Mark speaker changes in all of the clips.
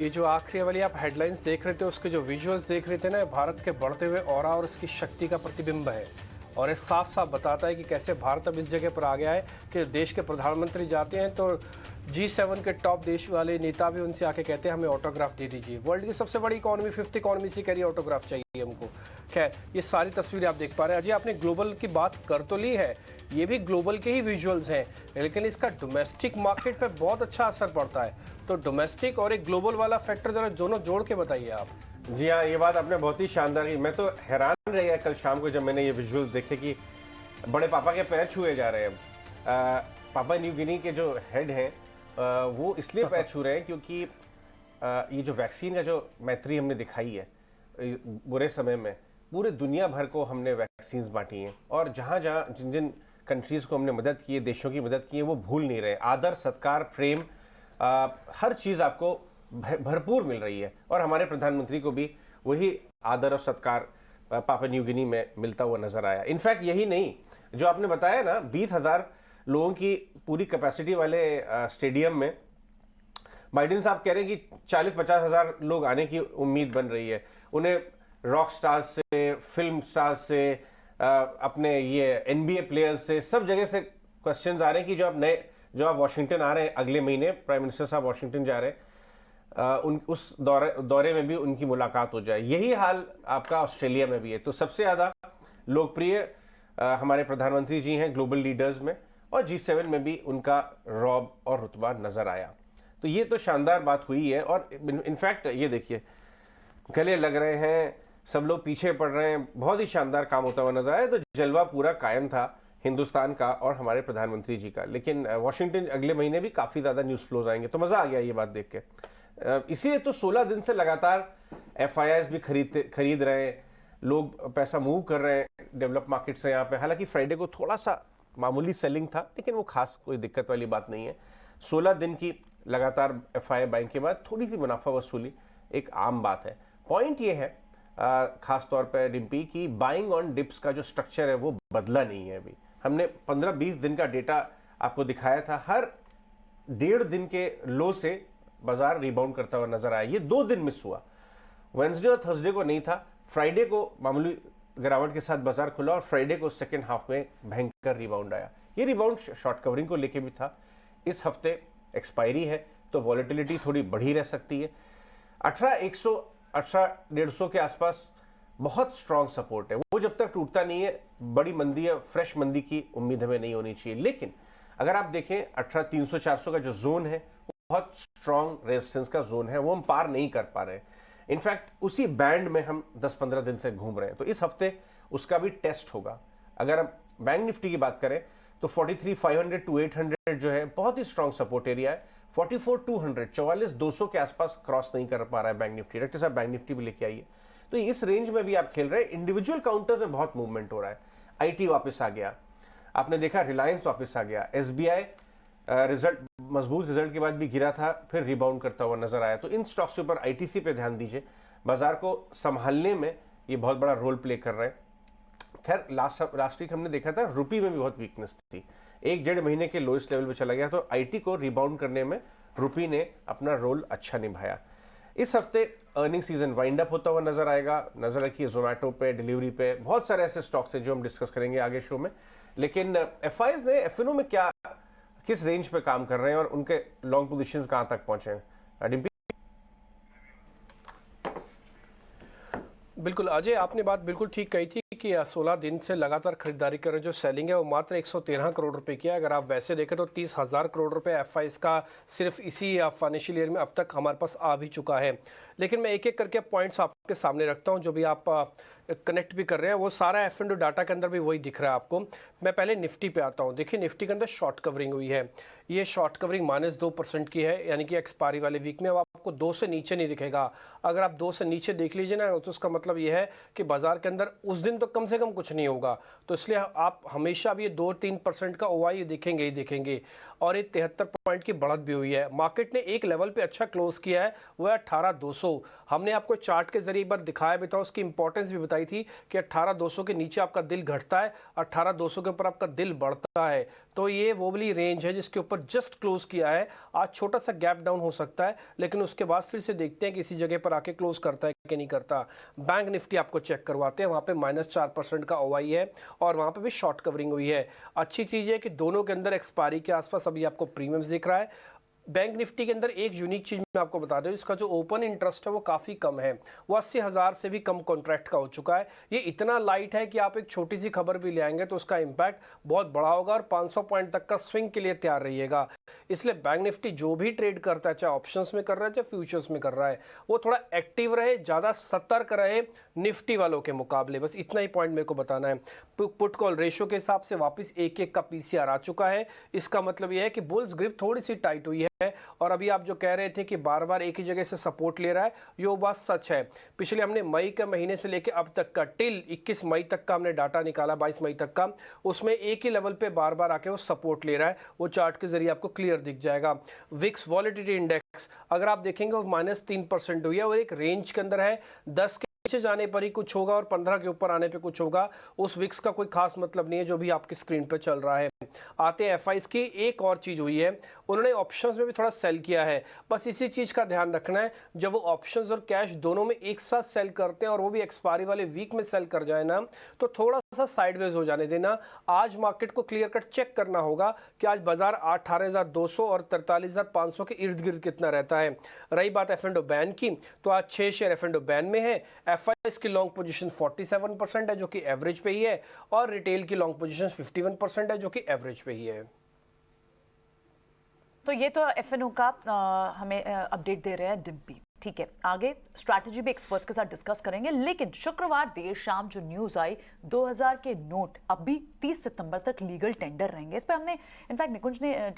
Speaker 1: ये जो आखिरी वाली आप हेडलाइंस देख रहे थे, उसके जो विजुअल्स देख रहे थे ना, भारत के बढ़ते हुए ऑरा और उसकी शक्ति का प्रतिबिंब है। और ये साफ साफ बताता है कि कैसे भारत अब इस जगह पर आ गया है कि देश के प्रधानमंत्री जाते हैं तो G7 के टॉप देश वाले नेता भी उनसे आके कहते हैं हमें ऑटोग्राफ दे दीजिए। वर्ल्ड की सबसे बड़ी इकोनॉमी, फिफ्थ इकोनॉमी से कह रही है ऑटोग्राफ चाहिए हमको। खैर, ये सारी तस्वीरें आप देख पा रहे हैं। अजय, आपने ग्लोबल की बात कर तो ली है, ये भी ग्लोबल के ही विजुअल्स हैं, लेकिन इसका डोमेस्टिक मार्केट पे बहुत अच्छा असर पड़ता है। तो डोमेस्टिक और एक ग्लोबल वाला फैक्टर जरा दोनों जोड़ के बताइए आप।
Speaker 2: जी हाँ, ये बात आपने बहुत ही शानदार की। मैं तो हैरान रह गया कल शाम को जब मैंने ये विजुअल्स देखे कि बड़े पापा के पैर छुए जा रहे हैं। पापा न्यू गिनी के जो हेड हैं वो इसलिए पैर छू रहे हैं क्योंकि ये जो वैक्सीन का जो मैत्री हमने दिखाई है बुरे समय में, पूरे दुनिया भर को हमने वैक्सीन बांटी हैं और जहाँ जहाँ जिन जिन कंट्रीज को हमने मदद की है, देशों की मदद की है, वो भूल नहीं रहे। आदर, सत्कार, प्रेम, हर चीज़ आपको भरपूर मिल रही है और हमारे प्रधानमंत्री को भी वही आदर और सत्कार पापा न्यू गिनी में मिलता हुआ नजर आया। इनफैक्ट यही नहीं, जो आपने बताया ना, 20,000 लोगों की पूरी कैपेसिटी वाले स्टेडियम में बाइडेन साहब कह रहे हैं कि 40-50 हजार लोग आने की उम्मीद बन रही है। उन्हें रॉक स्टार्स से, फिल्म स्टार्स से, अपने ये NBA प्लेयर्स से, सब जगह से क्वेश्चंस आ रहे हैं कि जो आप वाशिंगटन आ रहे हैं अगले महीने, प्राइम मिनिस्टर साहब वाशिंगटन जा रहे हैं, उस दौरे में भी उनकी मुलाकात हो जाए। यही हाल आपका ऑस्ट्रेलिया में भी है। तो सबसे ज्यादा लोकप्रिय हमारे प्रधानमंत्री जी हैं ग्लोबल लीडर्स में, और G7 में भी उनका रौब और रुतबा नजर आया। तो ये तो शानदार बात हुई है। और इनफैक्ट ये देखिए, गले लग रहे हैं, सब लोग पीछे पड़ रहे हैं, बहुत ही शानदार काम होता हुआ नजर आया। तो जलवा पूरा कायम था हिंदुस्तान का और हमारे प्रधानमंत्री जी का। लेकिन वॉशिंगटन अगले महीने भी काफी ज्यादा न्यूज फ्लोज आएंगे, तो मजा आ गया ये बात देख के। इसीलिए तो 16 दिन से लगातार FIIs भी खरीद रहे हैं, लोग पैसा मूव कर रहे हैं डेवलप मार्केट से यहाँ पे। हालांकि फ्राइडे को थोड़ा सा मामूली सेलिंग था, लेकिन वो खास कोई दिक्कत वाली बात नहीं है। 16 दिन की लगातार FII बाइंग के बाद थोड़ी सी मुनाफा वसूली एक आम बात है। पॉइंट ये है खास तौर पर डिम्पी की बाइंग ऑन डिप्स का जो स्ट्रक्चर है वो बदला नहीं है। अभी हमने 15-20 दिन का डेटा आपको दिखाया था, हर 1.5 दिन के लो से बाजार रिबाउंड करता हुआ नजर आया। ये 2 दिन मिस हुआ, वेंसडे और थर्सडे को नहीं था। फ्राइडे को मामूली गिरावट के साथ बाजार खुला और फ्राइडे को सेकेंड हाफ में भयंकर रिबाउंड आया। ये रिबाउंड शॉर्ट कवरिंग को लेके भी था। इस हफ्ते एक्सपायरी है तो वॉलेटिलिटी थोड़ी बढ़ी रह सकती है। 18,100 18,150 के आसपास बहुत स्ट्रांग सपोर्ट है, वो जब तक टूटता नहीं है बड़ी मंदी या फ्रेश मंदी की उम्मीद हमें नहीं होनी चाहिए। लेकिन अगर आप देखें 18,300-400 का जो जोन है बहुत स्ट्रांग रेजिस्टेंस का जोन है, वो हम पार नहीं कर पा रहे हैं। इनफैक्ट उसी बैंड में हम 10-15 दिन से घूम रहे हैं। तो इस हफ्ते उसका भी टेस्ट होगा। अगर हम बैंक निफ्टी की बात करें तो 43,500 to 800 जो है बहुत ही स्ट्रांग सपोर्ट एरिया है। 44,200 44,200 के आसपास क्रॉस नहीं कर पा रहा है बैंक निफ्टी। डायरेक्टर साहब बैंक निफ्टी भी लेके आइए। तो इस रेंज में भी आप खेल रहे हैं। इंडिविजुअल काउंटर्स में बहुत मूवमेंट हो रहा है। IT वापस आ गया, आपने देखा रिलायंस वापस आ गया, SBI रिजल्ट, मजबूत रिजल्ट के बाद भी गिरा था, फिर रिबाउंड करता हुआ नजर आया। तो इन स्टॉक्स के ऊपर ITC पे ध्यान दीजिए, बाजार को संभालने में ये बहुत बड़ा रोल प्ले कर रहे हैं। खैर लास्ट वीक हमने देखा था रुपी में भी बहुत वीकनेस थी, 1-1.5 महीने के लोएस्ट लेवल पे चला गया। तो IT को रिबाउंड करने में रुपी ने अपना रोल अच्छा निभाया। इस हफ्ते अर्निंग सीजन वाइंड अप होता हुआ नजर आएगा। नजर रखिए जोमेटो पे, डिलीवरी पे, बहुत सारे ऐसे स्टॉक्स हैं जो हम डिस्कस करेंगे आगे शो में। लेकिन FIs ने FNO में क्या, किस रेंज पे काम कर रहे हैं और उनके लॉन्ग पोजीशंस कहां तक पहुंचे हैं, डिम्पी?
Speaker 1: बिल्कुल अजय, आपने बात बिल्कुल ठीक कही थी कि 16 दिन से लगातार खरीदारी कर रहे जो सेलिंग है वो मात्र 113 करोड़ रुपए की है। अगर आप वैसे देखें तो 30,000 करोड़ रुपए FIs का सिर्फ इसी फाइनेंशियल ईयर में अब तक हमारे पास आ भी चुका है। लेकिन मैं एक एक करके पॉइंट्स आपके सामने रखता हूं, जो भी आप कनेक्ट भी कर रहे हैं वो सारा F&O डाटा के अंदर भी वही दिख रहा है आपको। मैं पहले निफ्टी पे आता हूं। देखिए निफ्टी के अंदर शॉर्ट कवरिंग हुई है, ये शॉर्ट कवरिंग -2% की है, यानी कि एक्सपायरी वाले वीक में अब आपको 2 से नीचे नहीं दिखेगा। अगर आप 2 से नीचे देख लीजिए ना, तो उसका मतलब ये है कि बाजार के अंदर उस दिन तो कम से कम कुछ नहीं होगा। तो इसलिए आप हमेशा भी ये 2-3% का OI देखेंगे ही देखेंगे। और ये 73 पॉइंट की बढ़त भी हुई है। मार्केट ने एक लेवल पे अच्छा क्लोज किया है, वो है 18,200। हमने आपको चार्ट के जरिए एक बार दिखाया भी था, उसकी इंपॉर्टेंस भी बताई बताई थी कि 18,200 के नीचे आपका दिल घटता है, 18,200 के ऊपर आपका दिल बढ़ता है। तो ये वो वाली रेंज है जिसके ऊपर जस्ट क्लोज किया है। आज छोटा सा गैप डाउन हो सकता है, लेकिन उसके बाद फिर से देखते हैं किसी जगह पर आके क्लोज करता है कि नहीं करता। बैंक निफ्टी आपको चेक करवाते हैं, वहां पे -4% का ओआई है और वहां पे भी शॉर्ट कवरिंग हुई है। अच्छी चीज है कि दोनों के अंदर एक्सपायरी के आसपास अभी आपको प्रीमियम दिख रहा है। बैंक निफ्टी के अंदर एक यूनिक चीज मैं आपको बता दूं, इसका जो ओपन इंटरेस्ट है वो काफी कम है, वो 80,000 से भी कम कॉन्ट्रैक्ट का हो चुका है। ये इतना लाइट है कि आप एक छोटी सी खबर भी ले आएंगे तो उसका इंपैक्ट बहुत बड़ा होगा और 500 पॉइंट तक का स्विंग के लिए तैयार रहिएगा। इसलिए बैंक निफ्टी जो भी ट्रेड करता है, चाहे ऑप्शंस में कर रहा है चाहे फ्यूचर्स में कर रहा है, वो थोड़ा एक्टिव रहे, ज्यादा सतर्क रहे निफ्टी वालों के मुकाबले। बस इतना ही पॉइंट मेरे को बताना है। पुट कॉल रेशियो के हिसाब से वापस 1-1 का पीसीआर आ चुका है। इसका मतलब यह है कि बुल्स ग्रिप थोड़ी सी टाइट हुई है। और अभी आप जो कह रहे थे कि बार बार एक ही जगह से सपोर्ट ले रहा है, ये बात सच है। पिछले हमने मई के महीने से लेकर अब तक का टिल 21 मई तक का हमने डाटा निकाला, 22 मई तक का, उसमें एक ही लेवल पे बार बार आके वो सपोर्ट ले रहा है। वो चार्ट के जरिए आपको क्लियर दिख जाएगा। विक्स वॉलेटिलिटी इंडेक्स अगर आप देखेंगे वो -3% हुई है और एक रेंज के अंदर है। 10 के नीचे जाने पर ही कुछ होगा और 15 के ऊपर आने पे कुछ होगा। उस विक्स का कोई खास मतलब नहीं है जो भी आपकी स्क्रीन पे चल रहा है। आते हैं एफआईज की। एक और चीज हुई है, उन्होंने ऑप्शंस में भी थोड़ा सेल किया है। बस इसी चीज का ध्यान रखना है, जब वो ऑप्शंस और कैश दोनों में एक साथ सेल करते हैं और वो भी एक्सपायरी वाले वीक में सेल कर जाए ना, तो थोड़ा सा साइडवेज हो जाने देना। आज मार्केट को क्लियर कट चेक करना होगा कि आज बाजार 18,200 और 43,500 के इर्द गिर्द कितना रहता है। रही बात एफ एंड ओ बैन की, तो आज 6 share F and O ban में है। एफआईएस की लॉन्ग पोजीशन 47% है जो कि एवरेज पे ही है, और रिटेल की लॉन्ग पोजीशन 51% है जो कि एवरेज पे ही है।
Speaker 3: तो ये तो एफएनओ का हमें अपडेट दे रहे हैं डिम्पी। ठीक है, आगे स्ट्रैटेजी भी एक्सपर्ट्स के साथ डिस्कस करेंगे। लेकिन शुक्रवार देर शाम जो न्यूज आई, 2000 के नोट अब भी 30 सितंबर तक लीगल टेंडर रहेंगे। इस पे हमने इनफैक्ट निकुंज ने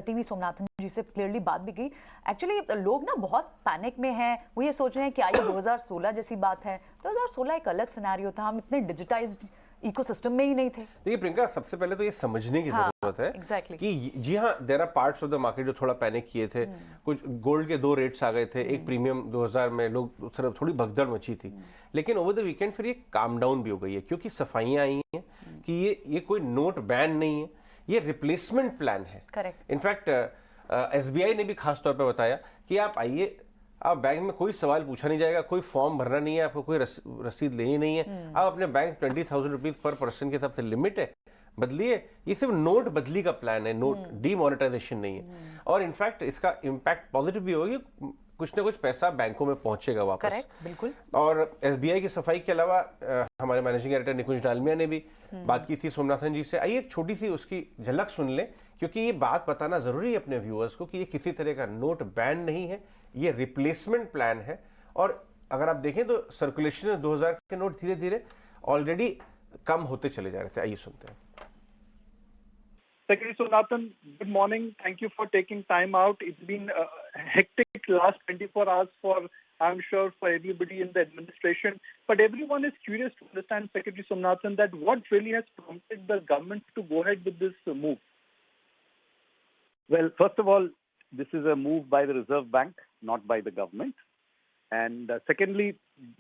Speaker 3: टीवी सोमनाथन जी से क्लियरली बात भी की। एक्चुअली लोग ना बहुत पैनिक में हैं, वो ये सोच रहे हैं कि आइए 2016 जैसी बात है। 2016 एक अलग सिनेरियो था, हम इतने डिजिटाइज्ड इकोसिस्टम में ही नहीं थे।
Speaker 2: देखिए प्रियंका, सबसे पहले तो ये समझने की जरूरत है
Speaker 3: exactly.
Speaker 2: कि जी हाँ, there are parts of the market जो थोड़ा पैनिक किए थे। कुछ गोल्ड के 2 रेट्स आ गए थे, एक प्रीमियम 2000 में लोग थोड़ी भगदड़ मची थी। लेकिन ओवर द वीकेंड फिर ये काम डाउन भी हो गई है, क्योंकि सफाइयां आई हैं कि ये कोई नोट बैन नहीं है, ये रिप्लेसमेंट प्लान है।
Speaker 3: करेक्ट।
Speaker 2: इनफैक्ट एसबीआई ने भी खास तौर पर बताया कि आप आइए, आप बैंक में कोई सवाल पूछा नहीं जाएगा, कोई फॉर्म भरना नहीं है, आपको कोई रसीद लेनी नहीं है। आप अपने बैंक 20,000 रुपीज पर पर्सन के हिसाब से लिमिट है, बदलिए। ये सिर्फ नोट बदली का प्लान है, नोट डीमोनेटाइजेशन नहीं है। और इनफैक्ट इसका इम्पैक्ट पॉजिटिव भी होगी, कुछ ना कुछ पैसा बैंकों में पहुंचेगा वापस।
Speaker 3: करेक्ट, बिल्कुल।
Speaker 2: और एसबीआई की सफाई के अलावा हमारे मैनेजिंग डायरेक्टर निकुंज डालमिया ने भी बात की थी सोमनाथन जी से। आइए एक छोटी सी उसकी झलक सुन ले, क्योंकि ये बात बताना जरूरी है अपने व्यूअर्स को कि ये किसी तरह का नोट बैन नहीं है, ये रिप्लेसमेंट प्लान है। और अगर आप देखें तो सर्कुलेशन में 2000 के नोट धीरे धीरे ऑलरेडी कम होते चले जा रहे थे। आइए सुनते हैं।
Speaker 4: Secretary Sonathan, good morning. Thank you for taking time out. It's been a hectic last 24 hours for, I'm sure, for everybody in the administration. But everyone is curious to understand, Secretary Sonathan, that what really has prompted the government to go ahead with this move?
Speaker 5: Well, first of all, this is a move by the Reserve Bank, not by the government. And secondly,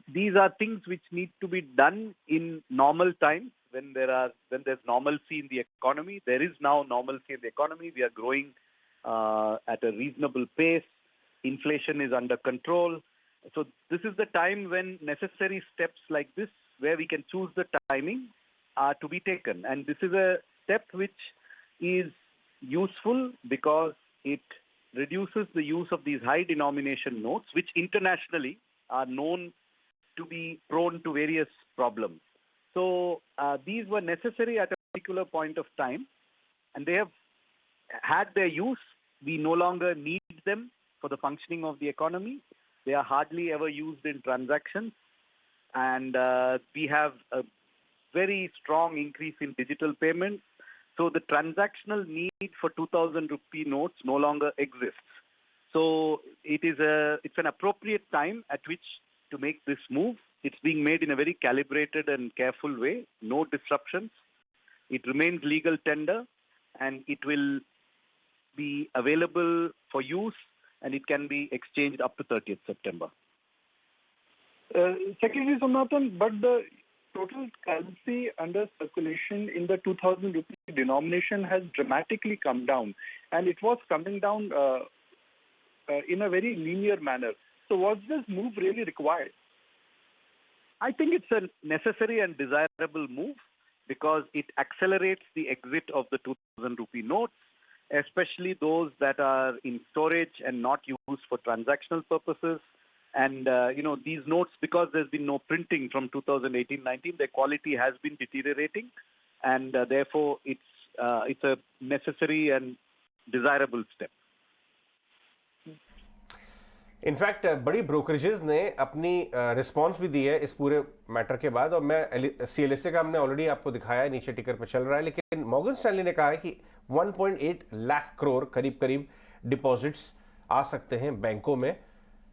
Speaker 5: these are things which need to be done in normal times when there's normalcy in the economy. There is now normalcy in the economy. We are growing at a reasonable pace. Inflation is under control. So this is the time when necessary steps like this, where we can choose the timing, are to be taken. And this is a step which is useful because it reduces the use of these high denomination notes, which internationally are known to be prone to various problems. So these were necessary at a particular point of time, and they have had their use. We no longer need them for the functioning of the economy. They are hardly ever used in transactions, and we have a very strong increase in digital payments. So the transactional need for 2,000 rupee notes no longer exists. So it's an appropriate time at which to make this move. It's being made in a very calibrated and careful way, no disruptions. It remains legal tender, and it will be available for use, and it can be exchanged up to 30th September.
Speaker 4: Secretary Somnathan, but the total currency under circulation in the 2000 rupee denomination has dramatically come down, and it was coming down in a very linear manner. So was this move really required?
Speaker 5: I think it's a necessary and desirable move because it accelerates the exit of the 2000 rupee notes, especially those that are in storage and not used for transactional purposes. And, these notes, because there's been no printing from 2018-19, their quality has been deteriorating. And therefore, it's a necessary and desirable step.
Speaker 2: In fact बड़ी brokerages ने अपनी response भी दी है इस पूरे matter के बाद, और मैं सीएलएसए का हमने ऑलरेडी आपको दिखाया है, नीचे टिकर पर चल रहा है, लेकिन मॉर्गन स्टैनली ने कहा है कि 1.8 लाख करोड़ करीब डिपॉजिट्स आ सकते हैं बैंकों में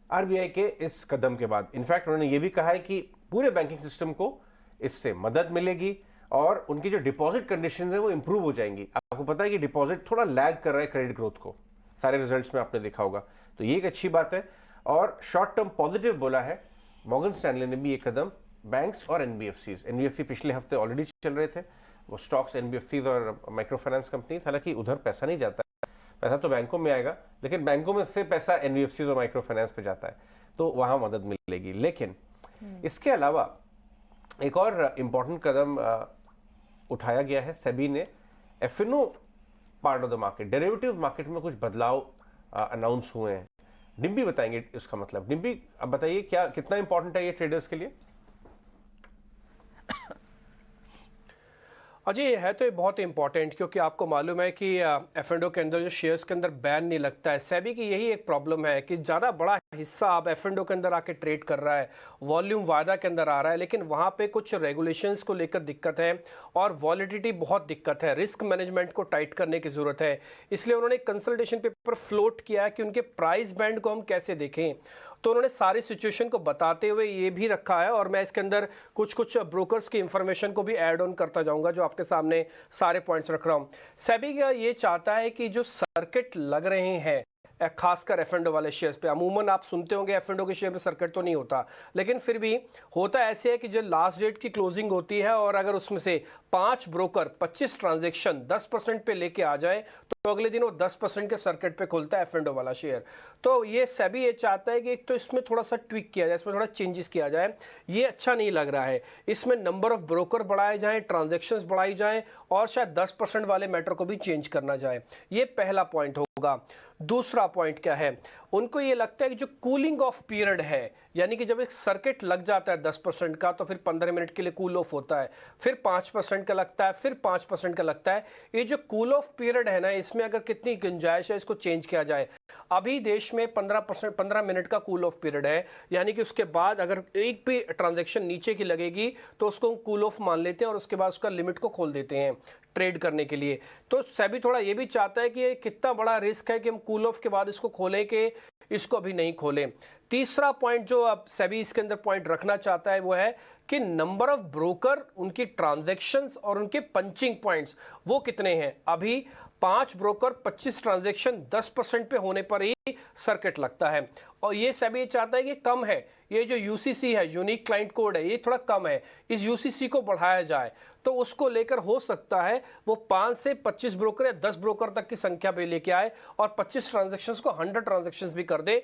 Speaker 2: आरबीआई के इस कदम के बाद। इनफैक्ट उन्होंने ये भी कहा है कि पूरे बैंकिंग सिस्टम को इससे मदद मिलेगी और उनकी जो डिपॉजिट कंडीशंस है वो इंप्रूव हो जाएंगी। आपको पता है कि डिपॉजिट थोड़ा लैग कर रहा है क्रेडिट ग्रोथ को, सारे रिजल्ट्स में आपने देखा होगा, तो ये एक अच्छी बात है। और शॉर्ट टर्म पॉजिटिव बोला है मॉर्गन स्टैनली ने भी ये कदम बैंक्स और एनबीएफसी पिछले हफ्ते ऑलरेडी चल रहे थे, वो स्टॉक्स एनबीएफसी और माइक्रो फाइनेंस कंपनी, हालांकि उधर पैसा नहीं जाता है, पैसा तो बैंकों में आएगा, लेकिन बैंकों में से पैसा एनबीएफसी और माइक्रो फाइनेंस पे जाता है, तो वहां मदद मिलेगी। लेकिन इसके अलावा एक और इंपॉर्टेंट कदम उठाया गया है, सेबी ने F and O part of the market, derivative market में कुछ बदलाव अनाउंस हुए हैं। डिम्बी बताएंगे इसका मतलब। डिम्बी अब बताइए क्या कितना इंपॉर्टेंट है ये ट्रेडर्स के लिए?
Speaker 1: अजय, ये है तो ये बहुत इंपॉर्टेंट, क्योंकि आपको मालूम है कि एफ&ओ के अंदर जो शेयर्स के अंदर बैन नहीं लगता है। सेबी की यही एक प्रॉब्लम है कि ज़्यादा बड़ा हिस्सा अब एफ&ओ के अंदर आके ट्रेड कर रहा है, वॉल्यूम वायदा के अंदर आ रहा है, लेकिन वहाँ पे कुछ रेगुलेशंस को लेकर दिक्कत है और वॉलिडिटी बहुत दिक्कत है, रिस्क मैनेजमेंट को टाइट करने की ज़रूरत है। इसलिए उन्होंने कंसल्टेशन पेपर फ्लोट किया है कि उनके प्राइस बैंड को हम कैसे देखें, तो उन्होंने सारी सिचुएशन को बताते हुए ये भी रखा है, और मैं इसके अंदर कुछ ब्रोकर्स की इंफॉर्मेशन को भी ऐड ऑन करता जाऊंगा, जो आपके सामने सारे पॉइंट्स रख रहा हूं। सेबी का ये चाहता है कि जो सर्किट लग रहे हैं खासकर एफ&ओ वाले शेयर्स पे, अमूमन आप सुनते होंगे एफ&ओ के शेयर पे सर्किट तो नहीं होता, लेकिन फिर भी होता ऐसे है कि जो लास्ट डेट की क्लोजिंग होती है और अगर उसमें से 5 ब्रोकर 25 ट्रांजैक्शन 10% पे लेके आ जाए तो अगले दिन वो 10% के सर्किट पे खुलता है एफ&ओ वाला शेयर। तो ये सेबी ये चाहता है कि एक तो इसमें थोड़ा सा ट्विक किया जाए, इसमें थोड़ा चेंजेस किया जाए, ये अच्छा नहीं लग रहा है। इसमें नंबर ऑफ ब्रोकर बढ़ाए जाएं, ट्रांजैक्शंस बढ़ाई जाएं और शायद 10% वाले मैटर को भी चेंज करना जाए। ये पहला पॉइंट होगा। दूसरा पॉइंट क्या है, उनको ये लगता है कि जो कूलिंग ऑफ पीरियड है, यानी कि जब एक सर्किट लग जाता है 10% का तो फिर 15 मिनट के लिए कूल ऑफ होता है, फिर 5% का लगता है, फिर 5% का लगता है। ये जो कूल ऑफ पीरियड है ना, इसमें अगर कितनी गुंजाइश है इसको चेंज किया जाए। अभी देश में 15 मिनट का कूल ऑफ पीरियड है, यानी कि उसके बाद अगर एक भी ट्रांजैक्शन नीचे की लगेगी तो उसको कूल ऑफ मान लेते हैं और उसके बाद उसका लिमिट को खोल देते हैं ट्रेड करने के लिए। तो सेबी थोड़ा ये भी चाहता है कि ये कितना बड़ा रिस्क है कि हम कूल ऑफ के बाद इसको खोलें कि इसको अभी नहीं खोलें। तीसरा पॉइंट जो अब सेबी इसके अंदर पॉइंट रखना चाहता है वो है कि नंबर ऑफ ब्रोकर, उनकी ट्रांजैक्शंस और उनके पंचिंग पॉइंट्स वो कितने हैं। अभी 5 ब्रोकर 25 ट्रांजैक्शन 10% पे होने पर ही सर्किट लगता है, और ये सेबी चाहता है कि कम है। ये जो यूसीसी है, यूनिक क्लाइंट कोड है, ये थोड़ा कम है, इस यूसीसी को बढ़ाया जाए तो उसको लेकर हो सकता है वो 5 से 25 ब्रोकर या 10 ब्रोकर तक की संख्या पे लेके आए और 25 ट्रांजैक्शंस को 100 ट्रांजैक्शंस भी कर दे,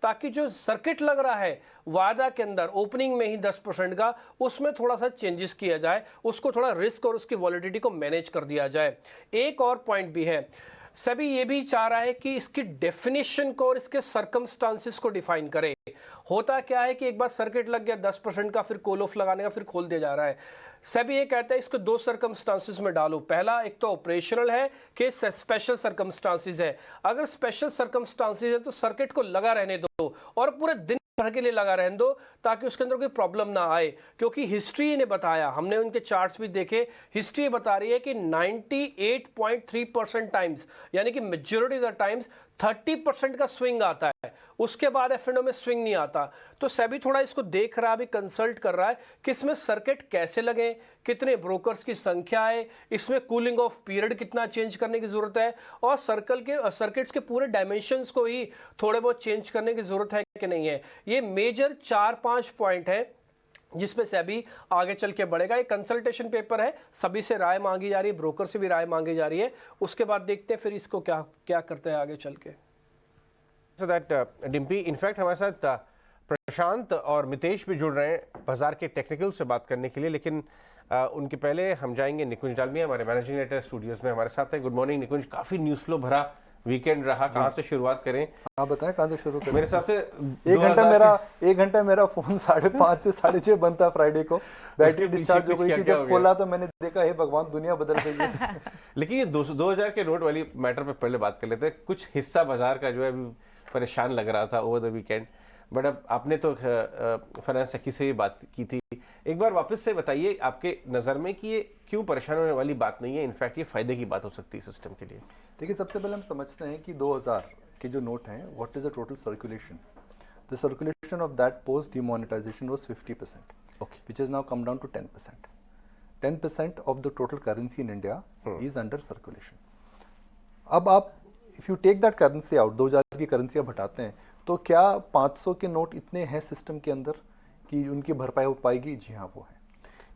Speaker 1: ताकि जो सर्किट लग रहा है वादा के अंदर ओपनिंग में ही 10% का, उसमें थोड़ा सा चेंजेस किया जाए, उसको थोड़ा रिस्क और उसकी वॉलिडिटी को मैनेज कर दिया जाए। एक और पॉइंट भी है, सभी ये भी चाह रहा है कि इसकी डेफिनेशन को और इसके सर्कमस्टांसेस को डिफाइन करे। होता क्या है कि एक बार सर्किट लग गया 10% का, फिर कॉल ऑफ लगाने का, फिर खोल दिया जा रहा है। सभी ये कहता है इसको 2 सर्कमस्टांसेस में डालो। पहला, एक तो ऑपरेशनल है कि स्पेशल सर्कमस्टांसेस है। अगर स्पेशल सर्कमस्टांसेस है तो सर्किट को लगा रहने दो और पूरे दिन भर के लिए लगा रहने दो, ताकि उसके अंदर कोई प्रॉब्लम ना आए। क्योंकि हिस्ट्री ने बताया, हमने उनके चार्ट्स भी देखे, हिस्ट्री बता रही है कि 98.3% टाइम्स, यानी कि मेजॉरिटी ऑफ द टाइम्स 30% का स्विंग आता है, उसके बाद एफ&ओ में स्विंग नहीं आता। तो सेबी थोड़ा इसको देख रहा है, अभी कंसल्ट कर रहा है कि इसमें सर्किट कैसे लगे, कितने ब्रोकर्स की संख्या है, इसमें कूलिंग ऑफ पीरियड कितना चेंज करने की जरूरत है, और सर्किट्स के पूरे डायमेंशंस को ही थोड़े बहुत चेंज करने की जरूरत है कि नहीं है। ये मेजर 4-5 पॉइंट है जिसपे सेबी आगे चल के बढ़ेगा। एक कंसल्टेशन पेपर है, सभी से राय मांगी जा रही है, ब्रोकर से भी राय मांगी जा रही है, उसके बाद देखते हैं फिर इसको क्या क्या करते हैं आगे चल के।
Speaker 2: So that डिम्पी, इनफैक्ट हमारे साथ प्रशांत और मितेश भी जुड़ रहे हैं बाजार के टेक्निकल से बात करने के लिए, लेकिन उनके पहले हम जाएंगे निकुंज डालमिया, हमारे मैनेजिंग एडिटर स्टूडियोज में हमारे साथ हैं। गुड मॉर्निंग निकुंज, काफी न्यूज फ्लो भरा वीकेंड रहा, कहाँ से शुरुआत करें?
Speaker 6: आप बताएं कहाँ से शुरू करें?
Speaker 2: मेरे हिसाब से
Speaker 6: 1 घंटा मेरा फोन 5:30 से 6:30 बनता है फ्राइडे को। बैटरी डिस्चार्ज हो गई थी, जब खोला तो मैंने देखा हे भगवान दुनिया बदल गई है।
Speaker 2: लेकिन ये 2000 के नोट वाली मैटर पे पहले बात कर लेते हैं। कुछ हिस्सा बाजार का जो है अभी परेशान लग रहा था ओवर द वीकेंड, बट अब आपने तो फाइनेंस सेक्रेटरी से ये बात की थी, एक बार वापस से बताइए आपके नज़र में कि ये क्यों परेशान होने वाली बात नहीं है, इनफैक्ट ये फायदे की बात हो सकती है सिस्टम के लिए।
Speaker 6: देखिए, सबसे पहले हम समझते हैं कि 2000 के जो नोट हैं, what is the total circulation? The circulation of that post demonetization was 50%, which is now come down to 10%. 10% of the total currency in India is under circulation. अब आप if you take that currency out, 2000 की currency आप हटाते हैं, तो क्या 500 के note इतने हैं सिस्टम के अंदर कि उनकी भरपाई हो पाएगी? जी हाँ, वो है।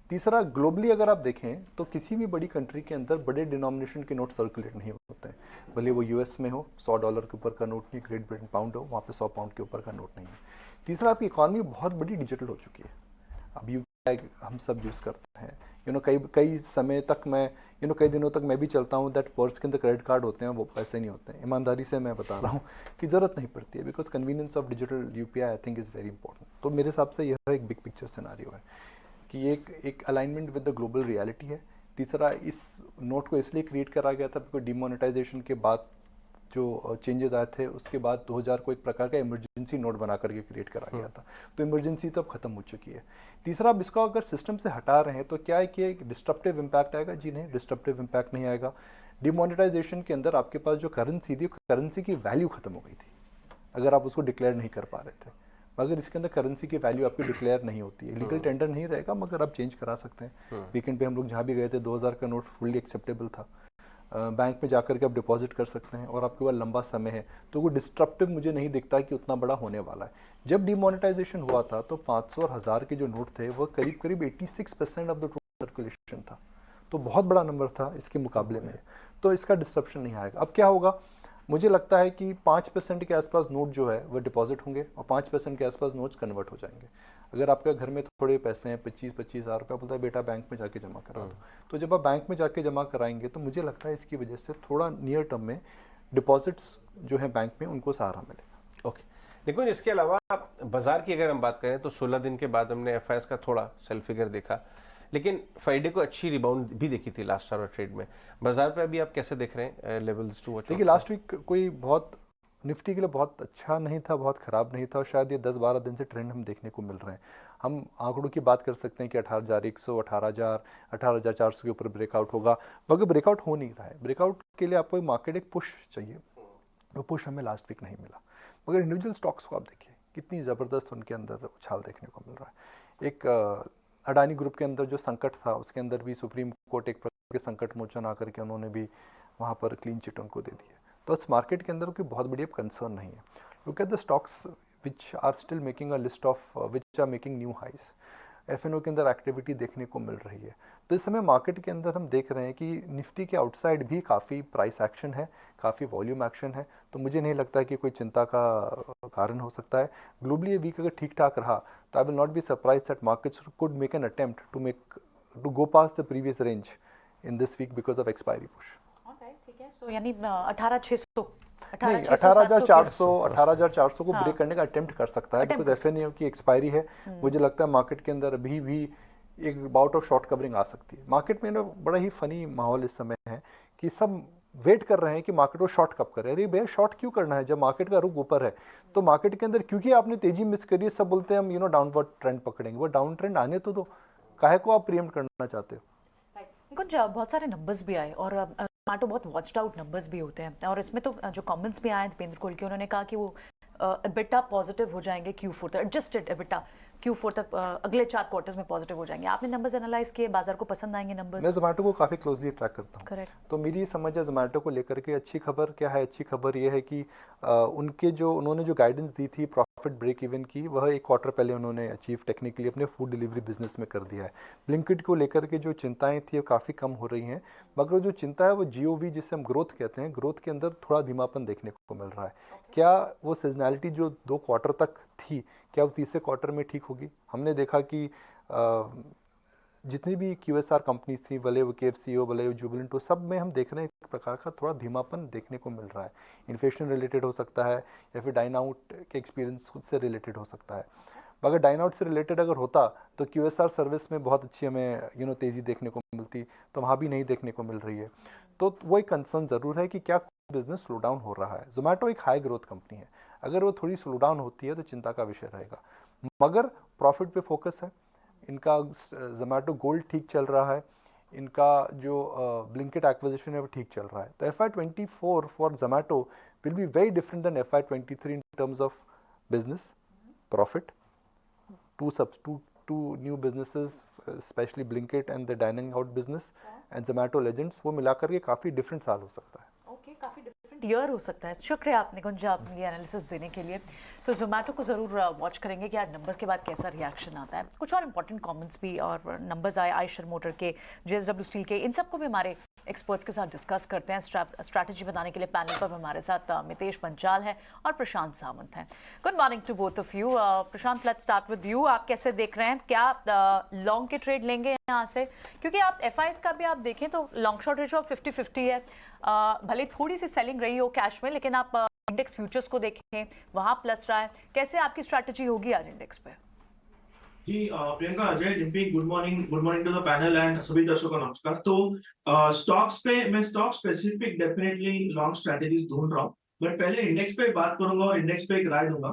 Speaker 6: तीसरा, ग्लोबली अगर आप देखें तो किसी भी बड़ी कंट्री के अंदर बड़े डिनोमिनेशन के नोट सर्कुलेट नहीं होते हैं, भले वो यूएस में हो $100 के ऊपर का नोट नहीं, ग्रेट ब्रिटेन पाउंड हो, वहाँ पे 100 पाउंड के ऊपर का नोट नहीं है। तीसरा, आपकी इकॉनमी बहुत बड़ी डिजिटल हो चुकी है। अब यूपीआई हम सब यूज़ करते हैं, कई समय तक मैं कई दिनों तक मैं भी चलता हूँ, दैट पर्स के अंदर क्रेडिट कार्ड होते हैं, वो पैसे नहीं होते हैं। ईमानदारी से मैं बता रहा हूँ कि ज़रूरत नहीं पड़ती है, because convenience of digital UPI I think is very important. तो मेरे हिसाब से यह एक बिग पिक्चर सिनेरियो है कि एक alignment with the global reality है। तीसरा, इस नोट को इसलिए क्रिएट करा गया था बिकॉज डिमोनेटाइजेशन के बाद जो चेंजेस आए थे, उसके बाद 2000 को एक प्रकार का इमरजेंसी नोट बना करके क्रिएट करा गया था। तो इमरजेंसी तो अब खत्म हो चुकी है। तीसरा, अब इसको अगर सिस्टम से हटा रहे हैं तो क्या है कि एक डिस्ट्रप्टिव इम्पैक्ट आएगा? जी नहीं, डिस्ट्रप्टिव इम्पैक्ट नहीं आएगा। डिमोनेटाइजेशन के अंदर आपके पास जो करेंसी थी, करेंसी की वैल्यू खत्म हो गई थी अगर आप उसको डिक्लेयर नहीं कर पा रहे थे। मगर इसके अंदर करेंसी की वैल्यू आपकी डिक्लेयर नहीं होती है, लीगल टेंडर नहीं रहेगा, मगर आप चेंज करा सकते हैं। वीकेंड पे हम लोग जहाँ भी गए थे, 2000 का नोट फुल्ली एक्सेप्टेबल था। बैंक में जाकर के आप डिपॉजिट कर सकते हैं और आपके पास लंबा समय है, तो वो डिस्ट्रप्टिव मुझे नहीं दिखता कि उतना बड़ा होने वाला है। जब डिमोनेटाइजेशन हुआ था तो 500 और 1000 के जो नोट थे वो करीब करीब 86% ऑफ द टोटल सर्कुलेशन था, तो बहुत बड़ा नंबर था इसके मुकाबले में। तो इसका डिस्ट्रप्शन नहीं आएगा। अब क्या होगा? मुझे लगता है कि 5% के आसपास नोट जो है वो डिपॉजिट होंगे और 5% के आसपास नोट्स कन्वर्ट हो जाएंगे। अगर आपके घर में थोड़े पैसे हैं, 25-25 हज़ार रुपया, बोलता है बेटा बैंक में जाके जमा करा दो, तो जब आप बैंक में जाके जमा कराएंगे तो मुझे लगता है इसकी वजह से थोड़ा नियर टर्म में डिपॉजिट्स जो है बैंक में उनको सहारा मिलेगा।
Speaker 2: ओके, देखो इसके अलावा बाजार की अगर हम बात करें तो 16 दिन के बाद हमने एफआईएस का थोड़ा सेल फिगर देखा, लेकिन फ्राइडे को अच्छी रिबाउंड भी देखी थी लास्ट आवर ट्रेड में। बाजार पे अभी आप कैसे देख रहे हैं लेवल्स टू वॉच?
Speaker 6: देखिए, लास्ट वीक कोई बहुत निफ्टी के लिए बहुत अच्छा नहीं था, बहुत ख़राब नहीं था, और शायद ये 10-12 दिन से ट्रेंड हम देखने को मिल रहे हैं। हम आंकड़ों की बात कर सकते हैं कि 18,100, 18,000, 18,400 के ऊपर ब्रेकआउट होगा, मगर ब्रेकआउट हो नहीं रहा है। ब्रेकआउट के लिए आपको मार्केट एक पुश चाहिए, वो पुश हमें लास्ट वीक नहीं मिला। मगर इंडिविजुअल स्टॉक्स को आप देखिए कितनी ज़बरदस्त उनके अंदर उछाल देखने को मिल रहा है। एक अडानी ग्रुप के अंदर जो संकट था, उसके अंदर भी सुप्रीम कोर्ट एक प्रकार के संकट मोचन आकर के उन्होंने भी वहाँ पर क्लीन चिट उनको दे दी है। तो इस मार्केट के अंदर कोई बहुत बड़ी अब कंसर्न नहीं है। Look at the stocks which are still making a list of which are making new highs. FNO के अंदर एक्टिविटी देखने को मिल रही है। तो इस समय मार्केट के अंदर हम देख रहे हैं कि निफ्टी के आउटसाइड भी काफ़ी प्राइस एक्शन है, काफ़ी वॉल्यूम एक्शन है। तो मुझे नहीं लगता है कि कोई चिंता का कारण हो सकता है। ग्लोबली ये वीक अगर ठीक ठाक रहा तो I will not be surprise that markets could make an attempt to go pass the previous range in this week because of expiry push.
Speaker 3: ठीक है, सो यानी 18,600
Speaker 6: 18,400 को ब्रेक करने का अटेम्प्ट कर सकता है, बिकॉज एफएनओ की एक्सपायरी है। मुझे लगता है मार्केट के अंदर अभी भी एक बाउट ऑफ शॉर्ट कवरिंग आ सकती है। मार्केट में बड़ा ही फनी माहौल इस समय है कि सब वेट कर रहे हैं कि मार्केट को शॉर्ट कब करे। अरे भैया, शॉर्ट क्यों करना है जब मार्केट का रुख ऊपर है? तो मार्केट के अंदर क्योंकि आपने तेजी मिस करी है, सब बोलते हैं हम डाउनवर्ड ट्रेंड पकड़ेंगे। वो डाउन ट्रेंड आने तो काहे को आप प्रीएम्प्ट करना चाहते हो?
Speaker 3: कुछ बहुत सारे नंबर्स भी आए और जोमेटो बहुत वॉच्ड आउट नंबर्स भी होते हैं और इसमें तो जो कमेंट्स भी आए दीपेंद्र कोल के, उन्होंने कहा कि वो एबिटा पॉजिटिव हो जाएंगे Q4 तक, एडजस्टेड एबिटा Q4 तक अगले 4 क्वार्टर्स में पॉजिटिव हो जाएंगे। आपने नंबर्स एनालाइज किए, बाजार को पसंद आएंगे नंबर्स?
Speaker 6: मैं जोमेटो को काफ़ी क्लोजली ट्रैक करता हूँ।
Speaker 3: करेक्ट।
Speaker 6: तो मेरी ये समझ है जोमेटो को लेकर के अच्छी खबर क्या है? अच्छी खबर ये है कि उन्होंने जो गाइडेंस दी थी प्रॉफिट ब्रेक इवन की, वह एक क्वार्टर पहले उन्होंने अचीव टेक्निकली अपने फूड डिलीवरी बिजनेस में कर दिया है। ब्लिंकिट को लेकर के जो चिंताएं थी वो काफ़ी कम हो रही हैं, मगर जो चिंता है वो GOV जिसे हम ग्रोथ कहते हैं, ग्रोथ के अंदर थोड़ा धीमापन देखने को मिल रहा है। क्या वो सीजनैलिटी जो 2 क्वार्टर तक थी, क्या वो तीसरे क्वार्टर में ठीक होगी? हमने देखा कि जितनी भी QSR कंपनीज थी, भले वो KFC हो, भले वो जुबिलेंट हो, सब में हम देख रहे हैं एक प्रकार का थोड़ा धीमापन देखने को मिल रहा है। इन्फ्लेशन रिलेटेड हो सकता है या फिर डाइन आउट के एक्सपीरियंस खुद से रिलेटेड हो सकता है। मगर डाइन आउट से रिलेटेड अगर होता तो QSR सर्विस में बहुत अच्छी हमें तेज़ी देखने को मिलती, तो वहाँ भी नहीं देखने को मिल रही है। तो वो एक कंसर्न ज़रूर है कि क्या बिजनेस स्लो डाउन हो रहा है। जोमेटो एक हाई ग्रोथ कंपनी है, अगर वो थोड़ी स्लो डाउन होती है तो चिंता का विषय रहेगा, मगर प्रॉफिट पे फोकस है इनका। जोमेटो गोल्ड ठीक चल रहा है, इनका जो ब्लिंकिट एक्विजिशन है वो ठीक चल रहा है। तो FY24 for Zomato will be very different than FY23 in terms of business profit. two new businesses, especially Blinkit and the dining out business and Zomato Legends, वो मिलाकर के काफ़ी डिफरेंट साल हो सकता है।
Speaker 3: ओके, काफ़ी डिफरेंट ईयर हो सकता है। शुक्रिया आपने गुंजा अपनी एनालिसिस देने के लिए। तो जोमेटो को ज़रूर वॉच करेंगे कि आज नंबर्स के बाद कैसा रिएक्शन आता है। कुछ और इंपॉर्टेंट कमेंट्स भी और नंबर्स आए आयशर मोटर के, JSW स्टील के, इन सबको भी हमारे एक्सपर्ट्स के साथ डिस्कस करते हैं। स्ट्रैटेजी बताने के लिए पैनल पर हमारे साथ मितेश पंचाल हैं और प्रशांत सावंत हैं। Good morning to both of you. Prashant, let's start with you. आप कैसे देख रहे हैं? क्या लॉन्ग के ट्रेड लेंगे यहाँ से? क्योंकि आप FIs का भी आप देखें तो लॉन्ग शॉर्ट रेशो 50-50 है। भले थोड़ी सी सेलिंग रही हो कैश में, लेकिन आप इंडेक्स फ्यूचर्स को देखें वहाँ प्लस रहा है। कैसे आपकी स्ट्रैटेजी होगी आज इंडेक्स पे?
Speaker 7: जी Priyanka, Ajay, Dimpy, good morning to the panel and सभी दर्शकों को नमस्कार। तो स्टॉक्स पे मैं stock specific definitely long strategies ढूंढ रहा हूँ, बट पहले इंडेक्स पे बात करूंगा और इंडेक्स पे एक राय दूंगा।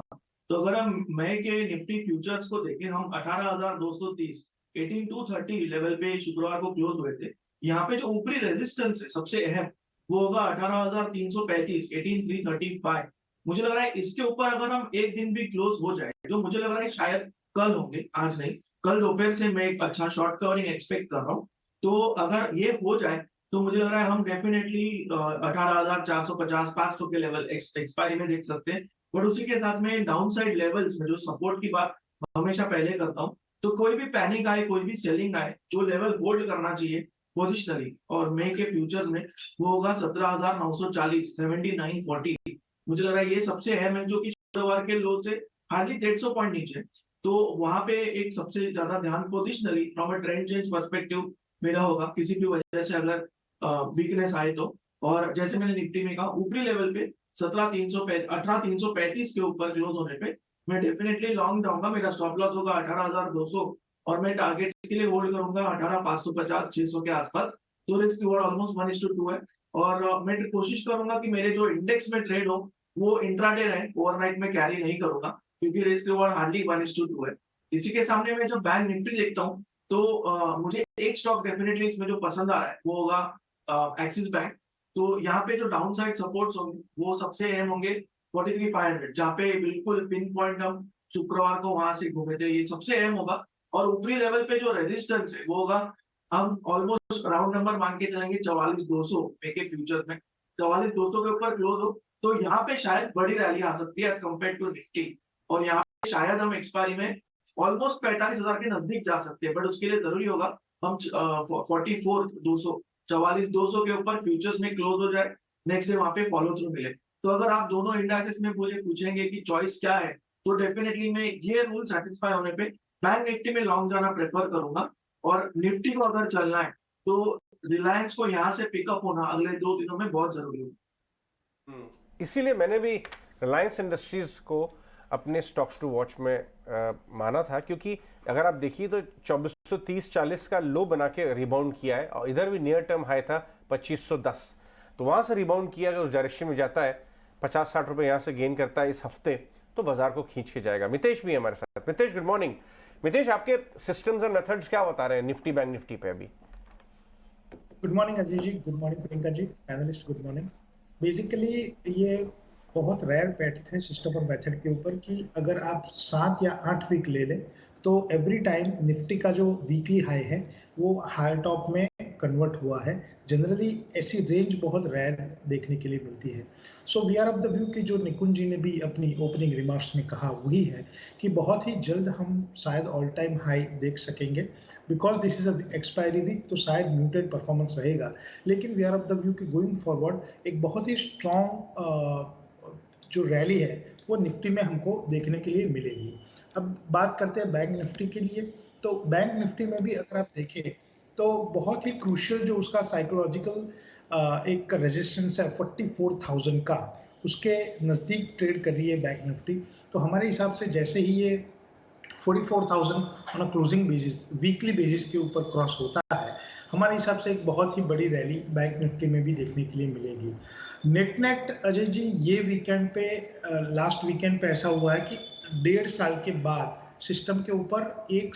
Speaker 7: तो अगर हम मई के निफ्टी फ्यूचर्स को देखें, हम 18,230 18,230 लेवल पे शुक्रवार को क्लोज हुए थे। यहाँ पे जो ऊपरी रेजिस्टेंस है सबसे अहम, वो होगा 18,335 18,335। मुझे लग रहा है इसके ऊपर अगर हम एक दिन भी क्लोज हो जाए, जो मुझे लग रहा है शायद कल होंगे, आज नहीं, कल दोपहर से मैं एक अच्छा शॉर्ट कवरिंग एक्सपेक्ट कर रहा हूँ। तो अगर ये हो जाए तो मुझे लग रहा है हम डेफिनेटली 18,450-500 के लेवल एक्सपायरी में देख सकते हैं। बट उसी के साथ में डाउन साइड लेवल्स में जो सपोर्ट की बात हमेशा पहले करता हूँ, तो कोई भी पैनिक आए, कोई भी सेलिंग आए, जो लेवल होल्ड करना चाहिए पोजिशनली, और मई के फ्यूचर्स में वो होगा 17,940 7940। मुझे लग रहा है ये सबसे अहम है, जो कि शुक्रवार के लो से हार्डली 150 पॉइंट नीचे। तो वहां पे एक सबसे ज्यादा ध्यान positionally from a trend change perspective मेरा होगा, किसी भी वजह से अगर वीकनेस आए तो। और जैसे मैंने निफ्टी में कहा, ऊपरी लेवल पे 18,335 के ऊपर क्लोज होने पे मैं डेफिनेटली लॉन्ग जाऊंगा। मेरा स्टॉप लॉस होगा 18,200 और मैं टारगेट्स के लिए होल्ड करूंगा 18,550-600 के आसपास। तो रिस्क रिवॉर्ड ऑलमोस्ट 1:2 है। और मैं कोशिश करूंगा कि मेरे जो इंडेक्स में ट्रेड हो वो इंट्राडे रहे, ओवरनाइट में कैरी नहीं करूंगा, क्योंकि रिस्क रिवॉर्ड हार्डली 1:2 है। इसी के सामने मैं जब बैंक निफ्टी देखता हूँ तो मुझे एक स्टॉक डेफिनेटली इसमें जो पसंद आ रहा है वो होगा एक्सिस बैंक। तो यहाँ पे जो डाउन साइड सपोर्ट्स होंगे वो सबसे अहम होंगे 43,500, जहाँ पे बिल्कुल पिन पॉइंट हम शुक्रवार को वहां से घूमे थे, ये सबसे अहम होगा। और ऊपरी लेवल पे जो रेजिस्टेंस है वो होगा, हम ऑलमोस्ट राउंड नंबर मान के चलेंगे 44,200 के फ्यूचर्स में। 44,200 के ऊपर क्लोज हो तो यहाँ पे शायद बड़ी रैली आ सकती है एज कम्पेयर टू निफ्टी, और यहाँ पे शायद हम एक्सपायरी में ऑलमोस्ट 45,000 के नजदीक जा सकते हैं। बट उसके लिए जरूरी होगा हम 44,200 के ऊपर फ्यूचर्स में क्लोज हो जाए, नेक्स्ट डे वहां पे फॉलो थ्रू मिले। तो अगर आप दोनों इंडाइसेस में मुझे पूछेंगे कि चॉइस क्या है, तो डेफिनेटली मैं ये रूल सेटिस्फाई होने पे बैंक निफ्टी में लॉन्ग जाना प्रेफर करूंगा। और निफ्टी को अगर चलना है तो रिलायंस को यहाँ से पिकअप होना अगले 2 दिनों में बहुत जरूरी होगा।
Speaker 2: इसीलिए मैंने भी रिलायंस इंडस्ट्रीज को अपने स्टॉक्स टू वॉच में माना था, क्योंकि अगर आप देखिए तो 2430-40 का लो बना के रिबाउंड किया है, और इधर भी नियर टर्म हाई था 2510, तो वहां से रिबाउंड किया, अगर उस डायरेक्शन में जाता है 50-60 रुपए यहां से गेन करता है इस हफ्ते, तो बाजार को खींच के जाएगा। मितेश भी है हमारे साथ। Mitesh, good morning. मितेश, आपके सिस्टम्स और मेथड्स क्या बता रहे हैं निफ्टी बैंक निफ्टी पे अभी?
Speaker 8: Good morning Ajay ji, good morning Priyanka ji, panelist good morning. Basically ये बहुत रेयर पैटर्न है सिस्टम और मेथड के ऊपर कि अगर आप 7 या 8 वीक ले लें तो एवरी टाइम निफ्टी का जो वीकली हाई है वो हाई टॉप में कन्वर्ट हुआ है। जनरली ऐसी रेंज बहुत रेयर देखने के लिए मिलती है। So we are of the view कि जो निकुंज जी ने भी अपनी ओपनिंग रिमार्क्स में कहा वही है कि बहुत ही जल्द हम शायद ऑल टाइम हाई देख सकेंगे। Because this is a expiry week तो शायद म्यूटेड परफॉर्मेंस रहेगा, लेकिन we are of the view कि गोइंग फॉरवर्ड एक बहुत ही स्ट्रॉन्ग जो रैली है वो निफ्टी में हमको देखने के लिए मिलेगी। अब बात करते हैं बैंक निफ्टी के लिए, तो बैंक निफ्टी में भी अगर आप देखें तो बहुत ही क्रूशियल जो उसका साइकोलॉजिकल एक रेजिस्टेंस है 44,000 का, उसके नज़दीक ट्रेड कर रही है बैंक निफ्टी। तो हमारे हिसाब से जैसे ही ये 44,000 on a closing basis weekly basis के ऊपर क्रॉस होता है, हमारे हिसाब से एक बहुत ही बड़ी रैली बैंक निफ्टी में भी देखने के लिए मिलेगी। नेट अजय जी ये वीकेंड पे लास्ट वीकेंड पे ऐसा हुआ है कि 1.5 साल के बाद सिस्टम के ऊपर एक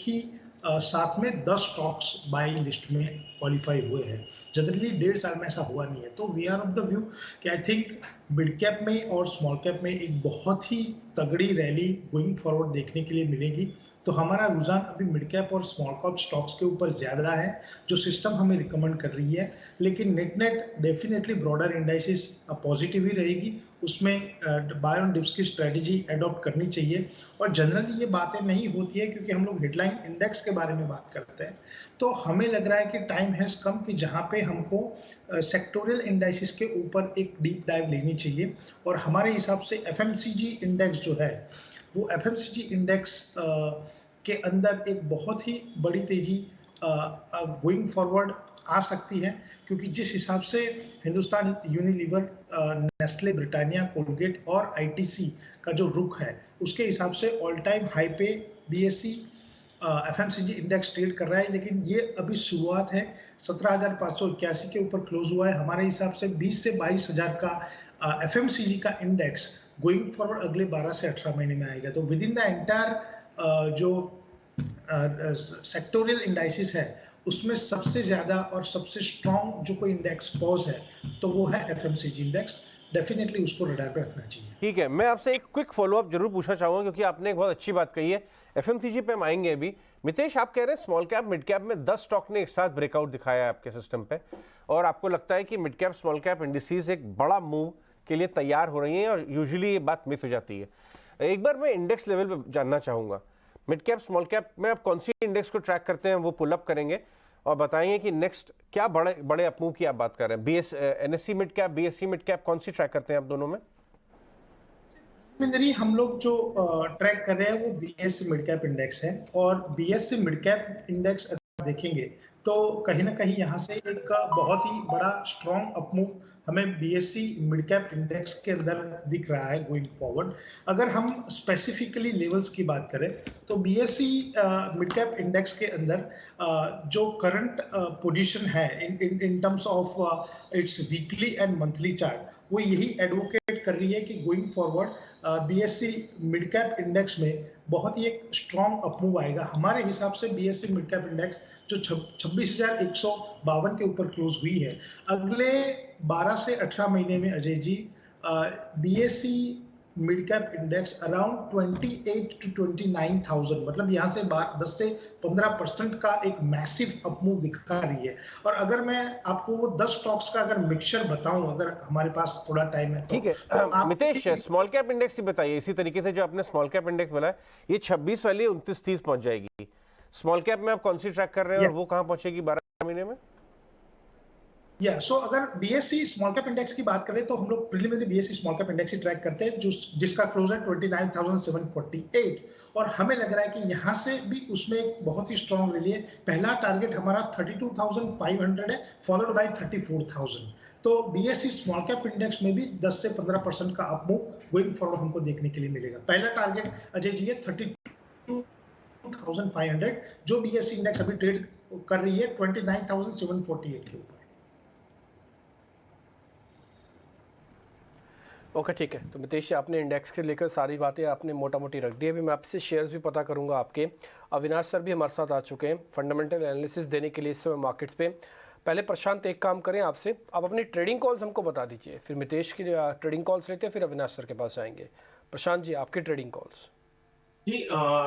Speaker 8: ही साथ में 10 स्टॉक्स बाई लिस्ट में क्वालिफाई हुए हैं। जनरली 1.5 साल में ऐसा हुआ नहीं है। तो we are of the view कि आई थिंक मिड कैप में और स्मॉल कैप में एक बहुत ही तगड़ी रैली गोइंग फॉरवर्ड देखने के लिए मिलेगी। तो हमारा रुझान अभी मिड कैप और स्मॉल कैप स्टॉक्स के ऊपर ज़्यादा है जो सिस्टम हमें रिकमेंड कर रही है, लेकिन net definitely broader indices positive ही रहेगी। उसमें बाय ऑन डिप्स की स्ट्रेटजी एडॉप्ट करनी चाहिए। और जनरली ये बातें नहीं होती है क्योंकि हम लोग हेडलाइन इंडेक्स के बारे में बात करते हैं, तो हमें लग रहा है कि टाइम हैज़ कम कि जहाँ पे हमको सेक्टोरियल इंडाइसिस के ऊपर एक डीप डाइव लेनी चाहिए। और हमारे हिसाब से एफएमसीजी इंडेक्स जो है वो एफएमसीजी इंडेक्स के अंदर एक बहुत ही बड़ी तेजी गोइंग फॉरवर्ड आ सकती है, क्योंकि जिस हिसाब से Hindustan Unilever, Nestle, Britannia, Colgate और आईटीसी का जो रुख है उसके हिसाब से ऑल टाइम हाई पे बीएससी एफएमसीजी इंडेक्स ट्रेड कर रहा है। लेकिन ये अभी शुरुआत है, 17,581 के ऊपर क्लोज हुआ है। हमारे हिसाब से 20 से 22,000 का एफएमसीजी का इंडेक्स गोइंग फॉरवर्ड अगले 12 से 18 महीने में आएगा। तो विद इन द एंटायर जो सेक्टोरियल इंडाइसिस है उसमें सबसे ज्यादा और सबसे स्ट्रॉन्ग जो कोई इंडेक्स पॉज है तो वो है एफएमसीजी इंडेक्स। डेफिनेटली उसको रडार पे रखना चाहिए।
Speaker 2: ठीक है, मैं आपसे एक क्विक फॉलोअप जरूर पूछना चाहूंगा क्योंकि आपने एक बहुत अच्छी बात कही है। एफएमसीजी पे हम आएंगे अभी। मितेश, आप कह रहे हैं स्मॉल कैप मिड कैप में 10 स्टॉक ने एक साथ ब्रेकआउट दिखाया है आपके सिस्टम पे, और आपको लगता है कि mid cap small cap indices एक बड़ा मूव के लिए तैयार हो रही हैं, और यूजुअली ये बात मिस हो जाती है। एक बार मैं इंडेक्स लेवल पे जानना चाहूंगा, मिड कैप स्मॉल कैप में आप कौन सी इंडेक्स को ट्रैक करते हैं, वो पुल अप करेंगे और बताएंगे कि नेक्स्ट क्या बड़े बड़े अपमूव की आप बात कर रहे हैं। NSC mid cap, BSc mid cap, कौन सी ट्रैक करते हैं आप दोनों में?
Speaker 8: हम लोग जो ट्रैक कर रहे हैं वो बीएससी मिड कैप इंडेक्स है, और बीएससी मिड कैप इंडेक्स अगर देखेंगे तो कहीं ना कहीं यहाँ से एक बहुत ही बड़ा स्ट्रॉन्ग अपमूव हमें बीएससी मिड कैप इंडेक्स के अंदर दिख रहा है गोइंग फॉरवर्ड। अगर हम स्पेसिफिकली लेवल्स की बात करें तो बीएससी मिड कैप इंडेक्स के अंदर जो करंट पोजीशन है इन terms of its weekly and monthly chart, वो यही एडवोकेट कर रही है कि going forward BSc mid cap index में बहुत ही एक स्ट्रॉन्ग अपमूव आएगा। हमारे हिसाब से बीएससी मिड कैप इंडेक्स जो 26,152 के ऊपर क्लोज हुई है, अगले 12 से 18 महीने में Ajay ji BSE mid cap index around 28 to 29,000, मतलब यहाँ से 10 से 15% का एक मैसिव अपमूव दिखा रही है। और अगर मैं आपको वो 10 स्टॉक्स का अगर मिक्सचर बताऊं, अगर हमारे पास थोड़ा टाइम है
Speaker 2: ठीक है। तो मितेश, स्मॉल कैप इंडेक्स ही बताइए इसी तरीके से जो आपने स्मॉल कैप इंडेक्स बोला है, ये 26 वाली 29-30 पहुंच जाएगी। स्मॉल कैप में आप कौन सी ट्रैक कर रहे हैं और वो कहां पहुंचेगी 12 महीने में?
Speaker 8: सो अगर बीएससी स्मॉल कैप इंडेक्स की बात करें तो हम लोग preliminary BSC small cap index ही ट्रैक करते हैं जिसका क्लोज है 29,748, और हमें लग रहा है कि यहाँ से भी उसमें एक बहुत ही स्ट्रॉन्ग रैली है। पहला टारगेट हमारा 32,500 है, फॉलोड बाय 34,000। तो बीएससी स्मॉल कैप इंडेक्स में भी 10 से 15% का अपमूव गोइंग फॉरवर्ड हमको देखने के लिए मिलेगा। पहला टारगेट अजय जी है 32,500, जो बीएससी इंडेक्स अभी ट्रेड कर रही है 29,748 के ऊपर।
Speaker 1: ओके ठीक है। तो मितेश, आपने इंडेक्स के लेकर सारी बातें आपने मोटा मोटी रख दी। अभी मैं आपसे शेयर्स भी पता करूंगा आपके। अविनाश सर भी हमारे साथ आ चुके हैं फंडामेंटल एनालिसिस देने के लिए इस समय मार्केट्स पे। पहले प्रशांत एक काम करें आपसे, आप अपनी ट्रेडिंग कॉल्स हमको बता दीजिए, फिर मितेश की ट्रेडिंग कॉल्स लेते हैं, फिर अविनाश सर के पास जाएंगे। प्रशांत जी, आपकी ट्रेडिंग कॉल्स।
Speaker 7: जी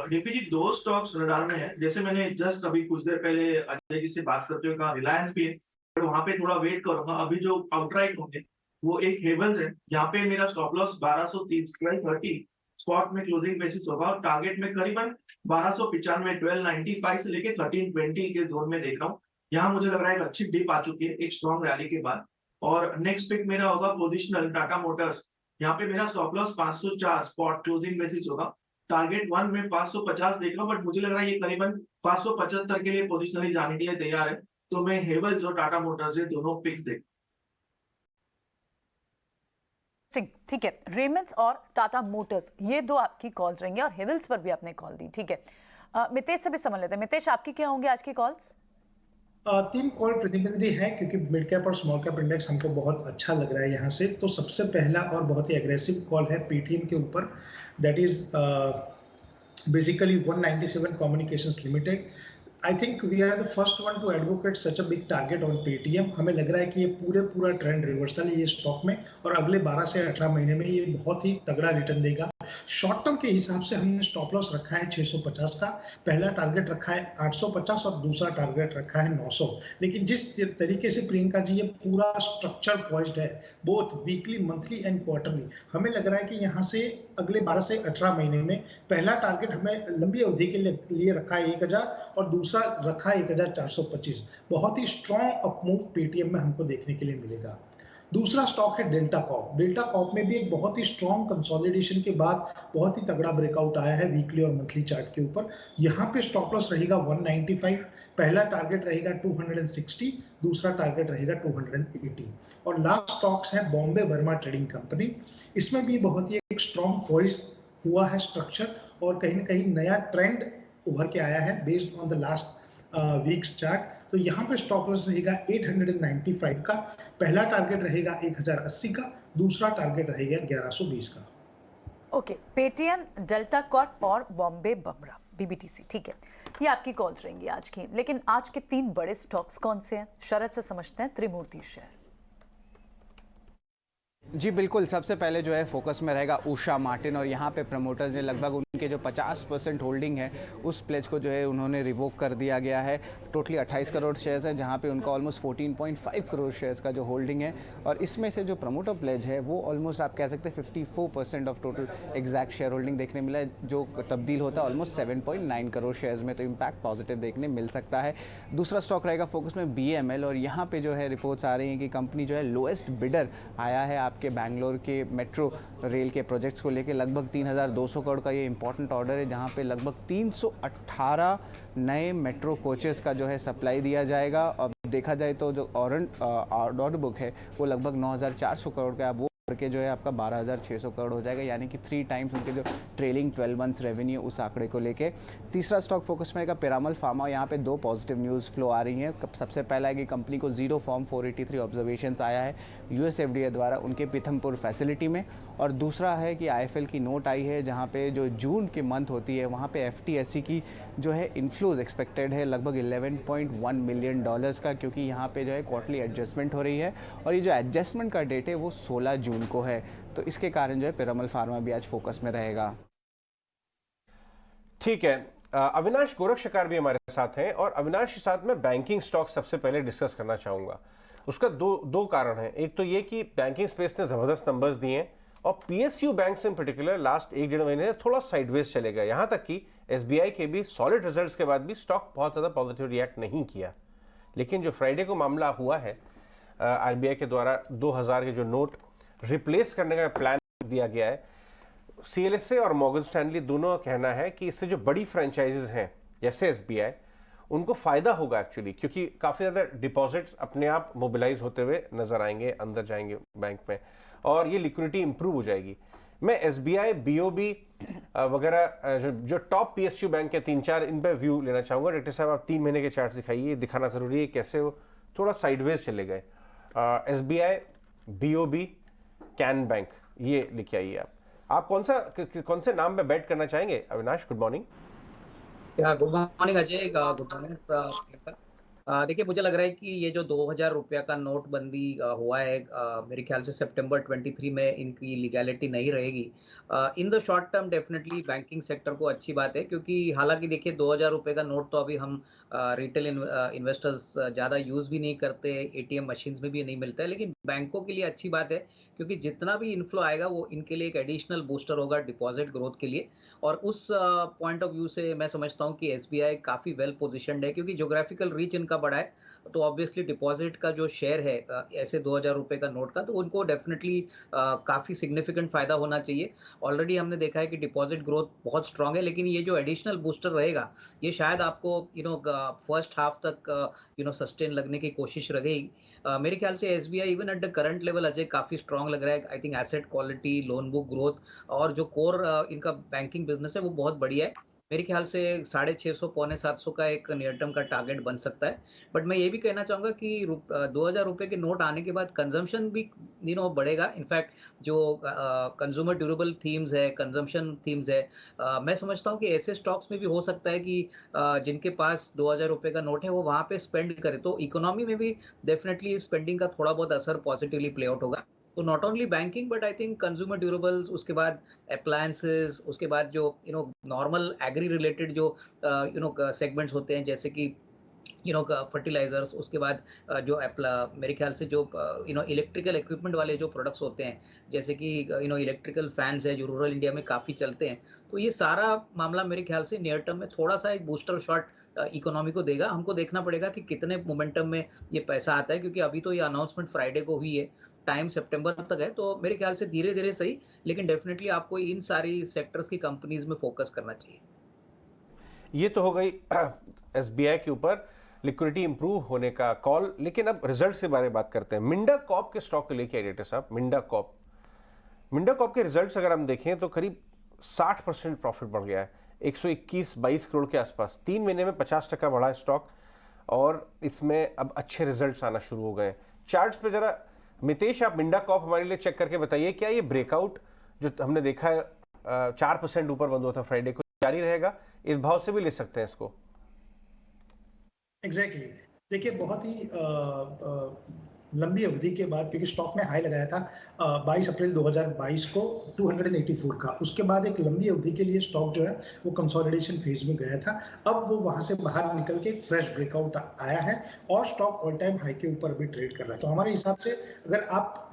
Speaker 7: डीपी जी, 2 स्टॉक्स रडार में है। जैसे मैंने जस्ट अभी कुछ देर पहले अजय जी से बात करते हुए कहा, रिलायंस भी है, पर वहां पे थोड़ा वेट करूंगा। अभी जो आउटराइट होंगे वो एक हेवल्स है, यहाँ पे मेरा स्टॉप लॉस 1230 1230 स्पॉट में क्लोजिंग बेसिस होगा और टारगेट में करीबन 1295 1295 से लेके 1320 के जोन में देख रहा हूँ। यहाँ मुझे लग रहा है एक अच्छी डिप आ चुकी है एक स्ट्रॉन्ग रैली के बाद। और नेक्स्ट पिक मेरा होगा पोजिशनल टाटा मोटर्स। यहाँ पे मेरा stop loss 504 spot closing basis होगा। टारगेट 1 में 550 देख रहा हूँ, बट मुझे लग रहा है ये करीबन 575 के लिए पोजिशनली जाने के लिए तैयार है। तो मैं हेवल्स और टाटा मोटर्स है दोनों पिक्स देख।
Speaker 3: ठीक है, रेमंड्स और टाटा मोटर्स ये दो आपकी कॉल्स रहेंगे और हेवल्स पर भी आपने कॉल दी। ठीक है, मितेश से भी समझ लेते हैं। मितेश, आपकी क्या होंगे आज की कॉल्स?
Speaker 8: 3 कॉल प्रतिनिधि है क्योंकि मिड कैप और स्मॉल कैप इंडेक्स हमको बहुत अच्छा लग रहा है यहाँ से। तो सबसे पहला और बहुत ही एग्रेसिव कॉल है पेटीएम के ऊपर, that is basically 197 communications limited. I think we are the first one to advocate such a big target on Paytm. हमें लग रहा है कि ये पूरा ट्रेंड रिवर्सल है ये स्टॉक में और अगले 12 से 18 महीने में ये बहुत ही तगड़ा रिटर्न देगा। शॉर्ट टर्म के हिसाब से हमने स्टॉप लॉस रखा है 650 का, पहला टारगेट रखा है 850 और दूसरा टारगेट रखा है 900। लेकिन जिस तरीके से प्रियंका जी ये पूरा स्ट्रक्चर पॉइज्ड है both weekly, monthly and quarterly, हमें लग रहा है कि यहाँ से अगले 12 से 18 महीने में पहला टारगेट हमें लंबी अवधि के लिए रखा है 1000 और दूसरा रखा है 1425। बहुत ही स्ट्रॉन्ग अपमूव पेटीएम में हमको देखने के लिए मिलेगा। दूसरा स्टॉक है डेल्टा कॉर्प। डेल्टा कॉर्प में भी एक बहुत ही स्ट्रॉन्ग कंसोलिडेशन के बाद बहुत ही तगड़ा ब्रेकआउट आया है वीकली और मंथली चार्ट के ऊपर। यहाँ पे स्टॉप लॉस रहेगा 195, पहला टारगेट रहेगा 260, दूसरा टारगेट रहेगा 280। और लास्ट स्टॉक्स है बॉम्बे वर्मा ट्रेडिंग कंपनी। इसमें भी बहुत ही एक स्ट्रॉन्ग पॉइज हुआ है स्ट्रक्चर और कहीं ना कहीं नया ट्रेंड उभर के आया है based on the last weeks chart. तो यहाँ पे स्टॉप लॉस रहेगा 895 का, पहला टारगेट रहेगा 1080 का, दूसरा टारगेट रहेगा 1120 का।
Speaker 3: ओके, पेटीएम, डेल्टा कॉर्प और बॉम्बे बमरा बीबीटीसी। ठीक है, ये आपकी कॉल्स रहेंगी आज की। लेकिन आज के 3 बड़े स्टॉक्स कौन से हैं, शरद से समझते हैं। त्रिमूर्ति शेयर।
Speaker 9: जी बिल्कुल, सबसे पहले जो है फोकस में रहेगा उषा मार्टिन और यहाँ पे प्रमोटर्स ने लगभग उनके जो 50% होल्डिंग है उस प्लेज को जो है उन्होंने रिवोक कर दिया गया है। टोटली 28 करोड़ शेयर्स है जहाँ पे उनका ऑलमोस्ट 14.5 करोड़ शेयर्स का जो होल्डिंग है और इसमें से जो प्रमोटर प्लेज है वो ऑलमोस्ट आप कह सकते हैं 54% of total exact share holding देखने मिला है, जो तब्दील होता है ऑलमोस्ट 7.9 करोड़ शेयर्स में। तो इम्पैक्ट पॉजिटिव देखने मिल सकता है। दूसरा स्टॉक रहेगा फोकस में BML और यहाँ पे जो है रिपोर्ट्स आ रही हैं कि कंपनी जो है लोएस्ट बिडर आया है आपके बैंगलोर के मेट्रो रेल के प्रोजेक्ट्स को लेके। लगभग 3200 करोड़ का ये इंपॉर्टेंट ऑर्डर है जहाँ पे लगभग 318 नए मेट्रो कोचेस का जो है सप्लाई दिया जाएगा। अब देखा जाए तो जो ऑर्डर बुक है वो लगभग 9400 करोड़ का, वो करके जो है आपका 12600 करोड़ हो जाएगा, यानी कि 3 टाइम्स उनके जो ट्रेलिंग 12 मंथ्स रेवेन्यू उस आंकड़े को लेके। तीसरा स्टॉक फोकस में रहेगा पिरामल फार्मा। यहाँ पे 2 पॉजिटिव न्यूज़ फ्लो आ रही हैं। सबसे पहला है कि कंपनी को जीरो फॉर्म 483 ऑब्जर्वेशंस आया है US FDA द्वारा उनके पीथमपुर फैसिलिटी में। और दूसरा है कि IFL की नोट आई है जहाँ पे जो जून की मंथ होती है वहाँ पे FTSE की जो है इन्फ्लोज एक्सपेक्टेड है लगभग $11.1 मिलियन का, क्योंकि यहाँ पे जो है क्वार्टरली एडजस्टमेंट हो रही है और ये जो एडजस्टमेंट का डेट है वो 16 जून को है। तो इसके कारण जो है पिरामल फार्मा भी आज फोकस में रहेगा।
Speaker 2: ठीक है, अविनाश गोरखशकार भी हमारे साथ हैं और अविनाश के साथ मैं बैंकिंग स्टॉक सबसे पहले डिस्कस करना चाहूंगा। उसका दो कारण है। एक तो ये कि बैंकिंग स्पेस ने जबरदस्त नंबर्स दिए हैं और PSU banks in particular last 1-1.5 महीने थोड़ा साइडवेज चले गए। यहां तक कि SBI के भी सॉलिड रिजल्ट्स के बाद भी स्टॉक बहुत ज्यादा पॉजिटिव रिएक्ट नहीं किया। लेकिन जो फ्राइडे को मामला हुआ है RBI के द्वारा 2000 के जो नोट रिप्लेस करने का प्लान दिया गया है, CLSA और मॉर्गन स्टैनली दोनों का कहना है कि इससे जो बड़ी फ्रेंचाइजेज हैं जैसे SBI उनको फायदा होगा एक्चुअली, क्योंकि काफी ज्यादा डिपॉजिट्स अपने आप मोबिलाइज होते हुए नजर आएंगे, अंदर जाएंगे बैंक में और ये लिक्विडिटी इंप्रूव हो जाएगी। मैं SBI, BOB वगैरह जो टॉप PSU बैंक के 3-4 इन पे व्यू लेना चाहूंगा। डायरेक्टर साहब आप 3 महीने के चार्ट दिखाइए, दिखाना जरूरी है कैसे वो थोड़ा साइडवेज चले गए। SBI, BOB, कैन बैंक ये लेके आइए आप कौन से नाम पे बैट करना चाहेंगे? Avinash, good morning.
Speaker 10: Good morning Ajay, good morning. देखिए, मुझे लग रहा है कि ये जो 2000 रुपया का नोटबंदी हुआ है, मेरे ख्याल से सितंबर 23 में इनकी लीगैलिटी नहीं रहेगी। In the short term definitely banking sector को अच्छी बात है, क्योंकि हालांकि देखिए 2000 रुपये का नोट तो अभी हम रिटेल इन्वेस्टर्स ज़्यादा यूज़ भी नहीं करते, एटीएम मशीन्स में भी नहीं मिलता है, लेकिन बैंकों के लिए अच्छी बात है, क्योंकि जितना भी इन्फ्लो आएगा वो इनके लिए एक एडिशनल बूस्टर होगा डिपॉजिट ग्रोथ के लिए। और उस पॉइंट ऑफ व्यू से मैं समझता हूँ कि एसबीआई काफ़ी वेल पोजिशनड है, क्योंकि जोग्राफिकल रीच इनका बड़ा है, तो ऑब्वियसली डिपॉजिट का जो शेयर है ऐसे 2000 रुपये का नोट का, तो उनको डेफिनेटली काफ़ी सिग्निफिकेंट फायदा होना चाहिए। ऑलरेडी हमने देखा है कि डिपॉजिट ग्रोथ बहुत स्ट्रांग है, लेकिन ये जो एडिशनल बूस्टर रहेगा ये शायद आपको फर्स्ट हाफ तक सस्टेन लगने की कोशिश रहेगी। मेरे ख्याल से SBI even at the current level Ajay काफ़ी स्ट्रांग लग रहा है। I think asset quality, loan book growth और जो कोर इनका बैंकिंग बिजनेस है वो बहुत बढ़िया है। मेरे ख्याल से 650 पौने 700 का एक नियर टर्म का टारगेट बन सकता है। बट मैं ये भी कहना चाहूँगा कि 2000 रुपये के नोट आने के बाद कंजम्पशन भी बढ़ेगा। इनफैक्ट जो कंज्यूमर ड्यूरेबल थीम्स है, कंजम्पशन थीम्स है, मैं समझता हूँ कि ऐसे स्टॉक्स में भी हो सकता है कि जिनके पास 2000 रुपये का नोट है वो वहाँ पे स्पेंड करे, तो इकोनॉमी में भी डेफिनेटली स्पेंडिंग का थोड़ा बहुत असर पॉजिटिवली प्ले आउट होगा। तो not only banking but I think consumer durables, उसके बाद अप्लायंसेस, उसके बाद जो नॉर्मल एग्री रिलेटेड जो सेगमेंट्स होते हैं जैसे कि फर्टिलाइजर्स, उसके बाद जो मेरे ख्याल से जो इलेक्ट्रिकल इक्विपमेंट वाले जो प्रोडक्ट्स होते हैं जैसे कि इलेक्ट्रिकल फैंस है जो रूरल इंडिया में काफ़ी चलते हैं, तो ये सारा मामला मेरे ख्याल से नियर टर्म में थोड़ा सा एक बूस्टर शॉट इकोनॉमी को देगा। हमको देखना पड़ेगा कि कितने मोमेंटम में ये पैसा आता है, क्योंकि अभी तो ये अनाउंसमेंट फ्राइडे को हुई है, टाइम सितंबर तक है, तो मेरे ख्याल से धीरे धीरे सही, लेकिन डेफिनेटली आपको इन सारी सेक्टर्स की कंपनीज में फोकस करना चाहिए।
Speaker 2: ये तो हो गई एसबीआई के ऊपर लिक्विडिटी इंप्रूव होने का कॉल, लेकिन अब रिजल्ट के बारे में बात करते हैं। मिंडा कॉर्प के स्टॉक को लेके आइए डाक्टर साहब। मिंडा कॉर्प के रिजल्ट्स अगर हम देखें तो करीब 60% प्रॉफिट बढ़ गया है, 121-22 करोड़ के आसपास। 3 महीने में 50% बढ़ा है स्टॉक, और इसमें अब अच्छे रिजल्ट्स आना शुरू हो गए। चार्ट्स पे जरा मितेश आप मिंडा कॉर्प हमारे लिए चेक करके बताइए, क्या ये ब्रेकआउट जो हमने देखा है 4% ऊपर बंद हुआ था फ्राइडे को, जारी रहेगा? इस भाव से भी ले सकते हैं इसको?
Speaker 8: एग्जैक्टली देखिए, बहुत ही लंबी अवधि के बाद, क्योंकि स्टॉक ने हाई लगाया था 22 अप्रैल 2022 को 284 का, उसके बाद एक लंबी अवधि के लिए स्टॉक जो है वो कंसोलिडेशन फेज में गया था। अब वो वहां से बाहर निकल के एक फ्रेश ब्रेकआउट आया है और स्टॉक ऑल टाइम हाई के ऊपर भी ट्रेड कर रहा है। तो हमारे हिसाब से अगर आप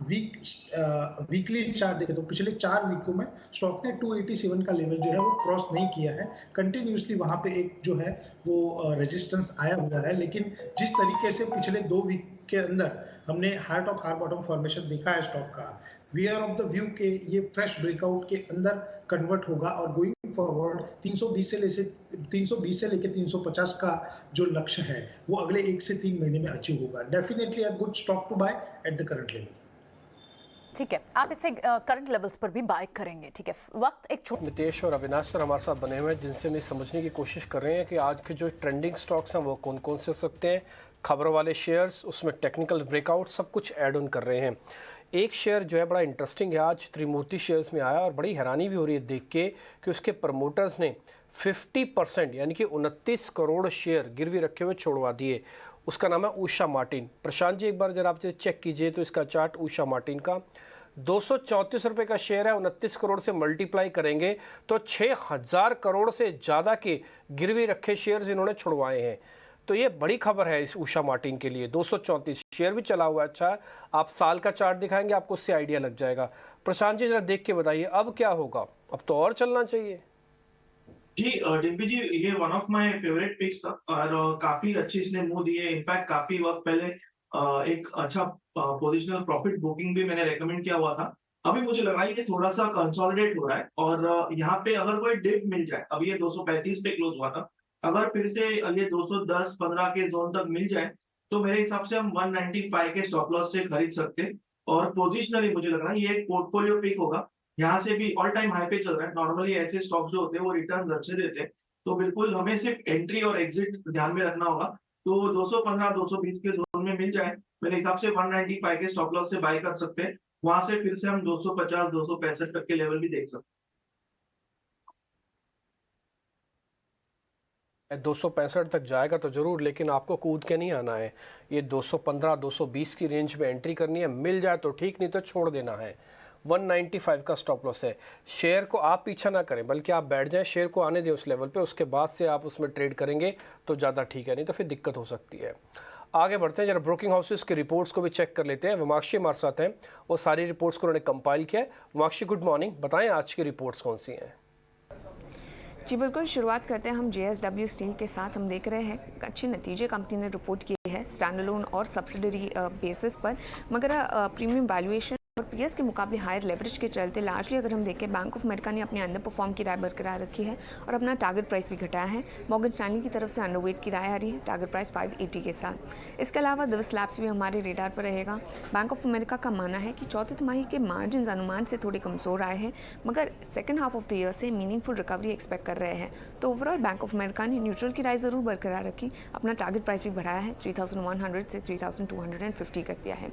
Speaker 8: वीकली चार्ट देखें तो पिछले 4 वीकों में स्टॉक ने 287 का लेवल जो है वो क्रॉस नहीं किया है। कंटिन्यूसली वहां पे एक जो है वो रेजिस्टेंस आया हुआ है, लेकिन जिस तरीके से पिछले 2 वीक के अंदर हमने हार्ट ऑफ हार बॉटम फॉर्मेशन देखा है स्टॉक का, we are of the view के ये फ्रेश ब्रेकआउट के अंदर कन्वर्ट होगा और गोइंग फॉरवर्ड 320 से लेके 350 का जो लक्ष्य है वो अगले 1 से 3 महीने में अचीव होगा। Definitely a good stock to buy at the current level.
Speaker 3: ठीक है, आप इसे करंट लेवल्स पर भी बाय करेंगे। ठीक है, वक्त एक छोटा।
Speaker 1: नितेश और अविनाश सर हमारे साथ बने हुए हैं, जिनसे नहीं समझने की कोशिश कर रहे हैं कि आज के जो ट्रेंडिंग स्टॉक्स हैं वो कौन कौन से हो सकते हैं, खबरों वाले शेयर्स, उसमें टेक्निकल ब्रेकआउट, सब कुछ ऐड ऑन कर रहे हैं। एक शेयर जो है बड़ा इंटरेस्टिंग है, आज त्रिमूर्ति शेयर्स में आया और बड़ी हैरानी भी हो रही है देख के कि उसके प्रमोटर्स ने 50% यानी कि 29 करोड़ शेयर गिरवी रखे हुए छोड़वा दिए। उसका नाम है उषा मार्टिन। प्रशांत जी एक बार जरा आप चेक कीजिए तो इसका चार्ट उषा मार्टिन का 234 रुपये का शेयर है, 29 करोड़ से मल्टीप्लाई करेंगे तो 6000 करोड़ से ज़्यादा के गिरवी रखे शेयर्स इन्होंने छुड़वाए हैं। तो ये बड़ी खबर है इस उषा मार्टिन के लिए। 234 शेयर भी चला हुआ है। अच्छा, आप साल का चार्ट दिखाएंगे, आपको उससे आइडिया लग जाएगा। प्रशांत जी जरा देख के बताइए अब क्या होगा, अब तो और चलना चाहिए।
Speaker 7: जी डिम्पी जी, ये one of my favourite picks था और काफी अच्छी इसने मूव दी है। इनफैक्ट काफी वक्त पहले एक अच्छा पोजिशनल प्रॉफिट बुकिंग भी मैंने रेकमेंड किया हुआ था। अभी मुझे लगा ये थोड़ा सा कंसोलिडेट हो रहा है और यहाँ पे अगर कोई डिप मिल जाए, अभी ये 235 पे क्लोज हुआ था, अगर फिर से ये 210-15 के जोन तक मिल जाए तो मेरे हिसाब से हम 195 के स्टॉप लॉस से खरीद सकते हैं। और पोजिशनली मुझे लग रहा है ये एक पोर्टफोलियो पिक होगा। यहाँ से भी ऑल टाइम हाई पे चल रहा है। नॉर्मली ऐसे स्टॉक्स जो होते हैं वो रिटर्न अच्छे देते हैं, तो बिल्कुल हमें सिर्फ एंट्री और एग्जिट ध्यान में रखना होगा। तो 215-220 के जोन में मिल जाए मेरे हिसाब से 195 के स्टॉप लॉस से बाय कर सकते हैं। वहां से फिर से हम 250 265 तक के लेवल भी देख सकते
Speaker 1: 265 तक जाएगा तो ज़रूर, लेकिन आपको कूद के नहीं आना है। ये 215 220 की रेंज में एंट्री करनी है, मिल जाए तो ठीक, नहीं तो छोड़ देना है। 195 का स्टॉप लॉस है। शेयर को आप पीछा ना करें, बल्कि आप बैठ जाएं, शेयर को आने दें उस लेवल पे, उसके बाद से आप उसमें ट्रेड करेंगे तो ज़्यादा ठीक है, नहीं तो फिर दिक्कत हो सकती है। आगे बढ़ते हैं, जरा ब्रोकिंग हाउसेस की रिपोर्ट्स को भी चेक कर लेते हैं। विमाक्षी हमारे साथ हैं, वो सारी रिपोर्ट्स को उन्होंने कंपाइल किया है। विमाक्षी, गुड मॉर्निंग, बताएं आज की रिपोर्ट्स कौन सी हैं?
Speaker 11: जी बिल्कुल, शुरुआत करते हैं हम JSW स्टील के साथ। हम देख रहे हैं अच्छे नतीजे कंपनी ने रिपोर्ट किए हैं स्टैंडअलोन और सब्सिडरी बेसिस पर, मगर प्रीमियम वैल्यूएशन और पीएस के मुकाबले हायर लेवरेज के चलते लार्जली अगर हम देखें बैंक ऑफ अमेरिका ने अपनी अंडर परफॉर्म की राय बरकरार रखी है और अपना टारगेट प्राइस भी घटाया है। मॉर्गन स्टैनली की तरफ से अंडरवेट की राय आ रही है, टारगेट प्राइस 580 के साथ। इसके अलावा दिवस लैब्स भी हमारे रेडार पर रहेगा। बैंक ऑफ अमेरिका का मानना है कि चौथे तिमाही के मार्जिन अनुमान से थोड़े कमज़ोर आए हैं, मगर second half of the year से मीनिंगफुल रिकवरी एक्सपेक्ट कर रहे हैं। तो ओवरऑल बैंक ऑफ अमेरिका ने न्यूट्रल की राय ज़रूर बरकरार रखी, अपना टारगेट प्राइस भी बढ़ाया है, 3100 से 3250 कर दिया है।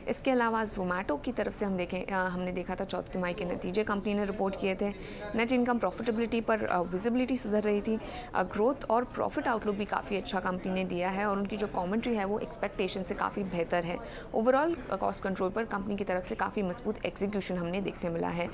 Speaker 11: इसके अलावा जोमैटो की तरफ से हम देखें, हमने देखा था चौथी तिमाही के नतीजे कंपनी ने रिपोर्ट किए थे। नेट इनकम प्रॉफिटेबिलिटी पर विजिबिलिटी सुधर रही थी, ग्रोथ और प्रॉफिट आउटलुक भी काफ़ी अच्छा कंपनी ने दिया है और उनकी जो कमेंट्री है वो एक्सपेक्टेशन से काफ़ी बेहतर है। ओवरऑल कॉस्ट कंट्रोल पर कंपनी की तरफ से काफ़ी मजबूत एग्जीक्यूशन हमने देखने मिला है।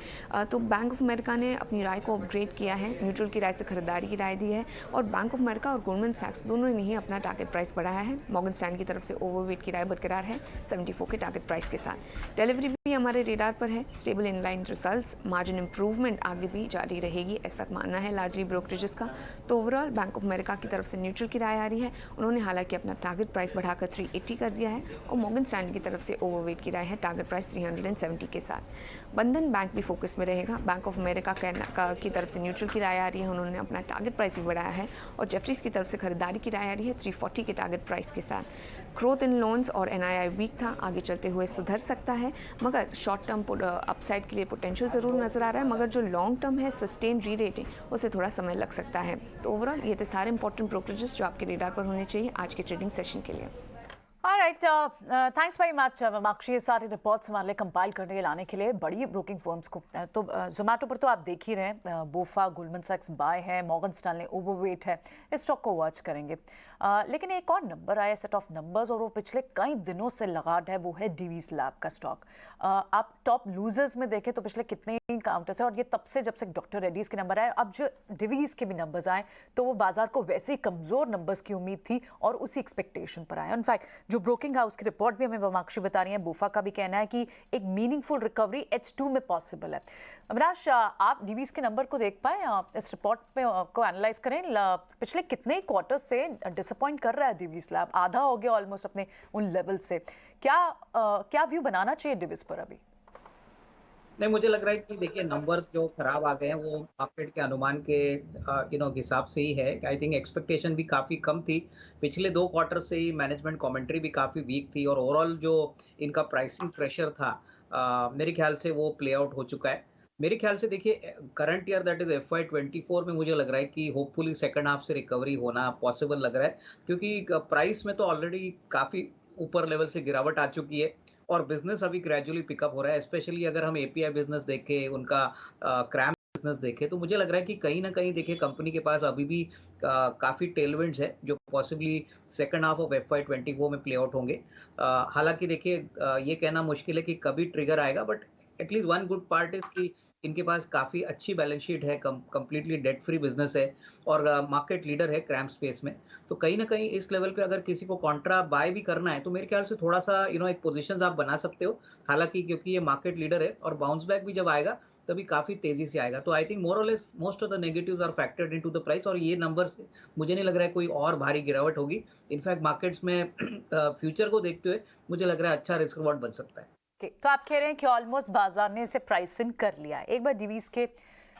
Speaker 11: तो बैंक ऑफ अमेरिका ने अपनी राय को अपग्रेड किया है, न्यूट्रल की राय से खरीदारी की राय दी है और बैंक ऑफ अमेरिका और गोल्डमैन सैक्स दोनों ने ही अपना टारगेट प्राइस बढ़ाया है। मॉर्गन स्टैनली की तरफ से ओवरवेट की राय बरकरार है 74 के टारगेट प्राइस के साथ। डिलीवरी भी हमारे रेडार पर है, stable inline results, margin improvement आगे भी जारी रहेगी, ऐसा मानना है लार्जली ब्रोकरेजेस का। तो ओवरऑल बैंक ऑफ अमेरिका की तरफ से न्यूट्रल की राय आ रही है। उन्होंने हालांकि अपना टारगेट प्राइस बढ़ाकर 380 कर दिया है और मॉर्गन स्टैनली की तरफ से ओवरवेट की राय है, टारगेट प्राइस 370 के साथ। बंधन बैंक भी फोकस में रहेगा। बैंक ऑफ अमेरिका की तरफ से न्यूट्रल की राय आ रही है, उन्होंने अपना टारगेट प्राइस भी बढ़ाया है और जेफरीज की तरफ से खरीदारी की राय आ रही है 340 के टारगेट प्राइस के साथ। ग्रोथ इन लोन्स और NII वीक था, आगे चलते हुए सुधर सकता है, मगर शॉर्ट टर्म अपसाइड के लिए पोटेंशियल ज़रूर नज़र आ रहा है, मगर जो लॉन्ग टर्म है सस्टेन री रेटिंग उसे थोड़ा समय लग सकता है। तो ओवरऑल ये थे सारे इंपॉर्टेंट ब्रोकरेजेस जो आपके रेडार पर होने चाहिए आज के ट्रेडिंग सेशन के लिए।
Speaker 3: ऑलराइट, थैंक्स वेरी मच विमाक्षी, ये सारे रिपोर्ट्स हमारे लिए कंपाइल करने के लाने के लिए बड़ी ब्रोकिंग फर्म्स को। तो जोमेटो पर तो आप देख ही रहे हैं, बोफा, गोल्डमैन सैक्स बाय है, मॉर्गन स्टैनली ओवरवेट है, इस स्टॉक को वॉच करेंगे। लेकिन एक और नंबर आया, सेट ऑफ नंबर्स, और वो पिछले कई दिनों से लगाट है, वो है डिवीज लैब का स्टॉक। आप टॉप लूजर्स में देखें तो पिछले कितने काउंटर्स है, और ये तब से जब से डॉक्टर रेड्डीज के नंबर आए, अब जो डिवीज के भी नंबर्स आए तो वो बाजार को वैसे ही कमजोर नंबर्स की उम्मीद थी और उसी एक्सपेक्टेशन पर आए। इनफैक्ट जो ब्रोकिंग हाउस की रिपोर्ट भी हमें विमाक्षी बता रही है, बोफा का भी कहना है कि एक मीनिंगफुल रिकवरी H2 में पॉसिबल है। अविनाश, आप डिवीज के नंबर को देख पाए, इस रिपोर्ट पे को एनालाइज करें, पिछले कितने क्वार्टर से डिसअपॉइंट कर रहा है डिवीज लैब, आधा हो गया ऑलमोस्ट अपने उन लेवल से। क्या व्यू बनाना चाहिए डिवीज पर अभी?
Speaker 10: नहीं, मुझे लग रहा है कि देखिए नंबर्स जो खराब आ गए हैं वो मार्केट के अनुमान के हिसाब से ही है। आई थिंक एक्सपेक्टेशन भी काफ़ी कम थी, पिछले 2 क्वार्टर से ही मैनेजमेंट कमेंट्री भी काफ़ी वीक थी और ओवरऑल जो इनका प्राइसिंग प्रेशर था मेरे ख्याल से वो प्ले आउट हो चुका है। मेरे ख्याल से देखिए current year that is FY24 में मुझे लग रहा है कि होपफुली सेकंड हाफ से रिकवरी होना पॉसिबल लग रहा है, क्योंकि प्राइस में तो ऑलरेडी काफ़ी ऊपर लेवल से गिरावट आ चुकी है और बिजनेस अभी ग्रेजुअली पिकअप हो रहा है। स्पेशली अगर हम API बिजनेस देखें, उनका क्रैम बिजनेस देखें, तो मुझे लग रहा है कि कहीं ना कहीं देखिए कंपनी के पास अभी भी काफ़ी टेलविंड्स है जो possibly second half of FY24 में प्ले आउट होंगे। हालांकि देखिए ये कहना मुश्किल है कि कभी ट्रिगर आएगा, but at least one good part is कि इनके पास काफ़ी अच्छी बैलेंस शीट है, कंप्लीटली डेट फ्री बिजनेस है और मार्केट लीडर है क्रैम स्पेस में। तो कहीं ना कहीं इस लेवल पे अगर किसी को कॉन्ट्रा बाय भी करना है तो मेरे ख्याल से थोड़ा सा एक पोजीशंस आप बना सकते हो, हालांकि क्योंकि ये मार्केट लीडर है और बाउंस बैक भी जब आएगा तभी काफ़ी तेजी से आएगा। तो आई think more or less most of the negatives are factored into the price और ये नंबर्स मुझे नहीं लग रहा है कोई और भारी गिरावट होगी। इनफैक्ट मार्केट्स में फ्यूचर को देखते हुए मुझे लग रहा है अच्छा रिस्क रिवॉर्ड बन सकता है।
Speaker 3: तो आप कह रहे हैं कि ऑलमोस्ट बाजार ने इसे प्राइस इन कर लिया है। एक बार डिवीज के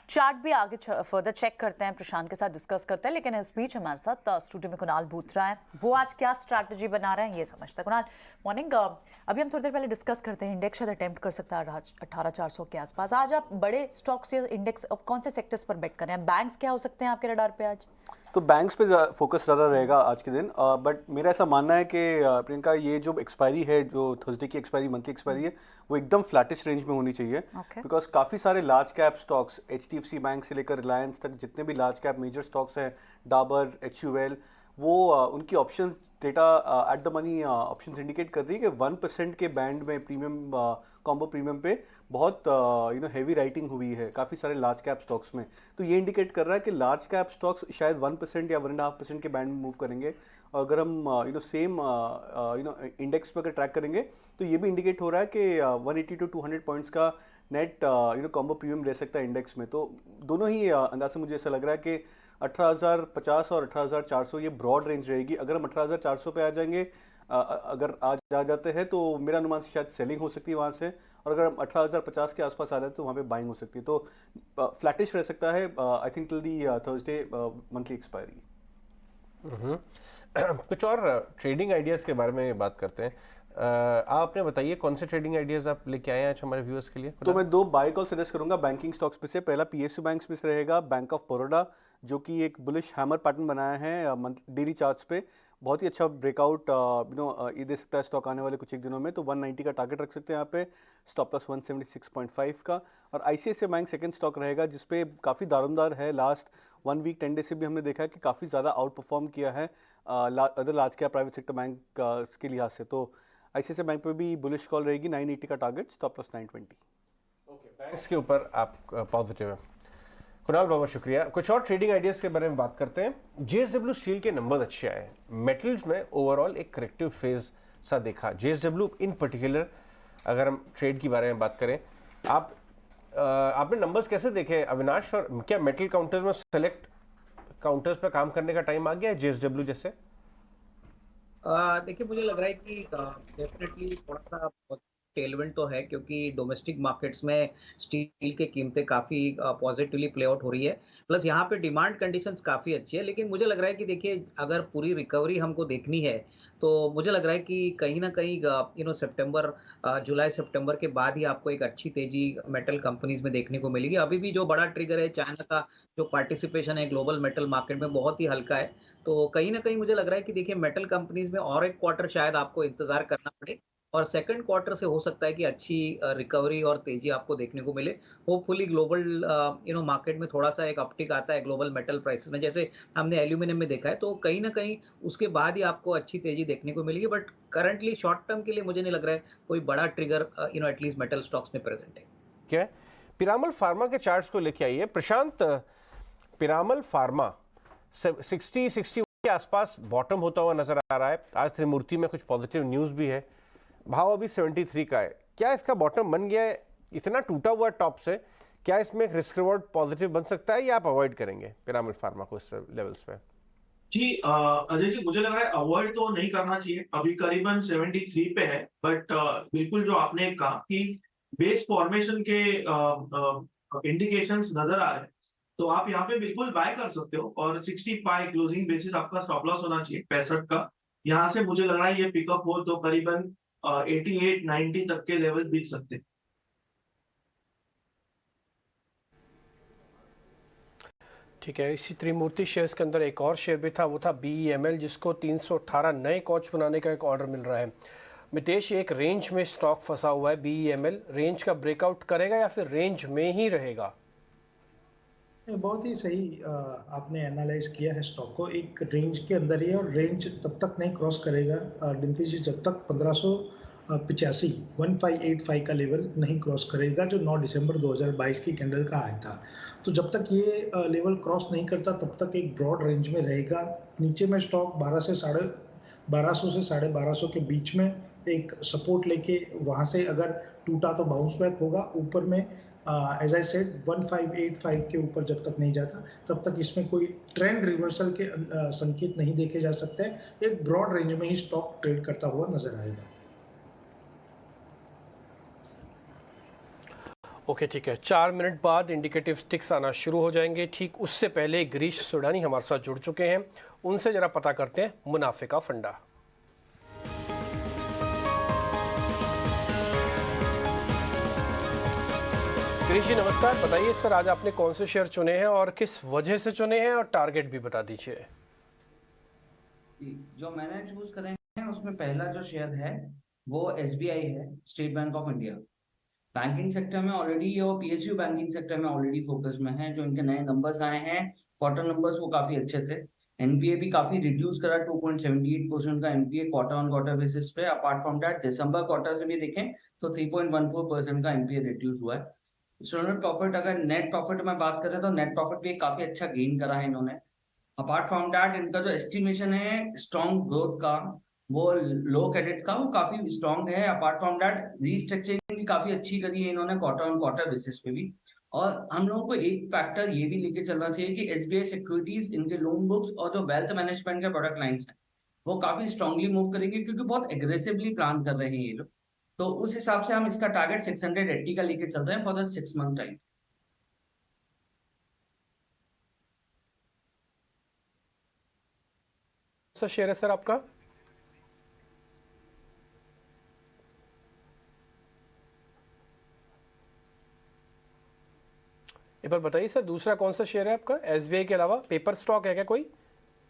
Speaker 3: चार्ट भी आगे फर्दर चेक करते हैं, प्रशांत के साथ डिस्कस करते हैं, लेकिन इस बीच हमारे साथ स्टूडियो में कुणाल बूथरा है, वो आज क्या स्ट्रैटेजी बना रहे हैं ये समझते हैं। कुणाल, मॉर्निंग। अभी हम थोड़ी देर पहले डिस्कस करते हैं इंडेक्स शायद अटेम्प्ट कर सकता है 18,400 के आसपास। आज आप बड़े स्टॉक्स या इंडेक्स कौन से सेक्टर्स पर बेट कर रहे हैं? बैंक्स क्या हो सकते हैं आपके रडार पे आज?
Speaker 12: तो बैंक्स पे फोकस ज़्यादा रहेगा आज के दिन, बट मेरा ऐसा मानना है कि प्रियंका ये जो एक्सपायरी है, जो थर्सडे की एक्सपायरी, मंथली एक्सपायरी है, वो एकदम फ्लैटिश रेंज में होनी चाहिए, बिकॉज काफ़ी सारे large cap stocks, HDFC bank से लेकर रिलायंस तक जितने भी लार्ज कैप मेजर स्टॉक्स हैं, डाबर, HUL, वो उनकी options data at the money options indicate कर रही है कि 1% के बैंड में प्रीमियम कॉम्बो प्रीमियम पे बहुत हैवी राइटिंग हुई है काफ़ी सारे लार्ज कैप स्टॉक्स में। तो ये इंडिकेट कर रहा है कि लार्ज कैप स्टॉक्स शायद 1% या 1.5% के बैंड में मूव करेंगे। और अगर हम सेम इंडेक्स पर अगर ट्रैक करेंगे तो ये भी इंडिकेट हो रहा है कि 180 to 200 पॉइंट्स का नेट कॉम्बो प्रीमियम रह सकता है इंडेक्स में। तो दोनों ही अंदाज से मुझे ऐसा लग रहा है कि 18,050 और 18,400 ये ब्रॉड रेंज रहेगी। अगर हम 18,400 पे आ जाएंगे, अगर आज आ जाते हैं तो मेरा अनुमान से शायद सेलिंग हो सकती है वहाँ से, और अगर हम 18,050 के आसपास आ जाते तो वहाँ पे बाइंग हो सकती है। तो फ्लैटिश रह सकता है I think till the Thursday monthly expiry.
Speaker 2: कुछ और ट्रेडिंग आइडियाज़ के बारे में बात करते हैं। आपने बताइए कौन से ट्रेडिंग आइडियाज़ आप लेके आए हैं आज हमारे व्यूअर्स के लिए?
Speaker 12: तो मैं 2 बाय कॉल सजेस्ट करूंगा बैंकिंग स्टॉक्स पे से। पहला PSU बैंक्स में से रहेगा बैंक ऑफ बड़ौदा, जो कि एक बुलिश हैमर पैटर्न बनाया है डेली चार्ट्स पे। बहुत ही अच्छा ब्रेकआउट ये दे सकता है स्टॉक आने वाले कुछ एक दिनों में। तो 190 का टारगेट रख सकते हैं यहाँ पे, स्टॉप लॉस 176.5 का। और ICICI बैंक सेकंड स्टॉक रहेगा जिसपे काफ़ी दारोमदार है। लास्ट 1 वीक 10 डे से भी हमने देखा है कि काफ़ी ज़्यादा आउट परफॉर्म किया है other large cap private sector bank के लिहाज से। तो ICICI बैंक पे भी बुलिश कॉल रहेगी, 980 का target, stop loss 920।
Speaker 2: Okay, banks के ऊपर आप पॉजिटिव है। कुणाल बाबा शुक्रिया। कुछ और ट्रेडिंग आइडियाज़ के बारे में बात करते हैं। JSW स्टील के नंबर अच्छे आए, मेटल्स में ओवरऑल एक करेक्टिव फेज सा देखा। JSW इन पर्टिकुलर अगर हम ट्रेड की बारे में बात करें, आपने नंबर्स कैसे देखे अविनाश? और क्या मेटल काउंटर्स में सेलेक्ट काउंटर्स पे काम करने का टाइम आ गया है JSW जैसे?
Speaker 10: देखिए, मुझे लग रहा है कि डेफिनेटली थोड़ा सा टेलविंड तो है, क्योंकि डोमेस्टिक मार्केट्स में स्टील की कीमतें काफ़ी पॉजिटिवली प्ले आउट हो रही है। प्लस यहाँ पे डिमांड कंडीशंस काफ़ी अच्छी है। लेकिन मुझे लग रहा है कि देखिए, अगर पूरी रिकवरी हमको देखनी है तो मुझे लग रहा है कि कहीं ना कहीं सितंबर, जुलाई सितंबर के बाद ही आपको एक अच्छी तेजी मेटल कंपनीज में देखने को मिलेगी। अभी भी जो बड़ा ट्रिगर है, चाइना का जो पार्टिसिपेशन है ग्लोबल मेटल मार्केट में, बहुत ही हल्का है। तो कहीं ना कहीं मुझे लग रहा है कि देखिए, मेटल कंपनीज में और एक क्वार्टर शायद आपको इंतजार करना पड़े, और सेकंड क्वार्टर से हो सकता है कि अच्छी रिकवरी और तेजी आपको देखने को मिले। होपफुली ग्लोबल मार्केट में थोड़ा सा एक अपटिक आता है ग्लोबल मेटल प्राइसेस में, जैसे हमने एल्यूमिनियम में देखा है। तो कहीं ना कहीं उसके बाद ही आपको अच्छी तेजी देखने को मिलेगी। बट करंटली शॉर्ट टर्म के लिए मुझे नहीं लग रहा है कोई बड़ा ट्रिगर एटलीस्ट मेटल स्टॉक्स में प्रेजेंट है।
Speaker 2: क्या पिरामल फार्मा के चार्ट्स को लेके आइए प्रशांत। पिरामल फार्मा 60-61 के आसपास बॉटम होता हुआ नजर आ रहा है। आज त्रिमूर्ति में कुछ पॉजिटिव न्यूज भी है, भाव अभी 73 का है। क्या इसका बॉटम बन गया है? इतना टूटा हुआ टॉप से, क्या इसमें एक रिस्क रिवॉर्ड पॉजिटिव बन सकता है या आप अवॉइड करेंगे पिरामिड फार्मा को इस लेवल्स पे?
Speaker 7: जी अजय जी, मुझे लग रहा है अवॉइड तो नहीं करना चाहिए, अभी करीबन 73 पे है। बट बिल्कुल जो आपने कहा कि बेस फॉर्मेशन के इंडिकेशंस नजर आ रहे हैं, तो आप यहाँ पे बिल्कुल बाय कर सकते हो। और 65 क्लोजिंग बेसिस आपका स्टॉप लॉस होना चाहिए 65 का। यहाँ से मुझे लग रहा है ये पिकअप हो तो करीबन 88-90 तक के लेवल दिख सकते हैं।
Speaker 1: ठीक है, इसी त्रिमूर्ति शेयर्स के अंदर एक और शेयर भी था, वो था BEML, जिसको 318 नए कोच बनाने का एक ऑर्डर मिल रहा है। मितेश, एक रेंज में स्टॉक फंसा हुआ है BEML, रेंज का ब्रेकआउट करेगा या फिर रेंज में ही रहेगा?
Speaker 8: बहुत ही सही आपने एनालाइज किया है स्टॉक को, एक रेंज के अंदर ही है और रेंज तब तक नहीं क्रॉस करेगा डिम्पी जी जब तक 1585 का लेवल नहीं क्रॉस करेगा, जो 9 दिसंबर 2022 की कैंडल का हाई था। तो जब तक ये लेवल क्रॉस नहीं करता तब तक एक ब्रॉड रेंज में रहेगा। नीचे में स्टॉक 1200 से 1250 के बीच में एक सपोर्ट लेके वहाँ से अगर टूटा तो बाउंस बैक होगा। ऊपर में एज आई सेड 1585 के ऊपर जब तक नहीं जाता तब तक इसमें कोई ट्रेंड रिवर्सल के संकेत नहीं देखे जा सकते हैं। एक ब्रॉड रेंज में ही स्टॉक ट्रेड करता हुआ नजर आएगा।
Speaker 1: ओके, ठीक है, 4 मिनट बाद इंडिकेटिव स्टिक्स आना शुरू हो जाएंगे। ठीक उससे पहले गिरीश सुडानी हमारे साथ जुड़ चुके हैं, उनसे जरा पता करते हैं मुनाफे का फंडा। गिरीश जी नमस्कार, बताइए सर आज आपने कौन से शेयर चुने हैं और किस वजह से चुने हैं और टारगेट भी बता दीजिए।
Speaker 13: जो मैंने चूज करे हैं उसमें पहला जो शेयर है वो SBI है, state bank of India. Banking sector में ऑलरेडी और PSU बैंकिंग सेक्टर में ऑलरेडी फोकस में है। जो इनके नए नंबर्स आए हैं, क्वार्टर नंबर्स, वो काफी अच्छे थे। NPA भी काफी रिड्यूस करा, 2.78% का NPA quarter on quarter basis पे। अपार्ट फ्रॉम दैट दिसंबर क्वार्टर से भी देखें तो 3.14% का NPA रिड्यूस हुआ है। स्टैंडर्ड प्रॉफिट, अगर नेट प्रॉफिट में बात करें तो नेट प्रॉफिट भी काफी अच्छा गेन करा है इन्होंने। अपार्ट फ्रॉम दैट इनका जो एस्टिमेशन है स्ट्रॉन्ग ग्रोथ का, वो लो क्रेडिट का, वो काफी स्ट्रॉन्ग है। अपार्ट फ्रॉम दैट रीस्ट्रक्चरिंग भी काफी अच्छी करी है इन्होंने क्वार्टर ऑन क्वार्टर बेसिस पे भी। और हम लोगों को एक फैक्टर ये भी लेके चलना चाहिए कि SBI सिक्योरिटीज, इनके लोन बुक्स और जो वेल्थ मैनेजमेंट के प्रोडक्ट लाइंस हैं वो काफी स्ट्रांगली मूव करेंगे, क्योंकि बहुत एग्रेसिवली प्लान कर रहे हैं ये लोग। तो उस हिसाब से हम इसका टारगेट 680 का लेके चल रहे हैं फॉर द 6 मंथ टाइम।
Speaker 1: सा शेयर है सर आपका? एक बार बताइए सर, दूसरा कौन सा शेयर है आपका SBI के अलावा? पेपर स्टॉक है क्या कोई?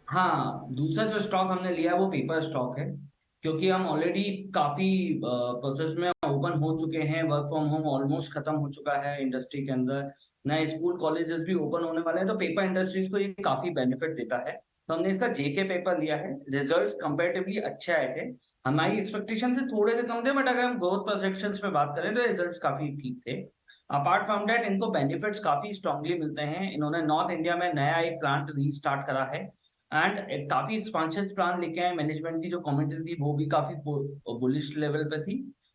Speaker 13: हाँ, दूसरा जो स्टॉक हमने लिया वो पेपर स्टॉक है, क्योंकि हम ऑलरेडी काफी प्रोसेस में ओपन हो चुके हैं। वर्क फ्रॉम होम ऑलमोस्ट खत्म हो चुका है इंडस्ट्री के अंदर, नए स्कूल कॉलेजेस भी ओपन होने वाले हैं, तो पेपर इंडस्ट्रीज को ये काफी बेनिफिट देता है। तो हमने इसका JK पेपर लिया है। रिजल्ट्स कंपैरेटिवली अच्छे आए थे, हमारी एक्सपेक्टेशन से थोड़े से कम थे, बट अगर हम ग्रोथ प्रोजेक्शंस में बात करें तो रिजल्ट्स काफी ठीक थे। अपार्ट फ्रॉम दैट इनको बेनिफिट्स काफी स्ट्रांगली मिलते हैं। इन्होंने नॉर्थ इंडिया में नया एक प्लांट रीस्टार्ट करा है एंड काफी एक्सपांशन प्लान लेके आए। मैनेजमेंट की जो कमेंट्री थी वो भी काफी बुलिश लेवल पे थी।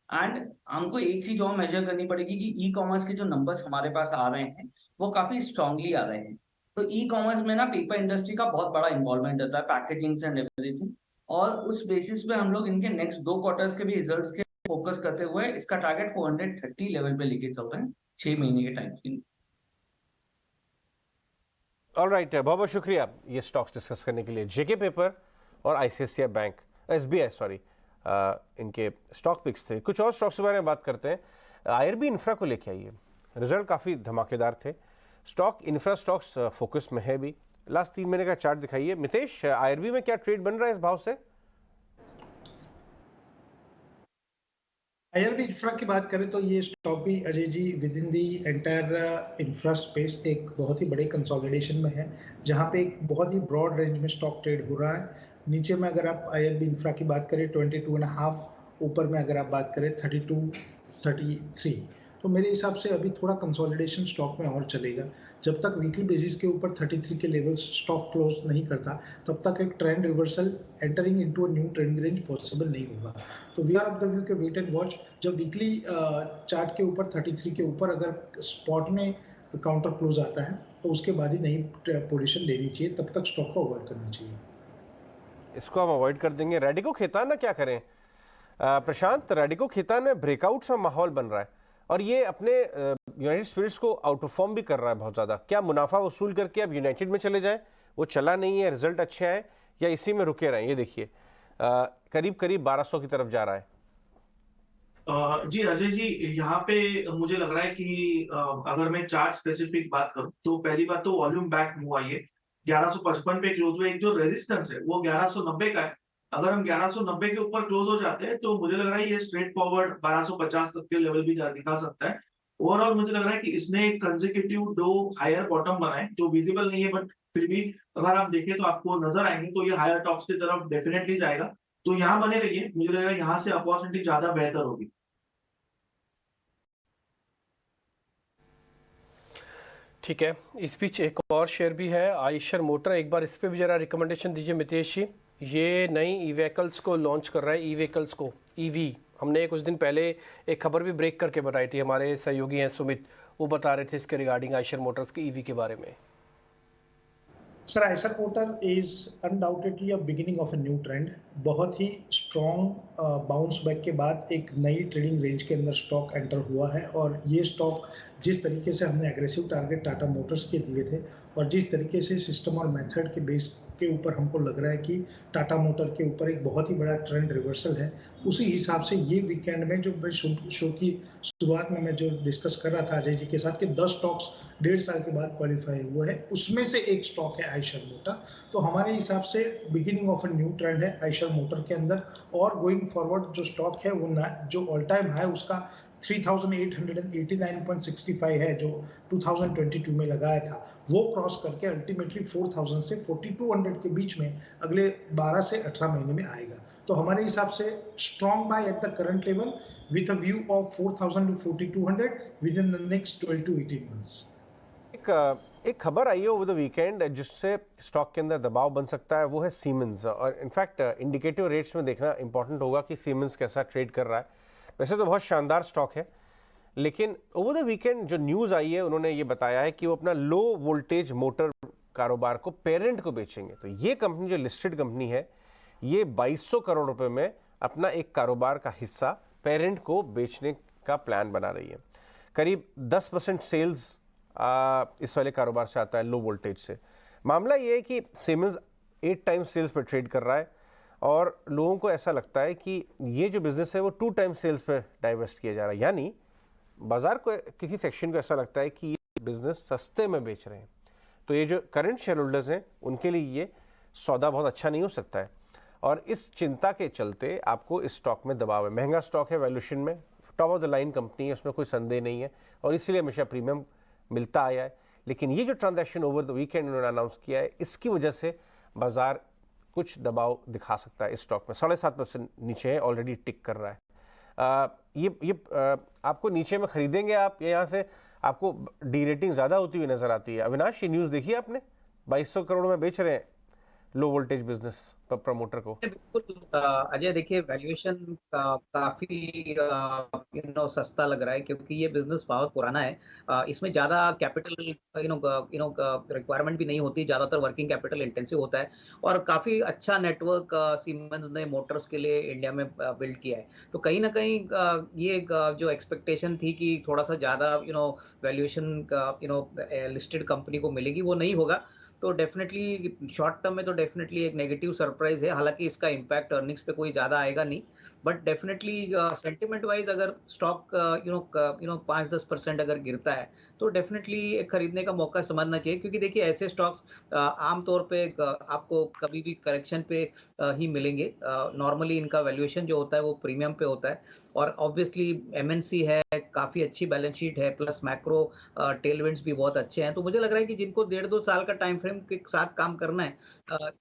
Speaker 13: एंड हमको एक चीज और मेजर करनी पड़ेगी कि ई-कॉमर्स के जो नंबर्स हमारे पास आ रहे हैं वो काफी स्ट्रांगली आ रहे हैं। तो ई-कॉमर्स में ना पेपर इंडस्ट्री का बहुत बड़ा इन्वॉल्वमेंट रहता है, पैकेजिंग एंड एवरीथिंग। और उस बेसिस पे हम लोग इनके नेक्स्ट 2 क्वार्टर्स के भी रिजल्ट्स के फोकस करते हुए इसका टारगेट 430 लेवल पे लेके चल रहे हैं 6 महीने के टाइम के लिए।
Speaker 2: ऑलराइट, बहुत बहुत शुक्रिया ये स्टॉक्स डिस्कस करने के लिए। JK पेपर और ICICI बैंक, SBI सॉरी, इनके स्टॉक पिक्स थे। कुछ और स्टॉक्स के बारे में बात करते हैं। IRB इंफ्रा को लेके आइए, रिजल्ट काफ़ी धमाकेदार थे। स्टॉक इंफ्रा स्टॉक्स फोकस में है भी। लास्ट 3 महीने का चार्ट दिखाइए। मितेश, IRB में क्या ट्रेड बन रहा है इस भाव से?
Speaker 8: IRB इंफ्रा की बात करें तो ये स्टॉक भी Ajay ji with in the entire infra space एक बहुत ही बड़े कंसोलिडेशन में है, जहां पे एक बहुत ही ब्रॉड रेंज में स्टॉक ट्रेड हो रहा है। नीचे में अगर आप IRB इंफ्रा की बात करें 22.5, ऊपर में अगर आप बात करें 32, 33, तो मेरे हिसाब से अभी थोड़ा कंसोलिडेशन स्टॉक में और चलेगा। जब तक वीकली बेसिस के ऊपर 33 के लेवल स्टॉक क्लोज नहीं करता, तब तक एक trend reversal entering into a new trend range possible नहीं होगा। तो we are of the view के वेट एंड वॉच। जब वीकली चार्ट के ऊपर 33 के ऊपर अगर स्पॉट में काउंटर क्लोज आता है तो उसके बाद ही नई पोजीशन लेनी चाहिए, तब तक स्टॉक को अवॉइड करना चाहिए।
Speaker 2: इसको हम अवॉइड कर देंगे। रेडिको खेतान ना क्या करें? प्रशांत, रेडिको खेतान में ब्रेकआउट सा माहौल बन रहा है और ये अपने यूनाइटेड स्पिरिट्स को आउट परफॉर्म भी कर रहा है बहुत ज़्यादा। क्या मुनाफा वसूल करके अब यूनाइटेड में चले जाए? वो चला नहीं है, रिजल्ट अच्छे आए, या इसी में रुके रहें? ये देखिए करीब करीब 1200 की तरफ जा रहा है।
Speaker 7: जी अजय जी, यहाँ पे मुझे लग रहा है कि अगर मैं चार्ट स्पेसिफिक बात करूं तो पहली बात तो वॉल्यूम बैक मूव आई है। 1155 पे क्लोज हुआ। एक जो रेजिस्टेंस है वो 1190 का है। अगर हम 1190 के ऊपर क्लोज हो जाते हैं तो मुझे लग रहा है ये स्ट्रेट फॉरवर्ड 1250 तक के लेवल भी दिखा सकता है। ओवरऑल मुझे लग रहा है कि इसने एक कंसेक्यूटिव 2 हायर बॉटम बनाए जो विजिबल नहीं है, बट फिर भी अगर आप देखें तो आपको नजर आएंगे, तो ये हायर टॉप्स की तरफ डेफिनेटली जाएगा। तो यहाँ बने रहिए, मुझे लग रहा है यहाँ से अपॉर्चुनिटी ज्यादा बेहतर होगी।
Speaker 1: ठीक है, इस बीच एक और शेयर भी है आयशर मोटर। एक बार इस पे भी जरा रिकमेंडेशन दीजिए मितेश जी। ये नई ई व्हीकल्स को लॉन्च कर रहा है, ई व्हीकल्स को, EV। हमने कुछ दिन पहले एक खबर भी ब्रेक करके बताई थी, हमारे सहयोगी हैं सुमित, वो बता रहे थे इसके रिगार्डिंग आयशर मोटर्स के EV के बारे में।
Speaker 8: Sir, Eicher motor is undoubtedly a beginning of a new trend. बहुत ही स्ट्रॉन्ग स्ट्रॉन्ग बाउंस बैक के बाद एक नई ट्रेडिंग रेंज के अंदर स्टॉक एंटर हुआ है और ये स्टॉक जिस तरीके से हमने एग्रेसिव टारगेट टाटा मोटर्स के दिए थे और जिस तरीके से सिस्टम और मेथड के बेस के ऊपर हमको लग रहा है कि टाटा मोटर के ऊपर एक बहुत ही बड़ा ट्रेंड रिवर्सल है, उसी हिसाब से ये वीकेंड में जो शो की शुरुआत में मैं जो डिस्कस कर रहा था अजय जी के साथ कि 10 स्टॉक्स 1.5 साल के बाद क्वालिफाई हुए हैं, उसमें से एक स्टॉक है आयशर मोटर। तो हमारे हिसाब से beginning of a new trend है आयशर मोटर के अंदर और गोइंग फॉरवर्ड जो स्टॉक है वो जो ऑल टाइम हाई उसका 3,889.65 है जो 2022 में लगाया था, वो क्रॉस करके अल्टीमेटली 4,000 से 4,200 के बीच में अगले 12 से 18 महीने में आएगा। तो हमारे हिसाब से strong bye at the current level with a view of 4,000 to 4,200 with in the next 12 to 18 months।
Speaker 2: एक खबर आई है ओवर द वीकेंड जिससे स्टॉक के अंदर दबाव बन सकता है, वो है सीमेंस। और इनफैक्ट इंडिकेटिव रेट्स में देखना इंपॉर्टेंट होगा कि सीमेंस कैसा ट्रेड कर रहा है। वैसे तो बहुत शानदार स्टॉक है, लेकिन ओवर द वीकेंड जो न्यूज़ आई है उन्होंने ये बताया है कि वो अपना लो वोल्टेज मोटर कारोबार को पेरेंट को बेचेंगे। तो ये कंपनी जो लिस्टेड कंपनी है ये 2200 करोड़ रुपए में अपना एक कारोबार का हिस्सा पेरेंट को बेचने का प्लान बना रही है। करीब 10% सेल्स इस वाले कारोबार से आता है, लो वोल्टेज से। मामला ये है कि सीमेंस 8 टाइम्स सेल्स पर ट्रेड कर रहा है और लोगों को ऐसा लगता है कि ये जो बिजनेस है वो 2 टाइम्स सेल्स पे डाइवर्स्ट किया जा रहा है, यानी बाजार को किसी सेक्शन को ऐसा लगता है कि ये बिजनेस सस्ते में बेच रहे हैं। तो ये जो करंट शेयर होल्डर्स हैं उनके लिए ये सौदा बहुत अच्छा नहीं हो सकता है और इस चिंता के चलते आपको इस स्टॉक में दबाव है। महंगा स्टॉक है, वैल्यूएशन में top of the line company है, उसमें कोई संदेह नहीं है और इसीलिए हमेशा प्रीमियम मिलता आया है। लेकिन ये जो ट्रांजैक्शन ओवर द वीकेंड उन्होंने अनाउंस किया है, इसकी वजह से बाजार कुछ दबाव दिखा सकता है। इस स्टॉक में 7.5% नीचे है, ऑलरेडी टिक कर रहा है। आपको नीचे में खरीदेंगे आप या यहाँ से आपको डी रेटिंग ज़्यादा होती हुई नजर आती है? अविनाश, ये न्यूज़ देखी आपने? 2200 करोड़ में बेच रहे हैं लो वोल्टेज बिजनेस प्रमोटर को।
Speaker 10: बिल्कुल अजय, देखिए वैल्यूएशन काफी सस्ता लग रहा है क्योंकि ये बिजनेस बहुत पुराना है। इसमें ज्यादा कैपिटल रिक्वायरमेंट भी नहीं होती, ज्यादातर वर्किंग कैपिटल इंटेंसिव होता है और काफी अच्छा नेटवर्क सीमेंस ने मोटर्स के लिए इंडिया में बिल्ड किया है। तो कहीं ना कहीं ये जो एक्सपेक्टेशन थी कि थोड़ा सा ज्यादा वैल्यूएशन लिस्टेड कंपनी को मिलेगी, वो नहीं होगा। तो डेफिनेटली शॉर्ट टर्म में तो डेफिनेटली एक नेगेटिव सरप्राइज है। हालांकि इसका इम्पैक्ट अर्निंग्स पे कोई ज्यादा आएगा नहीं, बट डेफिनेटली सेंटिमेंट वाइज अगर स्टॉक 5-10% अगर गिरता है तो डेफिनेटली खरीदने का मौका समझना चाहिए, क्योंकि देखिए ऐसे स्टॉक्स आमतौर पे आपको कभी भी करेक्शन पे ही मिलेंगे। नॉर्मली इनका वैल्यूएशन जो होता है वो प्रीमियम पे होता है और ऑब्वियसली एमएनसी है, काफी अच्छी बैलेंस शीट है, प्लस मैक्रो टेलविंड्स भी बहुत अच्छे हैं। तो मुझे लग रहा है कि जिनको 1.5-2 साल का टाइम फ्रेम के साथ काम करना है,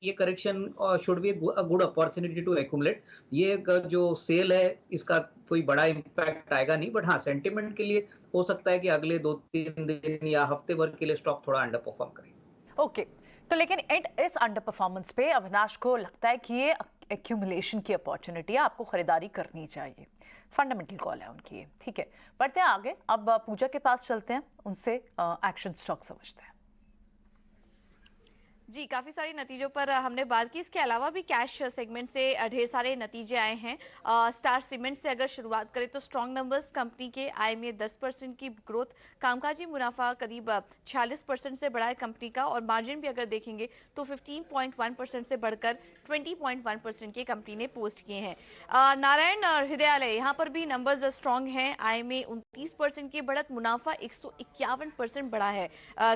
Speaker 10: ये correction should be a good opportunity to accumulate. ये जो सेल है इसका कोई बड़ा इम्पैक्ट आएगा नहीं, बट हाँ सेंटिमेंट के लिए हो सकता है कि अगले 2-3 दिन या हफ्ते भर के लिए स्टॉक थोड़ा अंडर परफॉर्म करे।
Speaker 3: ओके, तो लेकिन इस अंडर परफॉर्मेंस पे अविनाश को लगता है कि ये एक्यूमुलेशन की अपॉर्चुनिटी है, आपको खरीदारी करनी चाहिए, फंडामेंटल कॉल है उनकी। ठीक है, बढ़ते हैं आगे। अब पूजा के पास चलते हैं, उनसे एक्शन स्टॉक समझते हैं।
Speaker 14: जी, काफ़ी सारे नतीजों पर हमने बात की। इसके अलावा भी कैश सेगमेंट से ढेर सारे नतीजे आए हैं। स्टार सीमेंट से अगर शुरुआत करें तो स्ट्रॉन्ग नंबर्स, कंपनी के आय में 10% की ग्रोथ, कामकाजी मुनाफा करीब 46% से बढ़ा है कंपनी का और मार्जिन भी अगर देखेंगे तो 15.1% से बढ़कर 20.1% के कंपनी ने पोस्ट किए हैं। नारायण हृदयालय, यहाँ पर भी नंबर्स स्ट्रॉन्ग हैं। आय में 29% की बढ़त, मुनाफा 151% बढ़ा है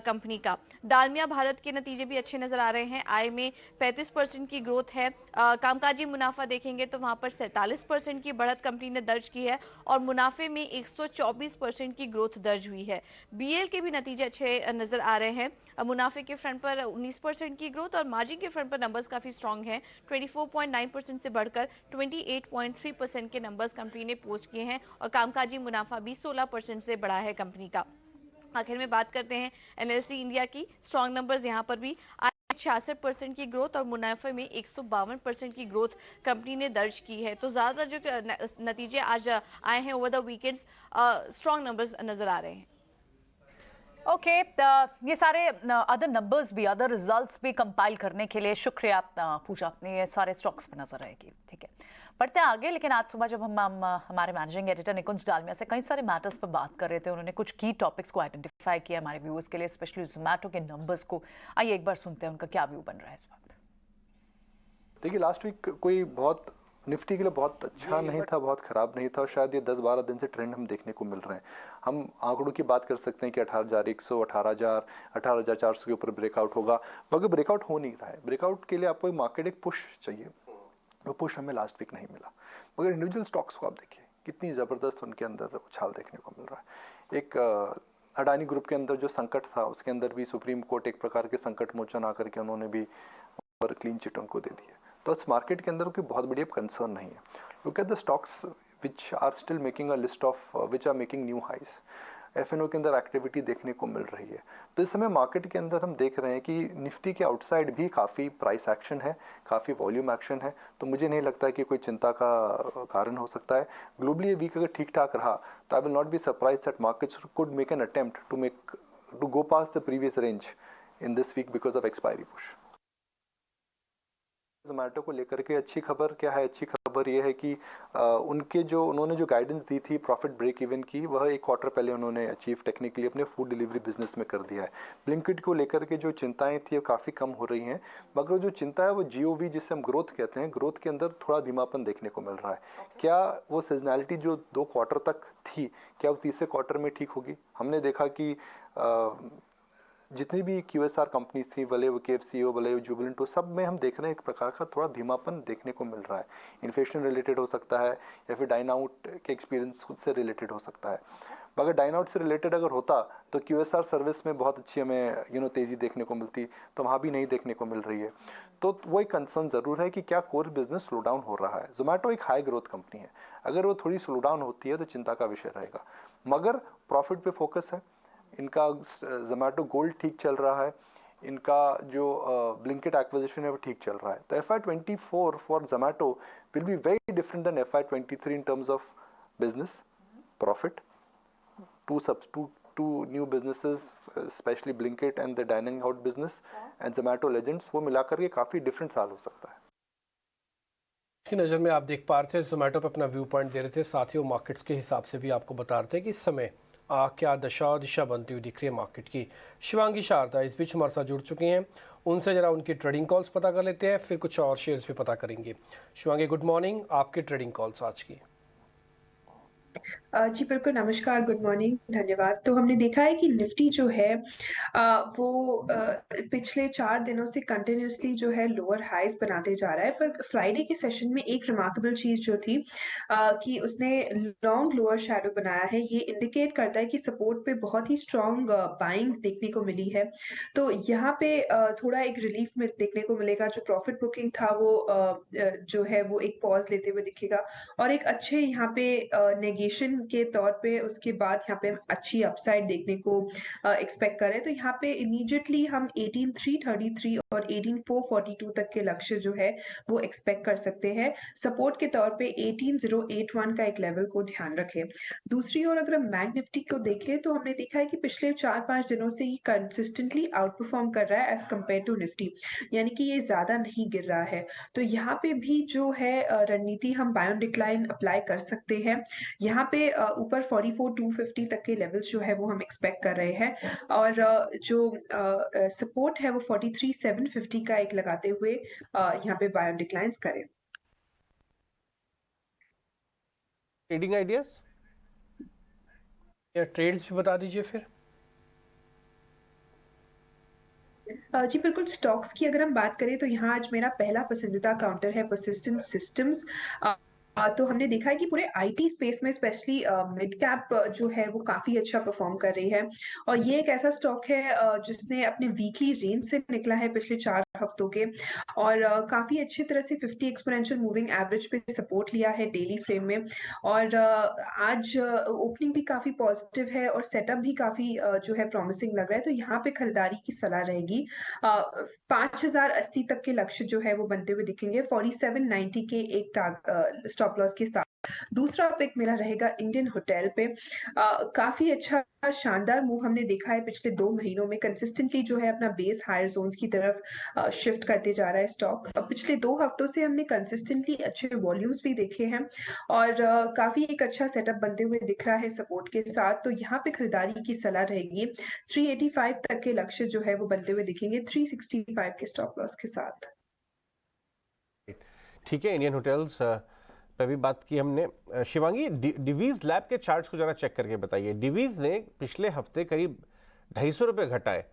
Speaker 14: कंपनी का। डालमिया भारत के नतीजे भी अच्छे नजर आ रहे हैं। आय में 35% की ग्रोथ है। कामकाजी मुनाफा देखेंगे तो वहां पर 47% की बढ़त कंपनी ने दर्ज की है और मुनाफे में 124% की ग्रोथ दर्ज हुई है। बीएल के भी नतीजे अच्छे नजर आ रहे हैं। मुनाफे के फ्रंट पर 19% की ग्रोथ और मार्जिन के फ्रंट पर नंबर्स काफी स्ट्रांग हैं। 24.9% से बढ़कर 28.3% के नंबर्स कंपनी ने पोस्ट किए हैं और कामकाजी मुनाफा भी 16% से बढ़ा है कंपनी का। आखिर में बात करते हैं एनएलसी इंडिया की। स्ट्रॉन्ग नंबर्स यहाँ पर भी 66% की ग्रोथ और मुनाफे में 152% की ग्रोथ कंपनी ने दर्ज की है। तो ज़्यादा जो नतीजे आज आए हैं over the weekends, strong numbers नजर आ रहे हैं।
Speaker 3: ओके, ये सारे अदर नंबर्स भी, अदर रिजल्ट्स भी कंपाइल करने के लिए शुक्रिया पूजा, अपने ये सारे स्टॉक्स पर नजर आएगी। ठीक है, बढ़ते हैं आगे, लेकिन आज सुबह जब हम हमारे मैनेजिंग एडिटर निकुंज डालमिया से कई सारे मैटर्स पर बात कर रहे थे, उन्होंने कुछ की टॉपिक्स को आइडेंटिफाई किया हमारे व्यूअर्स के लिए, स्पेशली जोमेटो के नंबर्स को। आइए एक बार सुनते हैं उनका क्या व्यू बन रहा है इस वक्त।
Speaker 6: देखिए, लास्ट वीक कोई बहुत निफ्टी के लिए बहुत अच्छा नहीं था, बहुत खराब नहीं था, और शायद ये 10-12 दिन से ट्रेंड हम देखने को मिल रहे हैं। हम आंकड़ों की बात कर सकते हैं कि 18,100, 18,000, 18,400 के ऊपर ब्रेकआउट होगा, मगर ब्रेकआउट हो नहीं रहा है। ब्रेकआउट के लिए आपको एक मार्केट एक पुश चाहिए, वो पुश हमें लास्ट वीक नहीं मिला। मगर इंडिविजुअल स्टॉक्स को आप देखिए कितनी ज़बरदस्त उनके अंदर उछाल देखने को मिल रहा है। एक अडानी ग्रुप के अंदर जो संकट था, उसके अंदर भी सुप्रीम कोर्ट एक प्रकार के संकट मोचन आकर के उन्होंने भी और क्लीन चिट उनको दे दी है। तो इस मार्केट के अंदर कोई बहुत बड़ी कंसर्न नहीं है। Look at the stocks which are still making a list of which are making new highs. F and O के अंदर एक्टिविटी देखने को मिल रही है। तो इस समय मार्केट के अंदर हम देख रहे हैं कि निफ्टी के आउटसाइड भी काफ़ी प्राइस एक्शन है, काफ़ी वॉल्यूम एक्शन है। तो मुझे नहीं लगता है कि कोई चिंता का कारण हो सकता है। ग्लोबली ये वीक अगर ठीक ठाक रहा तो I will not be surprise that markets could make an attempt to go pass the previous range in this week because of expiry push. Zomato को लेकर के अच्छी खबर क्या है? अच्छी खबर ये है कि उन्होंने जो गाइडेंस दी थी प्रॉफिट ब्रेक इवन की, वह एक क्वार्टर पहले उन्होंने अचीव टेक्निकली अपने फूड डिलीवरी बिजनेस में कर दिया है। ब्लिंकिट को लेकर के जो चिंताएं थी वो काफ़ी कम हो रही हैं, मगर जो चिंता है वो जीओवी जिसे हम ग्रोथ कहते हैं, ग्रोथ के अंदर थोड़ा धीमापन देखने को मिल रहा है। क्या वो सीजनैलिटी जो 2 क्वार्टर तक थी, क्या वो तीसरे क्वार्टर में ठीक होगी? हमने देखा कि जितनी भी QSR कंपनीज थी, भले वो KFC हो, भले वो जुबिलेंट हो, सब में हम देख रहे हैं एक प्रकार का थोड़ा धीमापन देखने को मिल रहा है। इन्फ्लेशन रिलेटेड हो सकता है या फिर डाइन आउट के एक्सपीरियंस खुद से रिलेटेड हो सकता है। मगर डाइन आउट से रिलेटेड अगर होता तो QSR सर्विस में बहुत अच्छी हमें तेज़ी देखने को मिलती, तो वहाँ भी नहीं देखने को मिल रही है। तो वो एक कंसर्न ज़रूर है कि क्या कोर बिजनेस स्लो डाउन हो रहा है। जोमेटो एक हाई ग्रोथ कंपनी है, अगर वो थोड़ी स्लो डाउन होती है तो चिंता का विषय रहेगा, मगर प्रॉफिट पे फोकस है। इनका जोमेटो गोल्ड ठीक चल रहा है, इनका जो ब्लिंकिट एक्विजिशन है वो ठीक चल रहा है। तो FY24 for Zomato will be very different than FY23 in terms of business profit. Two new businesses, specially Blinkit and the dining out business and Zomato legends, वो मिलाकर के काफ़ी डिफरेंट साल हो सकता है।
Speaker 1: की नज़र में आप देख पा रहे थे, जोमेटो पे अपना व्यू पॉइंट दे रहे थे, साथ ही वो मार्केट्स के हिसाब से भी आपको बता रहे थे कि इस समय क्या दशा और दिशा बनती हुई दिख रही है मार्केट की। शिवांगी शारदा इस बीच हमारे साथ जुड़ चुकी हैं, उनसे ज़रा उनकी ट्रेडिंग कॉल्स पता कर लेते हैं, फिर कुछ और शेयर्स भी पता करेंगे। शिवांगी, गुड मॉर्निंग, आपकी ट्रेडिंग कॉल्स आज की।
Speaker 15: जी बिल्कुल, नमस्कार, गुड मॉर्निंग, धन्यवाद। तो हमने देखा है कि निफ्टी जो है वो पिछले 4 दिनों से कंटिन्यूसली जो है लोअर हाईज बनाते जा रहा है, पर फ्राइडे के सेशन में एक रिमार्केबल चीज जो थी कि उसने लॉन्ग लोअर शैडो बनाया है। ये इंडिकेट करता है कि सपोर्ट पे बहुत ही स्ट्रॉन्ग बाइंग देखने को मिली है। तो यहाँ पे थोड़ा एक रिलीफ में देखने को मिलेगा। जो प्रॉफिट बुकिंग था वो जो है वो एक पॉज लेते हुए दिखेगा, और एक अच्छे यहाँ पे नेगेशन के तौर पे उसके बाद यहाँ पे अच्छी अपसाइड देखने को एक्सपेक्ट कर रहे हैं। तो यहाँ पे इमीडिएटली हम 18,333 और 18,442 तक के लक्ष्य जो है वो एक्सपेक्ट कर सकते हैं। सपोर्ट के तौर पे 18,081 का एक लेवल को ध्यान रखें। दूसरी ओर अगर हम बैंक निफ्टी को देखें तो हमने देखा है कि पिछले 4-5 दिनों से ये कंसिस्टेंटली आउट परफॉर्म कर रहा है एज कम्पेयर टू निफ्टी, यानी कि ये ज्यादा नहीं गिर रहा है। तो यहाँ पे भी जो है रणनीति हम बाय ऑन डिक्लाइन अप्लाई कर सकते हैं। यहाँ पे ऊपर 44,250 तक के लेवल्स जो है वो हम एक्सपेक्ट कर रहे हैं, और जो सपोर्ट है वो 43,750 का एक लगाते हुए यहाँ पे बाय ऑन डिक्लाइंस करें।
Speaker 2: ट्रेडिंग आइडियाज
Speaker 1: या ट्रेड्स भी बता दीजिए फिर।
Speaker 15: जी बिल्कुल, स्टॉक्स की अगर हम बात करें तो यहाँ आज मेरा पहला पसंदीदा काउंटर है पर्सिस्टेंट सिस्टम्स। तो हमने देखा है कि पूरे आईटी स्पेस में स्पेशली मिड कैप जो है वो काफी अच्छा परफॉर्म कर रही है, और ये एक ऐसा स्टॉक है जिसने अपने वीकली रेंज से निकला है पिछले 4 हफ्तों के, और काफी अच्छी तरह से 50 एक्सपोनेंशियल मूविंग एवरेज पे सपोर्ट लिया है डेली फ्रेम में, और आज ओपनिंग भी काफी पॉजिटिव है और सेटअप भी काफी जो है प्रॉमिसिंग लग रहा है। तो यहाँ पे खरीदारी की सलाह रहेगी। 5,080 तक के लक्ष्य जो है वो बनते हुए दिखेंगे, 4790 के एक स्टॉप लॉस के साथ। दूसरा पिक मेरा रहेगा इंडियन होटल पे। काफी अच्छा शानदार मूव हमने देखा है पिछले 2 महीनों में। कंसिस्टेंटली जो है अपना बेस हायर जोन्स की तरफ शिफ्ट करते जा रहा है स्टॉक। पिछले 2 हफ्तों से हमने कंसिस्टेंटली अच्छे वॉल्यूम्स भी देखे हैं और काफी एक अच्छा सेटअप बनते हुए दिख रहा है सपोर्ट के साथ। तो यहाँ पे खरीदारी की सलाह रहेगी। 385 तक के लक्ष्य जो है वो बनते हुए दिखेंगे 365 के स्टॉप लॉस के साथ।
Speaker 2: ठीक है, इंडियन होटल्स पे भी बात की हमने। शिवांगी, डिवीज लैब के चार्ट्स को जरा चेक करके बताइए। डिवीज ने पिछले हफ्ते करीब 250 रुपये घटाए।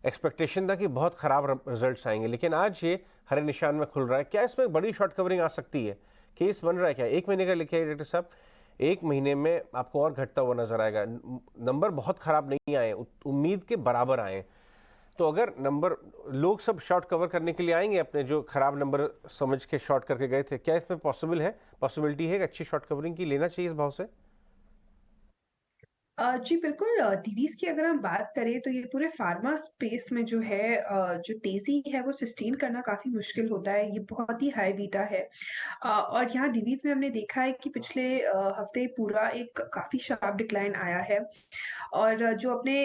Speaker 2: एक्सपेक्टेशन था कि बहुत खराब रिजल्ट्स आएंगे, लेकिन आज ये हरे निशान में खुल रहा है। क्या इसमें बड़ी शॉर्ट कवरिंग आ सकती है? केस बन रहा है क्या? 1 महीने का लिखा है डायरेक्टर साहब, 1 महीने में आपको और घटता हुआ नजर आएगा। नंबर बहुत खराब नहीं आए, उम्मीद के बराबर आए। तो अगर नंबर लोग सब शॉर्ट कवर करने के लिए आएंगे अपने जो खराब नंबर समझ के शॉर्ट करके गए थे, क्या इसमें पॉसिबिलिटी है कि अच्छी शॉर्ट कवरिंग की लेना चाहिए इस भाव से?
Speaker 15: जी बिल्कुल। डिवीज की अगर हम बात करें तो ये पूरे फार्मा स्पेस में जो है जो तेजी है वो सस्टेन करना काफी मुश्किल होता है। ये बहुत ही हाई बीटा है और यहाँ डिवीज में हमने देखा है कि पिछले हफ्ते पूरा एक काफी शार्प डिक्लाइन आया है और जो अपने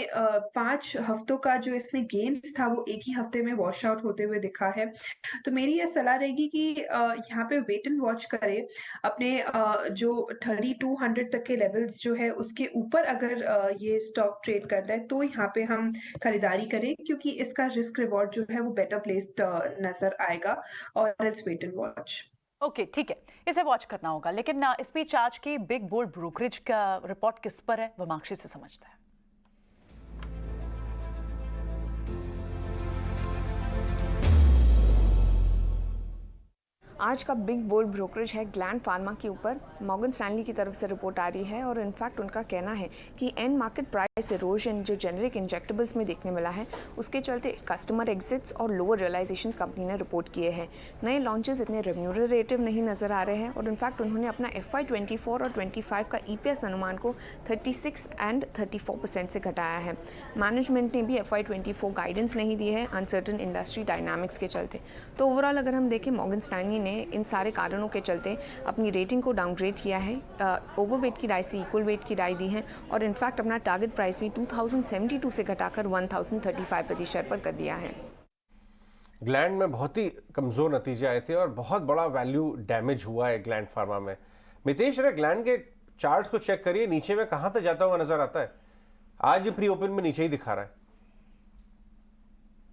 Speaker 15: 5 हफ्तों का जो इसमें गेन्स था वो एक ही हफ्ते में वॉश आउट होते हुए दिखा है। तो मेरी ये सलाह रहेगी कि यहाँ पे वेट एंड वॉच करें। अपने जो 3200 तक के लेवल्स जो है उसके ऊपर अगर ये स्टॉक ट्रेड करता है तो यहाँ पे हम खरीदारी करें, क्योंकि इसका रिस्क रिवॉर्ड जो है वो बेटर प्लेस्ड नजर आएगा। और let's wait and watch.
Speaker 3: Okay, ठीक है, इसे वॉच करना होगा। लेकिन इस बीच आज की बिग बोल्ड ब्रोकरेज का रिपोर्ट किस पर है वो मार्कशी से समझता है।
Speaker 11: आज का बिग बोल्ड ब्रोकरेज है ग्लैंड फार्मा के ऊपर। मॉर्गन स्टैनली की तरफ से रिपोर्ट आ रही है और इनफैक्ट उनका कहना है कि एंड मार्केट प्राइस इरोजन जो जेनेरिक इंजेक्टेबल्स में देखने मिला है उसके चलते कस्टमर एग्जिट्स और लोअर रियलाइजेशंस कंपनी ने रिपोर्ट किए हैं। नए लॉन्चेस इतने रेम्यूनरेटिव नहीं नजर आ रहे हैं और इनफैक्ट उन्होंने अपना FY24 और 25 का EPS अनुमान को 36 एंड 34% से घटाया है। मैनेजमेंट ने भी FY24 गाइडेंस नहीं दी है अनसर्टन इंडस्ट्री डायनामिक्स के चलते। तो ओवरऑल अगर हम देखें मॉर्गन स्टैनली ने इन सारे कारणों के चलते अपनी रेटिंग को डाउनग्रेड किया है। ओवरवेट की राय से इक्वल वेट की राय दी है और इनफैक्ट अपना टारगेट प्राइस भी 2072 से घटाकर 1035 प्रति शेयर पर कर दिया है।
Speaker 2: ग्लैंड में बहुत ही कमजोर नतीजे आए थे और बहुत बड़ा वैल्यू डैमेज हुआ है ग्लैंड फार्मा में। मितेश, ग्लैंड के चार्ट्स को चेक करिए, नीचे में कहां तक जाता हुआ नजर आता है? आज प्री ओपन में नीचे ही दिखा रहा है।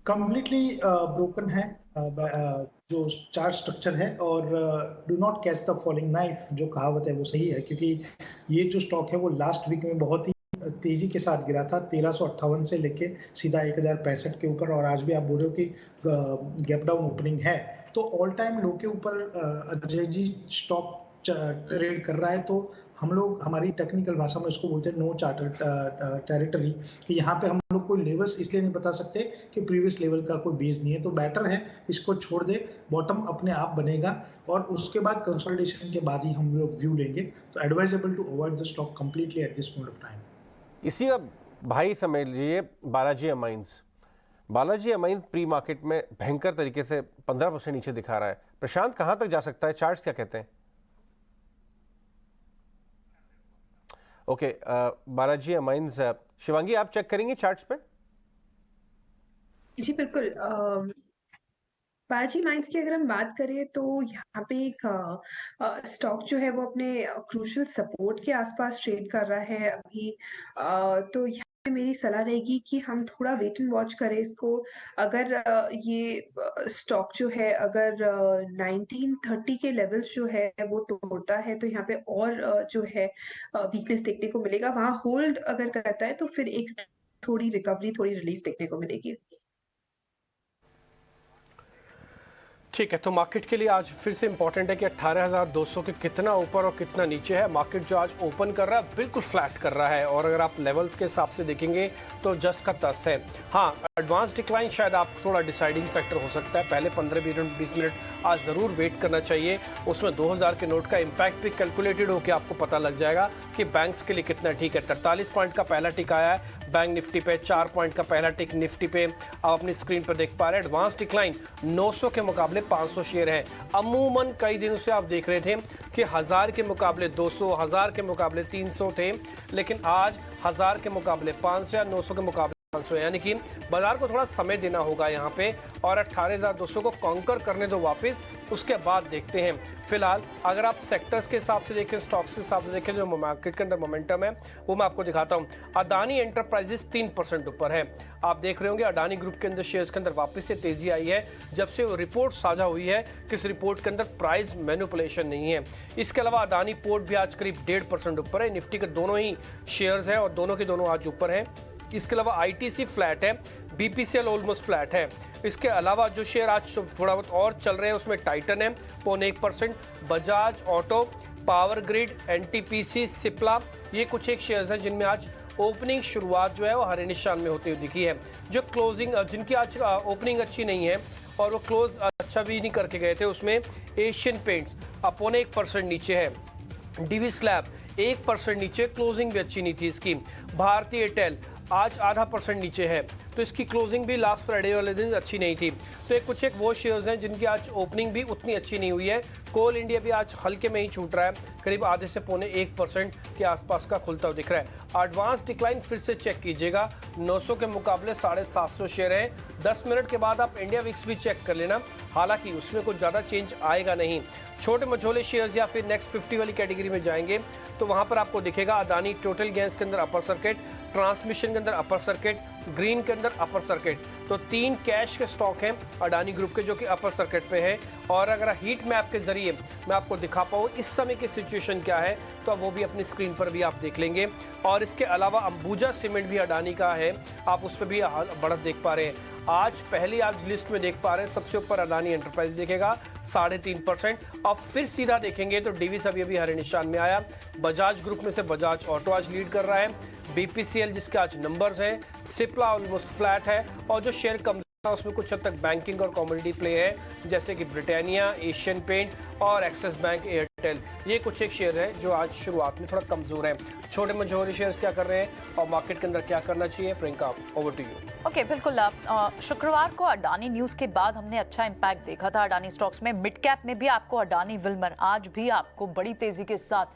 Speaker 8: कंप्लीटली ब्रोकन है जो चार्ट स्ट्रक्चर है और do not catch the falling knife जो कहावत है वो सही है, क्योंकि ये जो स्टॉक है वो लास्ट वीक में बहुत ही तेजी के साथ गिरा था 1358 से लेके सीधा 1065 के ऊपर। और आज भी आप बोल रहे हो कि गैप डाउन ओपनिंग है, तो ऑल टाइम लो के ऊपर अजय जी स्टॉक ट्रेड कर रहा है। तो हम लोग हमारी टेक्निकल भाषा में उसको बोलते हैं नो चार्टर टेरिटरी, कि यहाँ पे हम लोग कोई लेवल्स इसलिए नहीं बता सकते कि प्रीवियस लेवल का कोई बेस नहीं है। तो बेटर है इसको छोड़ दे, बॉटम अपने आप बनेगा और उसके बाद कंसोलिडेशन के बाद ही हम लोग व्यू लेंगे। तो advisable to avoid the stock completely at this point of time.
Speaker 2: इसी का भाई समझ लीजिए Balaji Amines. Balaji Amines pre market में भयंकर तरीके से 15% नीचे दिखा रहा है। प्रशांत, कहां तक जा सकता है? चार्ट्स क्या कहते हैं? ओके, बालाजी अमाइंस, शिवांगी आप चेक करेंगे चार्ट्स पे?
Speaker 15: जी बिल्कुल। बालाजी माइंस की अगर हम बात करें तो यहाँ पे एक स्टॉक जो है वो अपने क्रूशियल सपोर्ट के आसपास ट्रेड कर रहा है अभी। तो यहाँ पे मेरी सलाह रहेगी कि हम थोड़ा वेट एंड वॉच करें इसको। अगर ये स्टॉक जो है अगर 1930 के लेवल्स जो है वो तोड़ता है तो यहाँ पे और जो है वीकनेस देखने को मिलेगा। वहां होल्ड अगर करता है तो फिर एक थोड़ी रिकवरी, थोड़ी रिलीफ देखने को मिलेगी।
Speaker 1: ठीक है, तो मार्केट के लिए आज फिर से इंपॉर्टेंट है कि 18,200 के कितना ऊपर और कितना नीचे है। मार्केट जो आज ओपन कर रहा है बिल्कुल फ्लैट कर रहा है और अगर आप लेवल्स के हिसाब से देखेंगे तो जस्ट का तस है। हाँ, एडवांस डिक्लाइन शायद आप थोड़ा डिसाइडिंग फैक्टर हो सकता है। पहले 15-20 मिनट आज ज़रूर वेट करना चाहिए। उसमें 2000 के नोट का इम्पैक्ट भी कैलकुलेटेड होकर आपको पता लग जाएगा कि बैंक्स के लिए कितना ठीक है। 43 पॉइंट का पहला टिक आया है, बैंक निफ्टी पे 4 पॉइंट का पहला टिक निफ्टी पे आप अपनी स्क्रीन पर देख पा रहे हैं। एडवांस डिक्लाइन 900 के मुकाबले 500 शेयर है। अमूमन कई दिनों से आप देख रहे थे कि 1000 के मुकाबले 200, 1000 के मुकाबले 300 थे, लेकिन आज 1000 के मुकाबले 500 या 900 के मुकाबले 500, यानी कि बाजार को थोड़ा समय देना होगा यहाँ पे और 18,200 को कॉन्कर करने दो वापस, उसके बाद देखते हैं। फिलहाल अगर आप सेक्टर्स के हिसाब से देखें, स्टॉक्स के हिसाब से देखें, जो मार्केट के अंदर मोमेंटम है वो मैं आपको दिखाता हूँ। अडानी एंटरप्राइजेस 3% ऊपर है। आप देख रहे होंगे अडानी ग्रुप के अंदर शेयर्स के अंदर वापस से तेजी आई है जब से वो रिपोर्ट साझा हुई है कि इस रिपोर्ट के अंदर प्राइस मैनिपुलेशन नहीं है। इसके अलावा अडानी पोर्ट भी आज करीब 1.5% ऊपर है। निफ्टी के दोनों ही शेयर्स हैं और दोनों के दोनों आज ऊपर हैं। इसके अलावा आईटीसी फ्लैट है, बीपीसीएल ऑलमोस्ट फ्लैट है। इसके अलावा जो शेयर आज थोड़ा बहुत और चल रहे हैं उसमें टाइटन है 0.1%, Bajaj auto, power grid, NTPC, Cipla, ये कुछ एक शेयर्स हैं जिनमें आज ओपनिंग शुरुआत जो है वो हरे निशान में होती हुई दिखी है। जो क्लोजिंग जिनकी आज ओपनिंग अच्छी नहीं है और वो क्लोज अच्छा भी नहीं करके गए थे, उसमें एशियन पेंट्स 0.1% नीचे है। डीवी स्लैब 1% नीचे, क्लोजिंग भी अच्छी नहीं थी इसकी। भारतीय एयरटेल आज 0.5% नीचे है, तो इसकी क्लोजिंग भी लास्ट फ्राइडे वाले दिन अच्छी नहीं थी। तो एक कुछ एक वो शेयर्स हैं जिनकी आज ओपनिंग भी उतनी अच्छी नहीं हुई है। कोल इंडिया भी आज हल्के में ही छूट रहा है, करीब आधे से 0.1% के आसपास का खुलता हुआ दिख रहा है। एडवांस डिक्लाइन फिर से चेक कीजिएगा, 900 के मुकाबले 750 शेयर हैं। 10 मिनट के बाद आप इंडिया विक्स भी चेक कर लेना, हालांकि उसमें कुछ ज़्यादा चेंज आएगा नहीं। छोटे मझोले शेयर्स या फिर नेक्स्ट 50 वाली कैटेगरी में जाएंगे तो वहां पर आपको दिखेगा अडानी टोटल गैस के अंदर अपर सर्किट, ट्रांसमिशन के अंदर अपर सर्किट, ग्रीन के अंदर अपर सर्किट। तो 3 कैश के स्टॉक हैं अडानी ग्रुप के जो कि अपर सर्किट पे है। और अगर हीट मैप के जरिए मैं आपको दिखा पाऊँ इस समय की सिचुएशन क्या है तो वो भी अपनी स्क्रीन पर भी आप देख लेंगे। और इसके अलावा अंबुजा सीमेंट भी अडानी का है, आप उस पर भी बढ़त देख पा रहे हैं। आज लिस्ट में देख पा रहे हैं सबसे ऊपर अडानी एंटरप्राइज देखेगा 3.5%। अब फिर सीधा देखेंगे तो डीवी अभी हरे निशान में आया। बजाज ग्रुप में से बजाज ऑटो आज लीड कर रहा है, बीपीसीएल जिसके आज नंबर्स हैं, सिप्ला ऑलमोस्ट फ्लैट है और जो शेयर कम उसमें कुछ हद तक बैंकिंग और कॉमोडिटी प्ले है जैसे कि ब्रिटानिया, एशियन पेंट और एक्सिस बैंक, एयरटेल, ये कुछ एक शेयर है जो आज शुरुआत में थोड़ा कमजोर है। छोटे मझोले शेयर्स क्या कर रहे हैं और मार्केट के अंदर क्या करना चाहिए? Priyanka, over to you.
Speaker 3: Okay, बिल्कुल। शुक्रवार को अडानी न्यूज के बाद हमने अच्छा इंपैक्ट देखा था अडानी स्टॉक्स में। मिड कैप में भी आपको अडानी विल्मर आज भी आपको बड़ी तेजी के साथ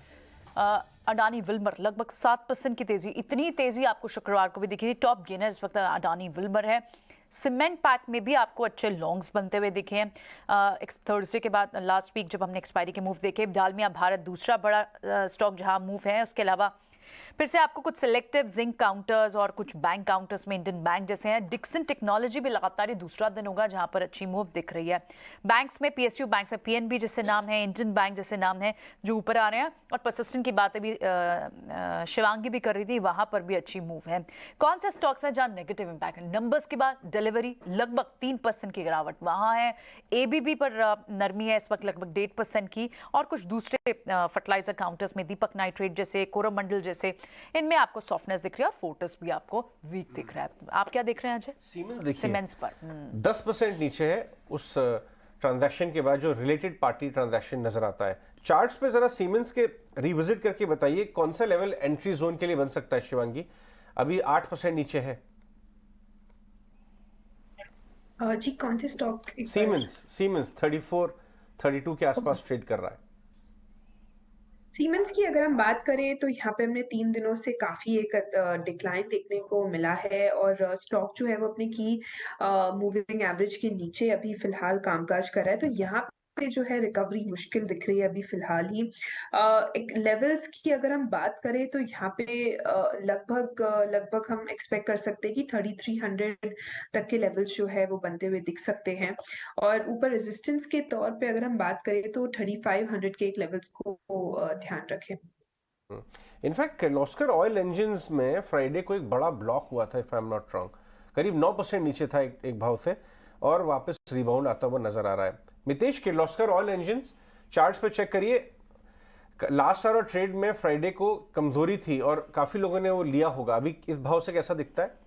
Speaker 3: अडानी विल्मर लगभग 7% की तेजी, इतनी तेजी आपको शुक्रवार को भी दिखी थी। टॉप गेनर इस वक्त अडानी विल्मर है। सीमेंट पैक में भी आपको अच्छे लॉन्ग्स बनते हुए दिखे हैं। थर्सडे के बाद लास्ट वीक जब हमने एक्सपायरी के मूव देखे, डालमिया भारत दूसरा बड़ा स्टॉक जहां मूव है। उसके अलावा फिर से आपको कुछ सिलेक्टिव जिंक काउंटर्स और कुछ बैंक काउंटर्स में इंडियन बैंक जैसे हैं। डिक्सन टेक्नोलॉजी भी लगातार ही दूसरा दिन होगा जहां पर अच्छी मूव दिख रही है। बैंक्स में पीएसयू बैंक्स में पीएनबी जैसे नाम है, इंडियन बैंक जैसे नाम है जो ऊपर आ रहे हैं। और परसिस्टेंट की बातें भी शिवांगी भी कर रही थी, वहां पर भी अच्छी मूव है। कौन से स्टॉक्स हैं जहां नेगेटिव इंपैक्ट है? नंबर्स के बाद डिलीवरी लगभग 3% की गिरावट वहां है। एबीबी पर नरमी है इस वक्त लगभग 1.5% की। और कुछ दूसरे फर्टिलाइजर काउंटर्स में दीपक नाइट्रेट जैसे, कोरोमंडल जैसे, इनमें आपको सॉफ्टनेस दिख रही है और फोर्टिस भी आपको वीक दिख रहा है। आप क्या देख रहे हैं अजय? सीमेंस पर
Speaker 2: 10% नीचे है उस ट्रांजैक्शन के बाद जो रिलेटेड पार्टी ट्रांजैक्शन नजर आता है। चार्ट्स पे जरा सीमेंस के रिविजिट करके बताइए कौन सा लेवल एंट्री जोन के लिए बन सकता है शिवांगी? अभी 8% नीचे है
Speaker 15: जी। कौन से स्टॉक?
Speaker 2: सीमेंस 34-32 के आसपास ट्रेड कर रहा है।
Speaker 15: सीमेंस की अगर हम बात करें तो यहाँ पे हमने 3 दिनों से काफी एक डिक्लाइन देखने को मिला है और स्टॉक जो है वो अपने की मूविंग एवरेज के नीचे अभी फिलहाल कामकाज कर रहा है। तो यहाँ पे जो है रिकवरी मुश्किल दिख रही है अभी फिलहाल ही। एक लेवल्स की अगर हम बात करें तो यहाँ पे लगभग हम एक्सपेक्ट कर सकते हैं कि 3300 तक के लेवल्स जो है वो बनते हुए दिख सकते हैं। और ऊपर रेजिस्टेंस के तौर पे अगर हम बात करें तो 3500 के एक लेवल्स को ध्यान रखें।
Speaker 2: इनफैक्ट किर्लोस्कर ऑयल इंजन्स में फ्राइडे को एक बड़ा ब्लॉक हुआ था, if I am not wrong, करीब 9% नीचे था एक भाव से और वापस रिबाउंड आता हुआ नजर आ रहा है। Mitesh, Kirloskar oil engines charts पे चेक करिए, लास्ट आवर ट्रेड में फ्राइडे को कमजोरी थी और काफी लोगों ने वो लिया होगा। अभी इस भाव से कैसा दिखता है?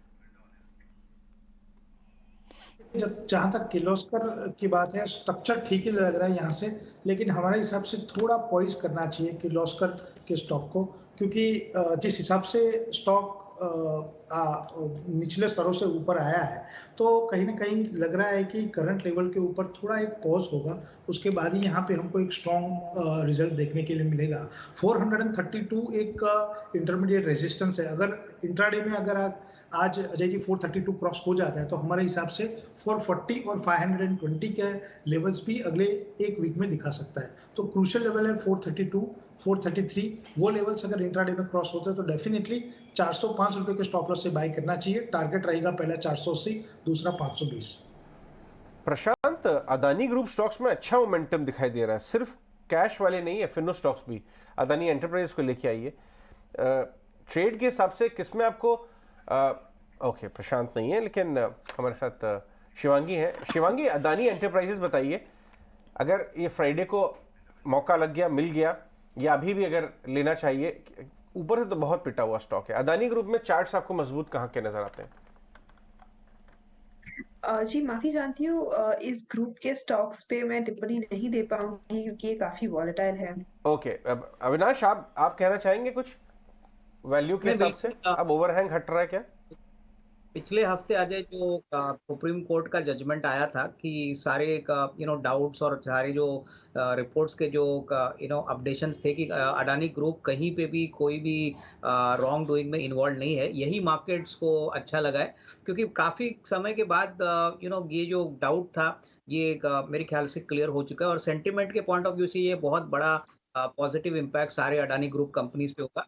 Speaker 8: जहां तक किर्लोस्कर की बात है, स्ट्रक्चर ठीक ही लग रहा है यहाँ से, लेकिन हमारे हिसाब से थोड़ा पॉइज करना चाहिए किर्लोस्कर के स्टॉक को, क्योंकि जिस हिसाब से स्टॉक निचले स्तरों से ऊपर आया है, तो कहीं ना कहीं लग रहा है कि करंट लेवल के ऊपर थोड़ा एक पॉज होगा, उसके बाद ही यहाँ पे हमको एक स्ट्रॉन्ग रिजल्ट देखने के लिए मिलेगा। 432 एक इंटरमीडिएट रेजिस्टेंस है। अगर इंट्राडे में अगर आज अजय जी 432 क्रॉस हो जाता है तो हमारे हिसाब से 440 और 520 के लेवल्स भी अगले एक वीक में दिखा सकता है। तो क्रूशियल लेवल है 432, 433, वो लेवल्स अगर इंट्राडे में क्रॉस होते हैं तो डेफिनेटली 405 रुपए के स्टॉप लॉस से बाय करना चाहिए। टारगेट रहेगा पहला 480, दूसरा 520।
Speaker 2: प्रशांत, अदानी ग्रुप स्टॉक्स में अच्छा मोमेंटम दिखाई दे रहा है, सिर्फ कैश वाले नहीं है, फिनो स्टॉक्स भी अदानी एंटरप्राइज को लेके आइए। ट्रेड के हिसाब से किसमें आपको ओके प्रशांत नहीं है, लेकिन हमारे साथ शिवांगी है। शिवांगी, अदानी एंटरप्राइजेस बताइए, अगर ये फ्राइडे को मौका लग गया, मिल गया, या अभी भी अगर लेना चाहिए? ऊपर से तो बहुत पिटा हुआ स्टॉक है। अदानी ग्रुप में चार्ट्स आपको मजबूत कहाँ के नजर आते हैं?
Speaker 15: जी माफी चाहती हूँ, इस ग्रुप के स्टॉक्स पे मैं टिप्पणी नहीं दे पाऊंगी क्योंकि ये काफी वॉलेटाइल है।
Speaker 2: ओके, अब अविनाश आप कहना चाहेंगे कुछ वैल्यू के हिसाब से? अब ओवरहैंग हट रहा है क्या?
Speaker 10: पिछले हफ्ते अजय जो सुप्रीम कोर्ट का जजमेंट आया था कि सारे डाउट्स और सारे जो रिपोर्ट्स के जो अपडेशंस थे कि अडानी ग्रुप कहीं पे भी कोई भी रॉन्ग डूइंग में इन्वॉल्व नहीं है, यही मार्केट्स को अच्छा लगा है क्योंकि काफी समय के बाद ये जो डाउट था ये मेरे ख्याल से क्लियर हो चुका है और सेंटिमेंट के पॉइंट ऑफ व्यू से ये बहुत बड़ा पॉजिटिव इम्पैक्ट सारे अडानी ग्रुप कंपनीज पे होगा।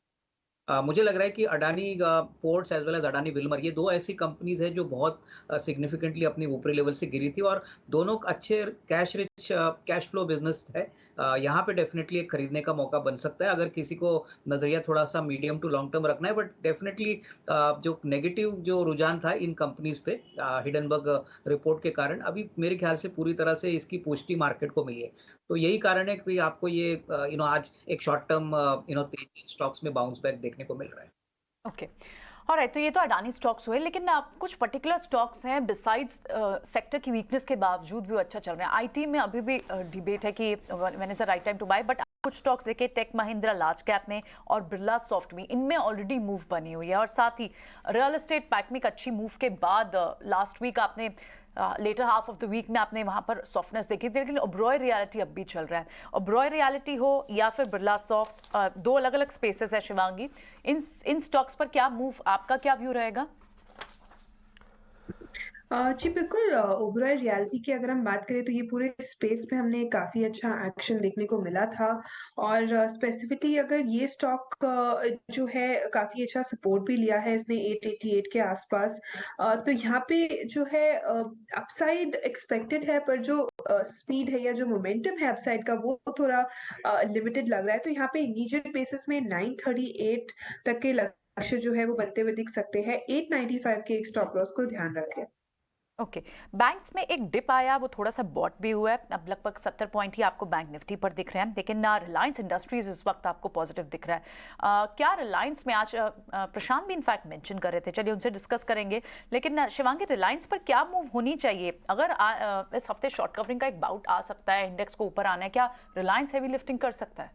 Speaker 10: मुझे लग रहा है कि Adani Ports as well as Adani Wilmar, ये दो ऐसी कंपनीज है जो बहुत सिग्निफिकेंटली अपनी ऊपरी लेवल से गिरी थी और दोनों अच्छे cash rich cash flow business है। यहाँ पे डेफिनेटली एक खरीदने का मौका बन सकता है अगर किसी को नजरिया थोड़ा सा मीडियम टू लॉन्ग टर्म रखना है। बट डेफिनेटली जो नेगेटिव जो रुझान था इन कंपनीज पे हिडनबर्ग रिपोर्ट के कारण अभी मेरे ख्याल से पूरी तरह से इसकी पुष्टि मार्केट को मिली है। तो यही कारण है कि आपको ये आज एक शॉर्ट टर्म तेजी स्टॉक्स में बाउंस बैक देखने को मिल रहा है।
Speaker 3: ओके, ऑलराइट, तो ये तो अडानी स्टॉक्स हुए, लेकिन कुछ पर्टिकुलर स्टॉक्स हैं बिसाइड्स सेक्टर की वीकनेस के बावजूद भी अच्छा चल रहे हैं। आईटी में अभी भी डिबेट है कि when is the right time to buy, but कुछ स्टॉक्स देखिए टेक महिंद्रा लार्ज कैप में और बिरला सॉफ्ट में, इनमें ऑलरेडी मूव बनी हुई है। और साथ ही रियल एस्टेट पैक में एक अच्छी मूव के बाद लास्ट वीक आपने later half of the week में आपने वहां पर सॉफ्टनेस देखी थी, लेकिन ओबरॉय रियलिटी अब भी चल रहा है। ओबरॉय रियलिटी हो या फिर बिरला सॉफ्ट, दो अलग अलग स्पेसेस है। शिवांगी, इन स्टॉक्स पर क्या मूव, आपका क्या व्यू रहेगा?
Speaker 15: जी बिल्कुल, ओबरॉय रियलिटी की अगर हम बात करें तो ये पूरे स्पेस में हमने काफी अच्छा एक्शन देखने को मिला था और स्पेसिफिकली अगर ये स्टॉक जो है काफी अच्छा सपोर्ट भी लिया है इसने 888 के आसपास, तो यहाँ पे जो है अपसाइड एक्सपेक्टेड है, पर जो स्पीड है या जो मोमेंटम है अपसाइड का वो थोड़ा लिमिटेड लग रहा है। तो यहाँ पे इमीडिएट बेसिस में 938 तक के लक्ष्य जो है वो बनते हुए दिख सकते हैं। 895 के एक स्टॉप लॉस को ध्यान रखें।
Speaker 3: ओके, बैंक्स में एक डिप आया, वो थोड़ा सा बॉट भी हुआ है, अब लगभग 70 पॉइंट ही आपको बैंक निफ्टी पर दिख रहे हैं, लेकिन रिलायंस इंडस्ट्रीज इस वक्त आपको पॉजिटिव दिख रहा है। क्या रिलायंस में आज प्रशांत भी इनफैक्ट मेंशन कर रहे थे, चलिए उनसे डिस्कस करेंगे, लेकिन शिवांगी रिलायंस पर क्या मूव होनी चाहिए? अगर इस हफ्ते शॉर्ट कवरिंग का एक बाउट आ सकता है, इंडेक्स को ऊपर आना है, क्या रिलायंस हेवी लिफ्टिंग कर सकता है?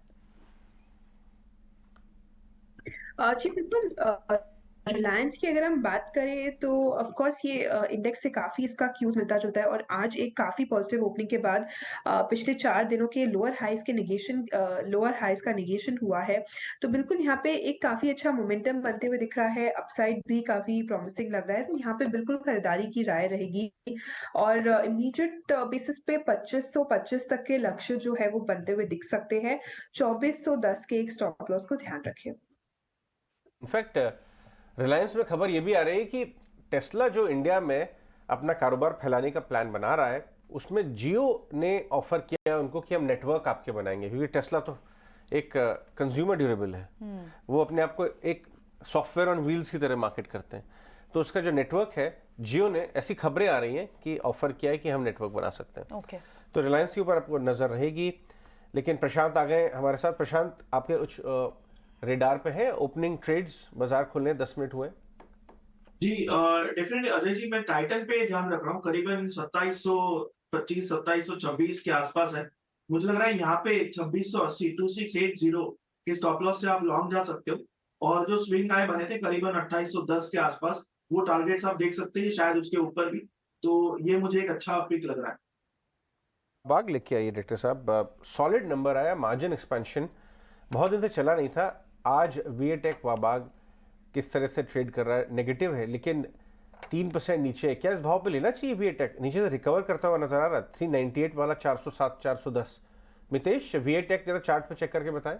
Speaker 15: जी बिल्कुल, रिलायंस की अगर हम बात करें तो ऑफ कोर्स ये इंडेक्स से काफी इसका क्यूज मिलता जुलता है और आज एक काफी पॉजिटिव ओपनिंग के बाद पिछले 4 दिनों के लोअर हाइज का निगेशन हुआ है। तो बिल्कुल यहाँ पे एक काफी अच्छा मोमेंटम बनते हुए दिख रहा है, अपसाइड भी काफी प्रॉमिसिंग लग रहा है, तो यहाँ पे बिल्कुल खरीदारी की राय रहेगी और इमीडिएट बेसिस पे 2525 तक के लक्ष्य जो है वो बनते हुए दिख सकते हैं। 2410 के एक स्टॉप लॉस को ध्यान रखें।
Speaker 2: इनफैक्ट रिलायंस में खबर यह भी आ रही है कि टेस्ला जो इंडिया में अपना कारोबार फैलाने का प्लान बना रहा है, उसमें जियो ने ऑफर किया उनको कि हम नेटवर्क आपके बनाएंगे, क्योंकि टेस्ला तो एक कंज्यूमर ड्यूरेबल है, वो अपने आप को एक सॉफ्टवेयर ऑन व्हील्स की तरह मार्केट करते हैं। तो उसका जो नेटवर्क है, जियो ने, ऐसी खबरें आ रही हैं कि ऑफर किया है कि हम नेटवर्क बना सकते हैं। तो रिलायंस के ऊपर आपको नजर रहेगी। लेकिन प्रशांत आ गए हमारे साथ। प्रशांत, आपके कुछ रेडार पे है ओपनिंग ट्रेड्स, बाजार खुलने 10 मिनट हुए?
Speaker 7: जी डेफिनेटली अजय जी, मैं टाइटन पे ध्यान रख रहा हूँ, करीबन 2725 2726 के आसपास है। मुझे लग रहा है यहाँ पे 2680 2680 के स्टॉप लॉस से आप लॉन्ग जा सकते हो और जो स्विंग हाई बने थे करीबन 2810 के आसपास, वो टारगेट्स आप देख सकते हैं, शायद उसके ऊपर भी। तो ये मुझे एक अच्छा पिक लग रहा है।
Speaker 2: बाग लेके आइए डायरेक्टर साहब, सॉलिड नंबर आया, मार्जिन एक्सपेंशन बहुत दिन से चला नहीं था। आज वीएटेक वाबाग किस तरह से ट्रेड कर रहा है? नेगेटिव है लेकिन 3% नीचे है। क्या इस भाव पे लेना चाहिए? वीएटेक नीचे से रिकवर करता हुआ नजर आ रहा है, 398 वाला 407 410। मितेश, वीएटेक जरा चार्ट पे चेक करके बताएं।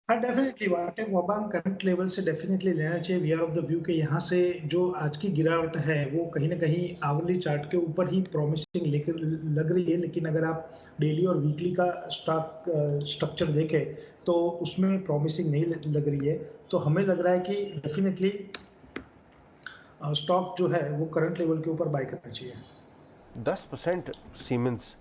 Speaker 8: हाँ, definitely VA Tech Wabag current level से डेफिनेटली लेना चाहिए। We are of the view के यहाँ से जो आज की गिरावट है वो कहीं ना कहीं आवरली चार्ट के ऊपर ही प्रॉमिसिंग लग रही है, लेकिन अगर आप डेली और वीकली का स्टॉक स्ट्रक्चर देखें तो उसमें प्रॉमिसिंग नहीं लग रही है। तो हमें लग रहा है कि डेफिनेटली स्टॉक जो है वो करंट लेवल के ऊपर बाय करना चाहिए।
Speaker 2: 10% सीमेंस,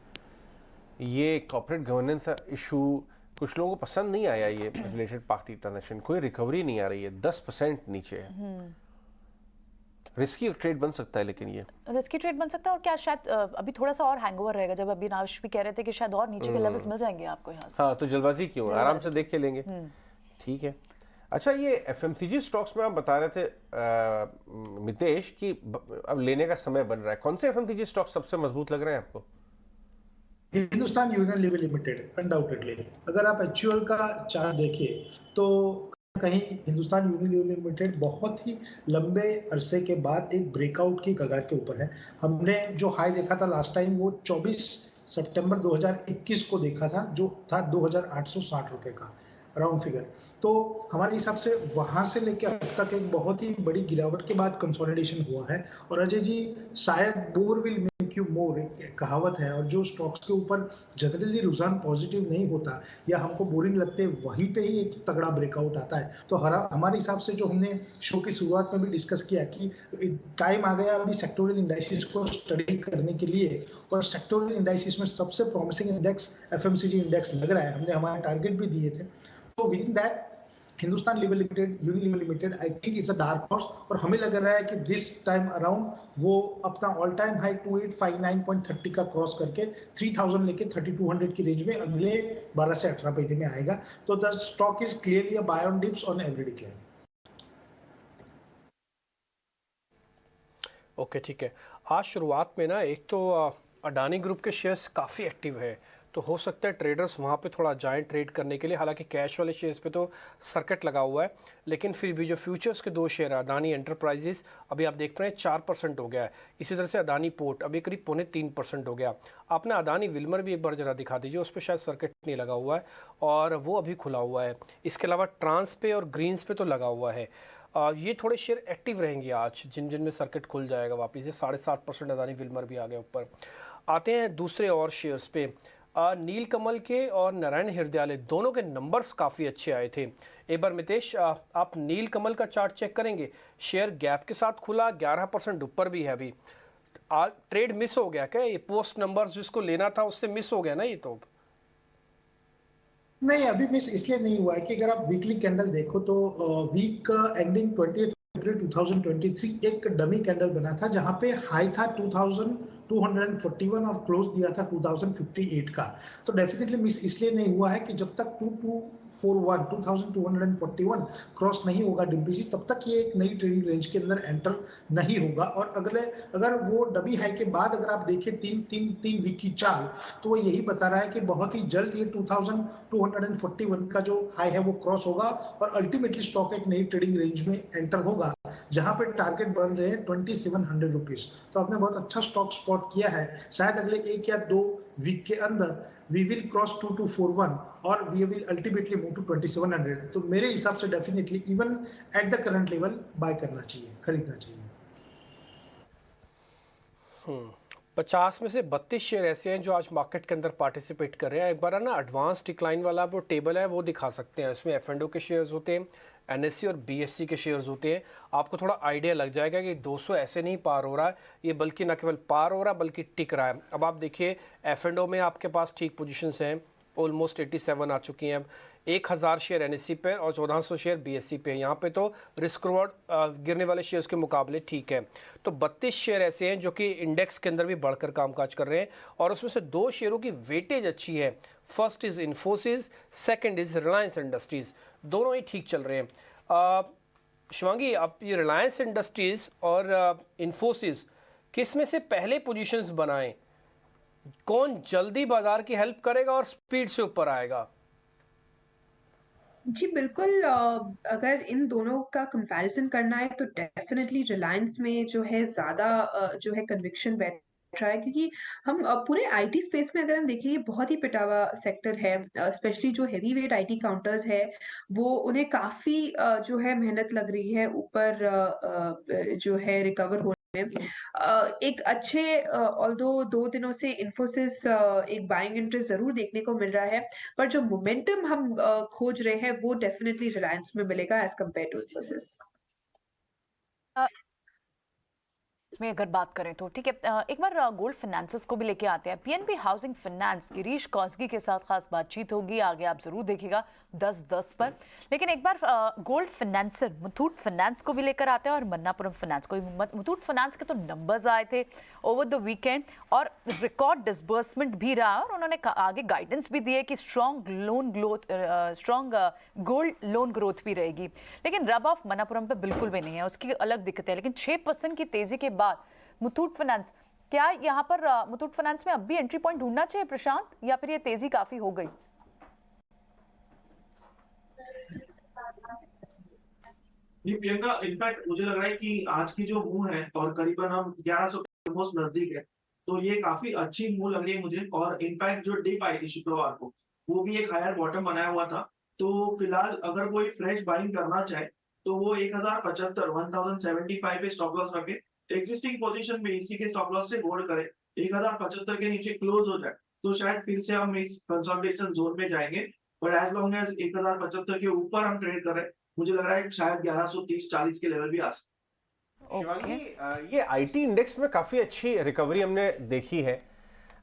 Speaker 2: ये कॉर्पोरेट गवर्नेंस इशू कुछ लोगों को पसंद नहीं आया। ये रिलेटेड पार्टी ट्रांजैक्शन, कोई रिकवरी नहीं आ रही है, 10% नीचे है। रिस्की ट्रेड बन सकता है, लेकिन ये
Speaker 3: रिस्की ट्रेड बन सकता है। और क्या शायद अभी थोड़ा सा और हैंगओवर रहेगा, जब अभी नाश भी कह रहे थे कि शायद और नीचे के लेवल्स मिल जाएंगे आपको यहाँ से।
Speaker 2: हाँ, तो जल्दबाजी क्यों, आराम से देख के लेंगे। ठीक है। अच्छा, ये एफएमसीजी स्टॉक्स में आप बता रहे थे मितेश कि अब लेने का समय बन रहा है। कौन से एफएमसीजी स्टॉक्स सबसे मजबूत लग रहे हैं आपको?
Speaker 8: Hindustan Unilever limited undoubtedly. अगर आप एचयूएल का चार्ट देखिए तो कहीं हिंदुस्तान यूनिलीवर लिमिटेड बहुत ही लंबे अरसे के बाद एक ब्रेकआउट की कगार के ऊपर है। हमने जो हाई देखा था लास्ट टाइम वो 24 सितंबर 2021 को देखा था, जो था 2860 रुपए का राउंड फिगर। तो हमारे हिसाब से वहां से लेकर अब तक एक बहुत ही बड़ी गिरावट के बाद कंसोलिडेशन हुआ है। और अजय जी, शायद bore will make you more एक कहावत है, और जो स्टॉक्स के ऊपर जनरली रुझान पॉजिटिव नहीं होता या हमको बोरिंग लगते, वहीं पे ही एक तगड़ा ब्रेकआउट आता है। तो हमारे हिसाब से जो हमने शो की शुरुआत में भी डिस्कस किया कि टाइम आ गया अभी सेक्टोरल इंडाइसिस को स्टडी करने के लिए, और सेक्टोरल इंडाइसिस में सबसे प्रॉमिसिंग इंडेक्स एफएमसीजी इंडेक्स लग रहा है। हमने हमारे टारगेट भी दिए थे। तो within that Hindustan Lever Limited, Unilever Limited, I think it's a dark horse. और हमें लग रहा है कि दिस टाइम अराउंड वो अपना ऑल टाइम हाई 2859.30 का क्रॉस करके 3000 लेके 3200 की रेंज में अगले 12 से 18 महीने में आएगा। तो the stock is clearly a buy on dips on every decline.
Speaker 1: Okay, ठीक है। आज शुरुआत में ना एक तो अडानी ग्रुप के शेयर्स काफ़ी एक्टिव है, तो हो सकता है ट्रेडर्स वहाँ पे थोड़ा जाएं ट्रेड करने के लिए। हालांकि कैश वाले शेयर्स पे तो सर्किट लगा हुआ है, लेकिन फिर भी जो फ्यूचर्स के दो शेयर है अडानी एंटरप्राइजेस, अभी आप देख रहे हैं 4% हो गया है। इसी तरह से अडानी पोर्ट अभी करीब 3.25% हो गया। आपने अडानी विल्मर भी एक बार जरा दिखा दीजिए, उस पर शायद सर्किट नहीं लगा हुआ है और वो अभी खुला हुआ है। इसके अलावा ट्रांस पे और ग्रीन्स पे तो लगा हुआ है। ये थोड़े शेयर एक्टिव रहेंगे आज, जिन में सर्किट खुल जाएगा वापस। ये 7.5% अडानी विल्मर भी आ गया ऊपर। आते हैं दूसरे और शेयर्स पे। नीलकमल के और नारायण हृदयालय दोनों के नंबर्स काफ़ी अच्छे आए थे। एक बार मितेश, आप नीलकमल का चार्ट चेक करेंगे, शेयर गैप के साथ खुला, 11% ऊपर भी है अभी। ट्रेड मिस हो गया क्या? ये पोस्ट नंबर्स जिसको लेना था उससे मिस हो गया ना ये तो?
Speaker 8: नहीं, अभी मिस इसलिए नहीं हुआ है कि अगर आप वीकली कैंडल देखो तो वीक एंडिंग 20 अप्रैल 2023 एक डमी कैंडल बना था, जहां पे हाई था 2241 और क्लोज दिया था 2058 का। तो डेफिनेटली मिस इसलिए नहीं हुआ है कि जब तक 2241 क्रॉस नहीं होगा डिम्पी जी, तब तक ये एक नई ट्रेडिंग रेंज के अंदर एंटर नहीं होगा। और अगर वो डबी हाई के बाद अगर आप देखें तीन वीक की चाल, तो वो यही बता रहा है कि बहुत ही जल्द ये 2241 का जो हाई है वो क्रॉस होगा और अल्टीमेटली स्टॉक एक नई ट्रेडिंग रेंज में एंटर होगा, जहां पे टारगेट बन रहे हैं 2700 रुपीज। तो आपने बहुत अच्छा स्टॉक स्पॉट किया है। शायद अगले 1 या 2 वीक के अंदर we will cross 2241 और we will ultimately move to 2700। तो मेरे हिसाब से definitely even at the current level by करना चाहिए, खरीदना चाहिए।
Speaker 1: 50 में से 32 शेयर ऐसे हैं जो आज मार्केट के अंदर पार्टिसिपेट कर रहे हैं। एक बार ना एडवांस डिक्लाइन वाला वो टेबल है वो दिखा सकते हैं। इसमें F&O के शेयर्स होते हैं, NSE और BSE के शेयर्स होते हैं। आपको थोड़ा आइडिया लग जाएगा कि 200 ऐसे नहीं पार हो रहा है, ये बल्कि न केवल पार हो रहा है बल्कि टिक रहा है। अब आप देखिए F&O में आपके पास ठीक पोजीशंस हैं, ऑलमोस्ट 87 आ चुकी हैं अब। 1000 शेयर एनएससी पे और 1400 शेयर बीएससी पे। यहाँ पे तो रिस्क रिवॉर्ड गिरने वाले शेयर्स के मुकाबले ठीक है। तो 32 शेयर ऐसे हैं जो कि इंडेक्स के अंदर भी बढ़कर कामकाज कर रहे हैं और उसमें से 2 शेयरों की वेटेज अच्छी है। First is Infosys, second is Reliance industries. दोनों ही ठीक चल रहे हैं। शिवांगी, आप ये रिलायंस इंडस्ट्रीज़ और इन्फोसिस किस में से पहले पोजीशंस बनाएं? कौन जल्दी बाजार की हेल्प करेगा और स्पीड से ऊपर आएगा?
Speaker 15: जी बिल्कुल, अगर इन दोनों का कंपैरिजन करना है तो डेफिनेटली रिलायंस में जो है ज़्यादा जो है कन्विक्शन बैठ रहा है, क्योंकि हम पूरे आईटी स्पेस में अगर हम देखें ये बहुत ही पिटा हुआ सेक्टर है। स्पेशली जो हेवी वेट आईटी काउंटर्स है वो उन्हें काफ़ी जो है मेहनत लग रही है ऊपर जो है रिकवर होने में। एक अच्छे ऑल्दो 2 दिनों से इन्फोसिस एक बाइंग इंटरेस्ट जरूर देखने को मिल रहा है, पर जो मोमेंटम हम खोज रहे हैं वो डेफिनेटली रिलायंस में मिलेगा एज कम्पेयर टू इन्फोसिस।
Speaker 3: में अगर बात करें तो ठीक है, एक बार गोल्ड फाइनेंसेस को भी लेके आते हैं। PNB housing finance, Girish Kausgi के साथ खास बातचीत होगी, आगे आप जरूर देखिएगा 10-10 पर। लेकिन एक बार गोल्ड फाइनेंसर मुथूट फाइनेंस को भी लेकर आते हैं और मन्नापुरम फाइनेंस को भी। मुथूट फाइनेंस के तो नंबर्स आए थे ओवर द वीकेंड और रिकॉर्ड डिसबर्समेंट भी रहा और उन्होंने आगे गाइडेंस भी दी है कि स्ट्रॉन्ग गोल्ड लोन ग्रोथ भी रहेगी। लेकिन रब ऑफ मन्नापुरम पे बिल्कुल भी नहीं है, उसकी अलग दिक्कत है। लेकिन 6% की तेजी के बाद मुथूट फाइनेंस, क्या यहाँ पर मुथूट फाइनेंस में अब भी एंट्री पॉइंट ढूंढना चाहिए प्रशांत, या फिर ये तेजी काफी हो गई?
Speaker 7: प्रियंका, इनफैक्ट मुझे लग रहा है कि आज की जो मूव है और करीबन हम 1100 के ऑलमोस्ट नजदीक है, तो ये काफी अच्छी मूव लग रही है मुझे। और इनफैक्ट जो डिप आई थी शुक्रवार को वो भी एक हायर बॉटम बनाया हुआ था। तो फिलहाल अगर कोई फ्रेश बाइंग करना चाहे तो वो 1075 पे स्टॉप लॉस रखे, एग्जिस्टिंग पोजीशन में इसी के स्टॉप लॉस से होल्ड करे। 1075 के नीचे क्लोज हो जाए तो शायद फिर से हम इस कंसोलिडेशन जोन में जाएंगे। बट एज लॉन्ग एज 1075 के ऊपर हम ट्रेड करें, मुझे लग रहा है शायद 1130-40 के लेवल भी आ सकते।
Speaker 2: शिवांगी, ये आईटी इंडेक्स में काफी अच्छी रिकवरी हमने देखी है,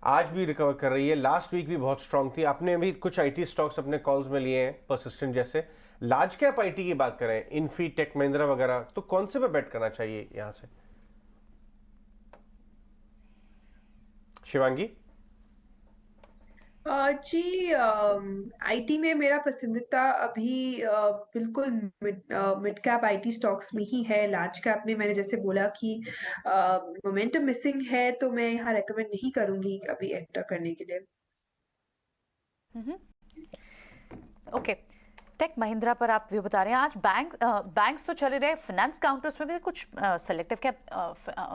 Speaker 2: आज भी रिकवर कर रही है। लास्ट वीक भी बहुत स्ट्रांग थी। आपने भी कुछ आईटी स्टॉक्स अपने कॉल्स में लिए हैं, परसिस्टेंट जैसे। लार्ज कैप आईटी की बात करें, इन्फी, टेक महिंद्रा वगैरह, तो कौन से पे बेट करना चाहिए यहां से? शिवांगी
Speaker 15: जी, आईटी में मेरा पसंदीदा अभी बिल्कुल मिड कैप आईटी स्टॉक्स में ही है। लार्ज कैप में मैंने जैसे बोला कि मोमेंटम मिसिंग है, तो मैं यहाँ रेकमेंड नहीं करूंगी अभी एंटर करने के लिए।
Speaker 3: ओके, टेक महिंद्रा पर आप व्यू बता रहे हैं। आज बैंक्स तो चले रहे, फाइनेंस काउंटर्स में भी कुछ सेलेक्टिव कैप,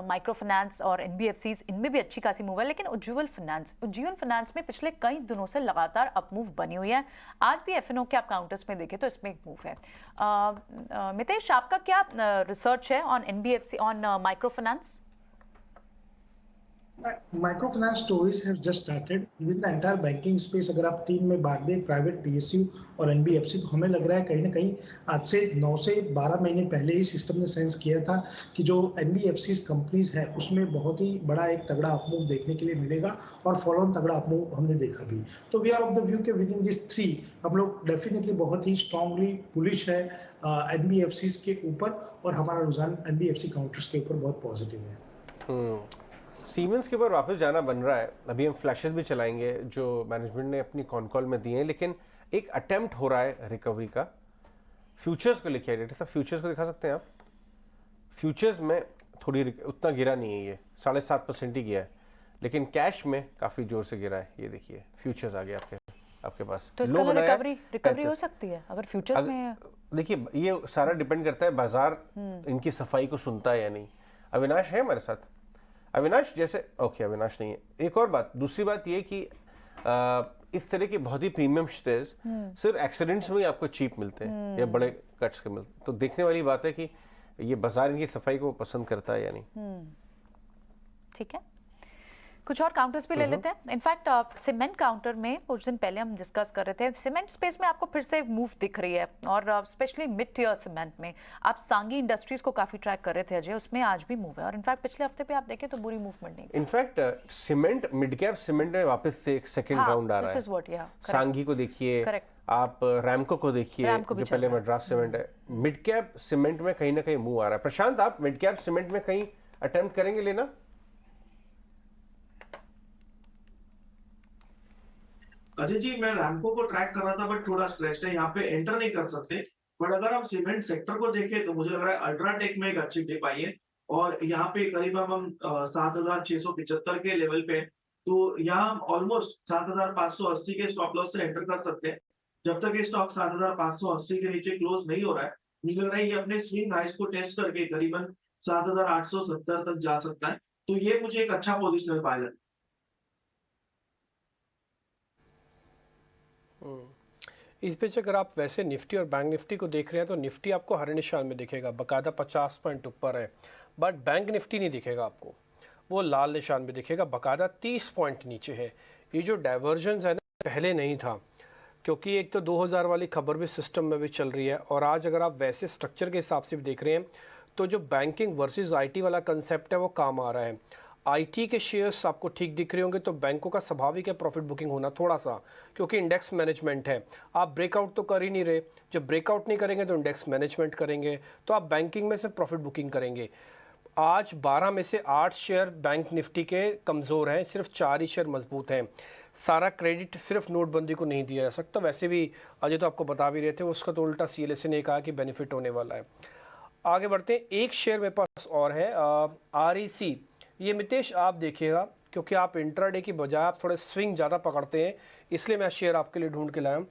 Speaker 3: माइक्रो फाइनेंस और एनबीएफसीज, इनमें भी अच्छी खासी मूव है। लेकिन उज्जीवन फाइनेंस में पिछले कई दिनों से लगातार अप मूव बनी हुई है। आज भी एफएनओ के आप काउंटर्स में देखें तो इसमें एक मूव है। मितेश, आपका क्या रिसर्च है on NBFC, on micro finance?
Speaker 8: Microfinance stories have just started with the entire banking space। अगर आप 3 में बांट दें, प्राइवेट पीएसयू और एनबीएफसी, तो हमें लग रहा है कहीं ना कहीं आज से 9 से 12 महीने पहले ही सिस्टम ने सेंस किया था कि जो एनबीएफसी कंपनीज है उसमें बहुत ही बड़ा एक तगड़ा अपमूव देखने के लिए मिलेगा और फॉलो ऑन तगड़ा अपमूव हमने देखा भी। तो we are of the view के विद इन दिस 3 हम लोग डेफिनेटली बहुत ही स्ट्रांगली बुलिश है एनबीएफसी के ऊपर, और हमारा रुझान एनबीएफसी काउंटर्स के ऊपर बहुत पॉजिटिव है।
Speaker 2: सीमेंस के ऊपर वापस जाना बन रहा है। अभी हम फ्लैशेस भी चलाएंगे जो मैनेजमेंट ने अपनी कॉन कॉल में दिए हैं, लेकिन एक अटेम्प्ट हो रहा है रिकवरी का। फ्यूचर्स को लिखिए डेटा साहब, फ्यूचर्स को दिखा सकते हैं आप? फ्यूचर्स में थोड़ी उतना गिरा नहीं है, ये 7.5% ही गया है, लेकिन कैश में काफी जोर से गिरा है। ये देखिए फ्यूचर्स आ गए आपके पास।
Speaker 3: तो इसका रिकवरी हो सकती है अगर फ्यूचर्स में?
Speaker 2: देखिए ये सारा डिपेंड करता है बाजार इनकी सफाई को सुनता है या नहीं। अविनाश है हमारे साथ? अविनाश जैसे, ओके अविनाश नहीं है। एक और बात, दूसरी बात ये कि इस तरह के बहुत ही प्रीमियम शेयर्स सिर्फ एक्सीडेंट्स में ही आपको चीप मिलते हैं या बड़े कट्स के मिलते हैं। तो देखने वाली बात है कि ये बाजार इनकी सफाई को पसंद करता है या नहीं।
Speaker 3: ठीक है, कुछ और काउंटर्स भी ले लेते हैं। इनफैक्ट सीमेंट काउंटर में कुछ दिन पहले हम डिस्कस कर रहे थे, सीमेंट स्पेस में आपको फिर से मूव दिख रही है और स्पेशली मिड टियर सीमेंट में आप सांगी इंडस्ट्रीज को काफी ट्रैक कर रहे थे अजय, उसमें आज भी मूव है और इनफैक्ट पिछले हफ्ते पे आप देखें तो बुरी मूवमेंट नहीं।
Speaker 2: In fact cement mid cap cement में वापस से एक सेकंड राउंड आ रहा है। सांगी को देखिए, आप रैमको को देखिए, जो पहले मद्रास सीमेंट है। मिड कैप सीमेंट में कहीं ना कहीं मूव आ रहा है। प्रशांत, आप मिड कैप सीमेंट में कहीं अटेम्प्ट करेंगे लेना?
Speaker 7: अजय जी, मैं रैमको को ट्रैक कर रहा था बट थोड़ा स्ट्रेस्ड है, यहाँ पे एंटर नहीं कर सकते। बट अगर हम सीमेंट सेक्टर को देखें तो मुझे लग रहा है अल्ट्राटेक में एक अच्छी डिप आई है और यहाँ पे करीब हम 7,675 के लेवल पे, तो यहाँ हम ऑलमोस्ट 7,580 के स्टॉप लॉस से एंटर कर सकते हैं। जब तक ये स्टॉक 7,580 के नीचे क्लोज नहीं हो रहा है, मुझे लग रहा है ये अपने स्विंग हाइस को टेस्ट करके करीबन 7,870 तक जा सकता है, तो ये मुझे एक अच्छा पोजिशनल पाया।
Speaker 1: इस बीच अगर आप वैसे निफ्टी और बैंक निफ्टी को देख रहे हैं तो निफ्टी आपको हरे निशान में दिखेगा, बकायदा 50 पॉइंट ऊपर है, बट बैंक निफ्टी नहीं दिखेगा आपको, वो लाल निशान में दिखेगा, बकायदा 30 पॉइंट नीचे है। ये जो डाइवर्जेंस है ना, पहले नहीं था, क्योंकि एक तो 2000 वाली खबर भी सिस्टम में भी चल रही है और आज अगर आप वैसे स्ट्रक्चर के हिसाब से भी देख रहे हैं तो जो बैंकिंग वर्सेस आईटी वाला कंसेप्ट है वो काम आ रहा है। आईटी के शेयर्स आपको ठीक दिख रहे होंगे तो बैंकों का स्वाभाविक है प्रॉफिट बुकिंग होना थोड़ा सा, क्योंकि इंडेक्स मैनेजमेंट है। आप ब्रेकआउट तो कर ही नहीं रहे, जब ब्रेकआउट नहीं करेंगे तो इंडेक्स मैनेजमेंट करेंगे, तो आप बैंकिंग में से प्रॉफिट बुकिंग करेंगे। आज 12 में से 8 शेयर बैंक निफ्टी के कमज़ोर हैं, सिर्फ 4 ही शेयर मजबूत हैं। सारा क्रेडिट सिर्फ नोटबंदी को नहीं दिया जा सकता। वैसे भी अजय तो आपको बता भी रहे थे, उसका तो उल्टा CLSA ने कहा कि बेनिफिट होने वाला है। आगे बढ़ते हैं, एक शेयर मेरे पास और है REC। ये मितेश आप देखिएगा, क्योंकि आप इंट्राडे की बजाय आप थोड़े स्विंग ज़्यादा पकड़ते हैं, इसलिए मैं शेयर आपके लिए ढूंढ के लाया हूँ।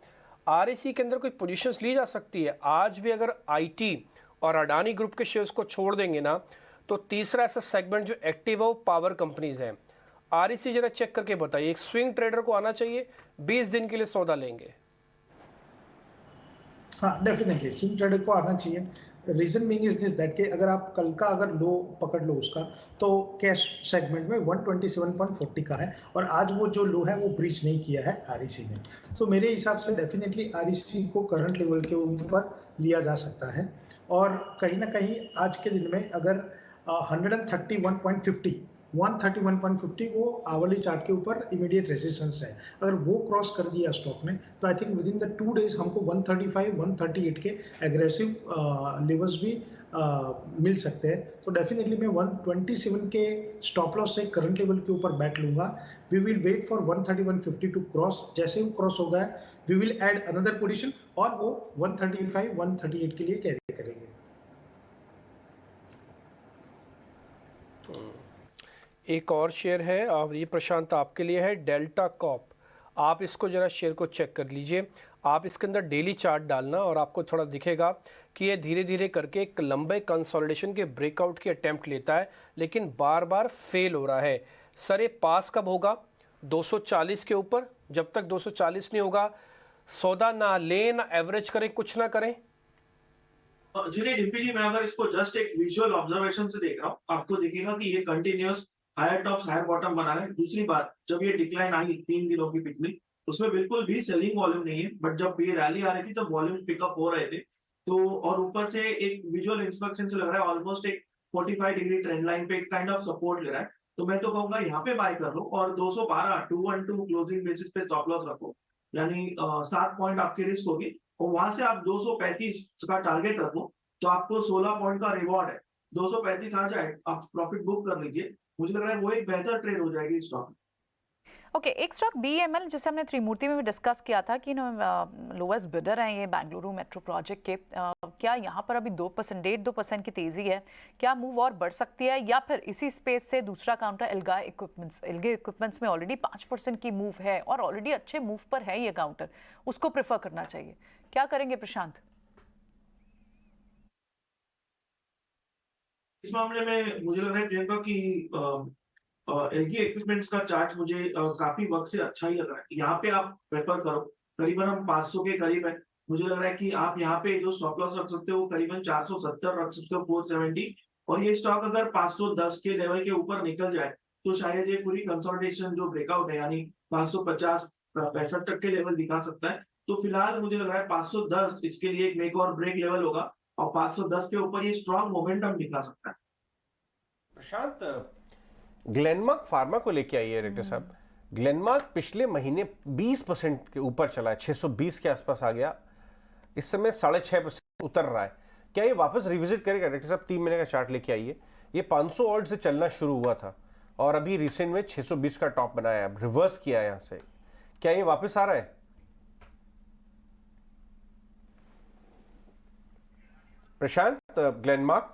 Speaker 1: REC के अंदर कोई पोजीशंस ली जा सकती है। आज भी अगर IT और अडानी ग्रुप के शेयर्स को छोड़ देंगे ना, तो तीसरा ऐसा सेगमेंट जो एक्टिव है वो पावर कंपनीज हैं। REC जरा चेक करके बताइए, एक स्विंग ट्रेडर को आना चाहिए, 20 दिन के लिए सौदा लेंगे?
Speaker 8: हाँ, डेफिनेटली स्विंग ट्रेडर को आना चाहिए। Reason being is this that कि अगर आप कल का अगर लो पकड़ लो उसका, तो कैश सेगमेंट में 127.40 का है और आज वो जो लो है वो ब्रीच नहीं किया है REC ने। तो मेरे हिसाब से डेफिनेटली REC को करंट लेवल के ऊपर लिया जा सकता है और कहीं ना कहीं आज के दिन में अगर 131.50 वो आवरली चार्ट के ऊपर इमीडिएट रेजिस्टेंस है। अगर वो क्रॉस कर दिया स्टॉक ने तो I think with in the 2 days हमको 135, 138 के एग्रेसिव लेवल्स भी मिल सकते हैं। तो डेफिनेटली मैं 127 के स्टॉप लॉस से करंट लेवल के ऊपर बैठ लूंगा। We will wait for 131.50 to cross. जैसे ही क्रॉस हो गया we will add another position और वो 135, 138 के लिए कैरी करेंगे।
Speaker 1: एक और शेयर है, और ये प्रशांत आपके लिए है, डेल्टा कॉप। आप इसको ज़रा शेयर को चेक कर लीजिए। आप इसके अंदर डेली चार्ट डालना और आपको थोड़ा दिखेगा कि ये धीरे धीरे करके एक लंबे कंसोलिडेशन के ब्रेकआउट की अटेम्प्ट लेता है, लेकिन बार बार फेल हो रहा है। सर ये पास कब होगा? 240 के ऊपर। जब तक 240 नहीं होगा सौदा ना लें, ना एवरेज करें, कुछ ना करें।
Speaker 7: जी नहीं डिम्पी जी, मैं अगर इसको जस्ट एक विजुअल ऑब्जर्वेशन से देख रहा हूँ, आपको दिखेगा कि ये continuous higher tops higher bottom बना है। दूसरी बात, जब ये डिक्लाइन आई 3 दिनों की पिछली, उसमें बिल्कुल भी सेलिंग वॉल्यूम नहीं है, बट जब ये रैली आ रही थी तब वॉल्यूम पिकअप हो रहे थे। तो और ऊपर से एक विजुअल इंस्पेक्शन से लग रहा है ऑलमोस्ट एक 45 डिग्री ट्रेंड लाइन पे एक काइंड ऑफ सपोर्ट ले रहा है। तो मैं तो कहूंगा यहाँ पे बाय कर लो और 212 212 क्लोजिंग बेसिस पे स्टॉप लॉस रखो, यानी 7 पॉइंट आपकी रिस्क होगी और वहां से आप 235 का टारगेट रखो तो आपको 16 पॉइंट का रिवॉर्ड है। 235 आ जाए आप प्रॉफिट बुक कर लीजिए, मुझे लग रहा है वो एक बेहतर ट्रेड हो जाएगी स्टॉक।
Speaker 3: ओके, एक स्टॉक BEML जिसे हमने त्रिमूर्ति में भी डिस्कस किया था कि लोएस्ट बिडर हैं ये बेंगलुरु मेट्रो प्रोजेक्ट के, क्या यहाँ पर अभी 2%, 1.5-2% की तेजी है? क्या मूव और बढ़ सकती है या फिर इसी स्पेस से दूसरा काउंटर एल्गे इक्विपमेंट्स में ऑलरेडी 5% की मूव है और ऑलरेडी अच्छे मूव पर है ये काउंटर, उसको प्रेफर करना चाहिए? क्या करेंगे प्रशांत?
Speaker 7: इस मामले में मुझे लग रहा है प्रियंका की एलजी इक्विपमेंट्स का चार्ट मुझे काफी वक्त से अच्छा ही लग रहा है। यहाँ पे आप प्रेफर करो, करीबन हम 500 के करीब है। मुझे लग रहा है कि आप यहाँ पे जो स्टॉप लॉस रख सकते हो करीबन 470 रख सकते हो, 470। और ये स्टॉक अगर 510 के लेवल के ऊपर निकल जाए तो शायद ये पूरी कंसोलिडेशन जो ब्रेकआउट है यानी 550 65 तक के लेवल दिखा सकता है। तो फिलहाल मुझे लग रहा है 510 इसके लिए एक मेक और ब्रेक लेवल होगा और 510 के ऊपर ये स्ट्रॉन्ग मोमेंटम दिखा सकता है।
Speaker 2: प्रशांत, ग्लेनमार्क फार्मा को लेके आइए डायरेक्टर साहब। ग्लेनमार्क पिछले महीने 20% के ऊपर चला है, 620 के आसपास आ गया, इस समय 6.5% उतर रहा है। क्या ये वापस रिविजिट करेगा डायरेक्टर साहब? 3 महीने का चार्ट लेके आइए। ये 500 ऑड से चलना शुरू हुआ था और अभी रिसेंट में 620 का टॉप बनाया है, रिवर्स किया है यहां से। क्या ये वापस आ रहा है? प्रशांत, ग्लेनमार्क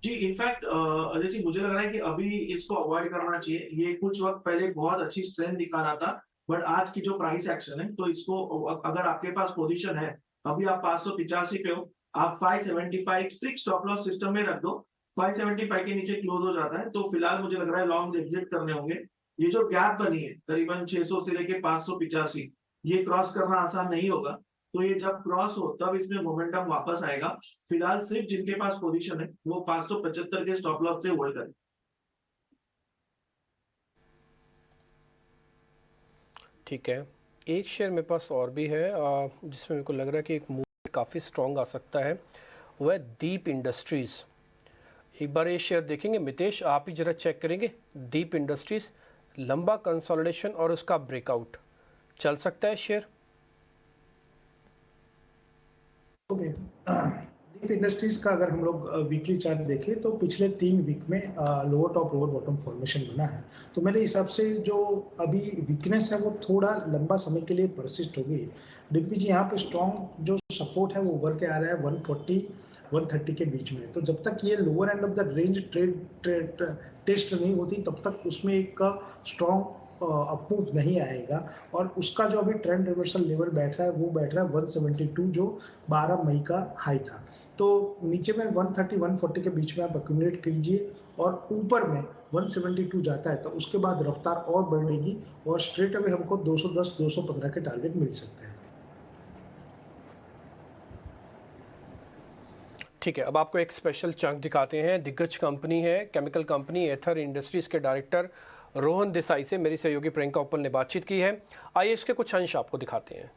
Speaker 7: जी, इनफैक्ट अजय जी मुझे लग रहा है कि अभी इसको अवॉइड करना चाहिए। ये कुछ वक्त पहले बहुत अच्छी स्ट्रेंथ दिखा रहा था, बट आज की जो प्राइस एक्शन है तो इसको अगर आपके पास पोजीशन है, अभी आप 585 पे हो, आप 575 स्ट्रिक्ट स्टॉप लॉस सिस्टम में रख दो। 575 के नीचे क्लोज हो जाता है तो फिलहाल मुझे लग रहा है लॉन्ग्स एग्जिट करने होंगे। ये जो गैप बनी है करीबन 600 से लेके 585, ये क्रॉस करना आसान नहीं होगा। तो ये जब क्रॉस हो तब इसमें मोमेंटम वापस आएगा। फिलहाल सिर्फ जिनके पास पोजीशन है वो 575 के स्टॉप लॉस से होल्ड करें।
Speaker 1: ठीक है, एक शेयर मेरे पास और भी है जिसमें मेरे को लग रहा है कि एक मूव काफ़ी स्ट्रॉन्ग आ सकता है, वह है दीप इंडस्ट्रीज़। एक बार ये शेयर देखेंगे मितेश, आप ही जरा चेक करेंगे। दीप इंडस्ट्रीज़ लंबा कंसोलिडेशन और उसका ब्रेकआउट चल सकता है शेयर।
Speaker 8: ओके, दीप इंडस्ट्रीज का अगर हम लोग वीकली चार्ट देखें तो पिछले 3 वीक में lower top lower bottom formation बना है। तो मेरे हिसाब से जो अभी वीकनेस है वो थोड़ा लंबा समय के लिए परसिस्ट होगी। डिम्पी जी, यहाँ पे स्ट्रॉन्ग जो सपोर्ट है वो उभर के आ रहा है 140 130 के बीच में। तो जब तक ये lower end of the range test नहीं होती तब तक उसमें एक स्ट्रॉन्ग अप्रूव नहीं आएगा। और उसका जो अभी ट्रेंड रिवर्सल लेवल बैठ रहा है वो बैठ रहा है 172 जो 12 मई का हाई था। तो नीचे में 130 140 के बीच में आप एक्यूमुलेट कीजिए और ऊपर में 172 जाता है तो उसके बाद रफ्तार और बढ़ेगी और स्ट्रेट अवे हमको 210 215 के टारगेट मिल सकते हैं।
Speaker 1: ठीक है, अब आपको एक स्पेशल चंक दिखाते हैं। दिग्गज कंपनी है, केमिकल कंपनी एथर इंडस्ट्रीज के डायरेक्टर रोहन देसाई से मेरी सहयोगी प्रियंका उपल ने बातचीत की है। आइए इसके कुछ अंश आपको दिखाते हैं।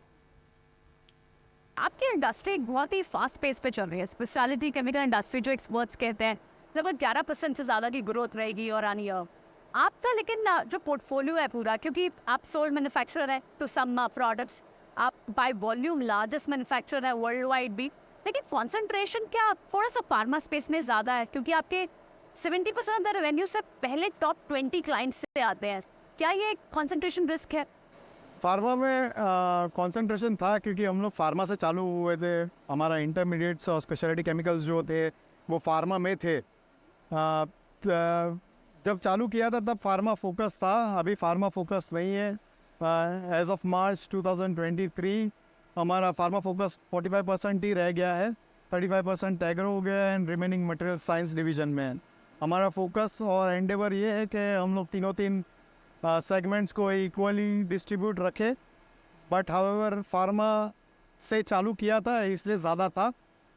Speaker 16: आपकी इंडस्ट्री बहुत ही फास्ट पेस पे चल रही है। स्पेशलिटी केमिकल इंडस्ट्री जो एक्सपर्ट्स कहते हैं लगभग 11% से ज़्यादा की ग्रोथ रहेगी और आनी आपका। लेकिन जो पोर्टफोलियो है पूरा, क्योंकि आप सोल मैन्युफैक्चरर है टू सम प्रोडक्ट्स, आप बाय वॉल्यूम लार्जेस्ट मैन्युफैक्चरर है वर्ल्ड वाइड भी, लेकिन कॉन्सेंट्रेशन क्या थोड़ा सा फार्मा स्पेस में ज़्यादा है क्योंकि आपके 70% ऑफ द रेवेन्यू से पहले टॉप 20 क्लाइंट्स से आते हैं। क्या ये कॉन्सेंट्रेशन रिस्क है?
Speaker 17: फार्मा में कॉन्सेंट्रेशन था क्योंकि हम लोग फार्मा से चालू हुए थे। हमारा इंटरमीडिएट्स और स्पेशलिटी केमिकल्स जो थे वो फार्मा में थे। जब चालू किया था तब फार्मा फोकस था, अभी फार्मा फोकस नहीं है। एज ऑफ मार्च 2023 हमारा फार्मा फोकस 45% ही रह गया है, 35% एग्रो हो गया है and remaining material science division में। हमारा फोकस और एंडेवर ये है कि हम लोग तीन सेगमेंट्स को इक्वली डिस्ट्रीब्यूट रखें। बट हाउएवर फार्मा से चालू किया था इसलिए ज़्यादा था,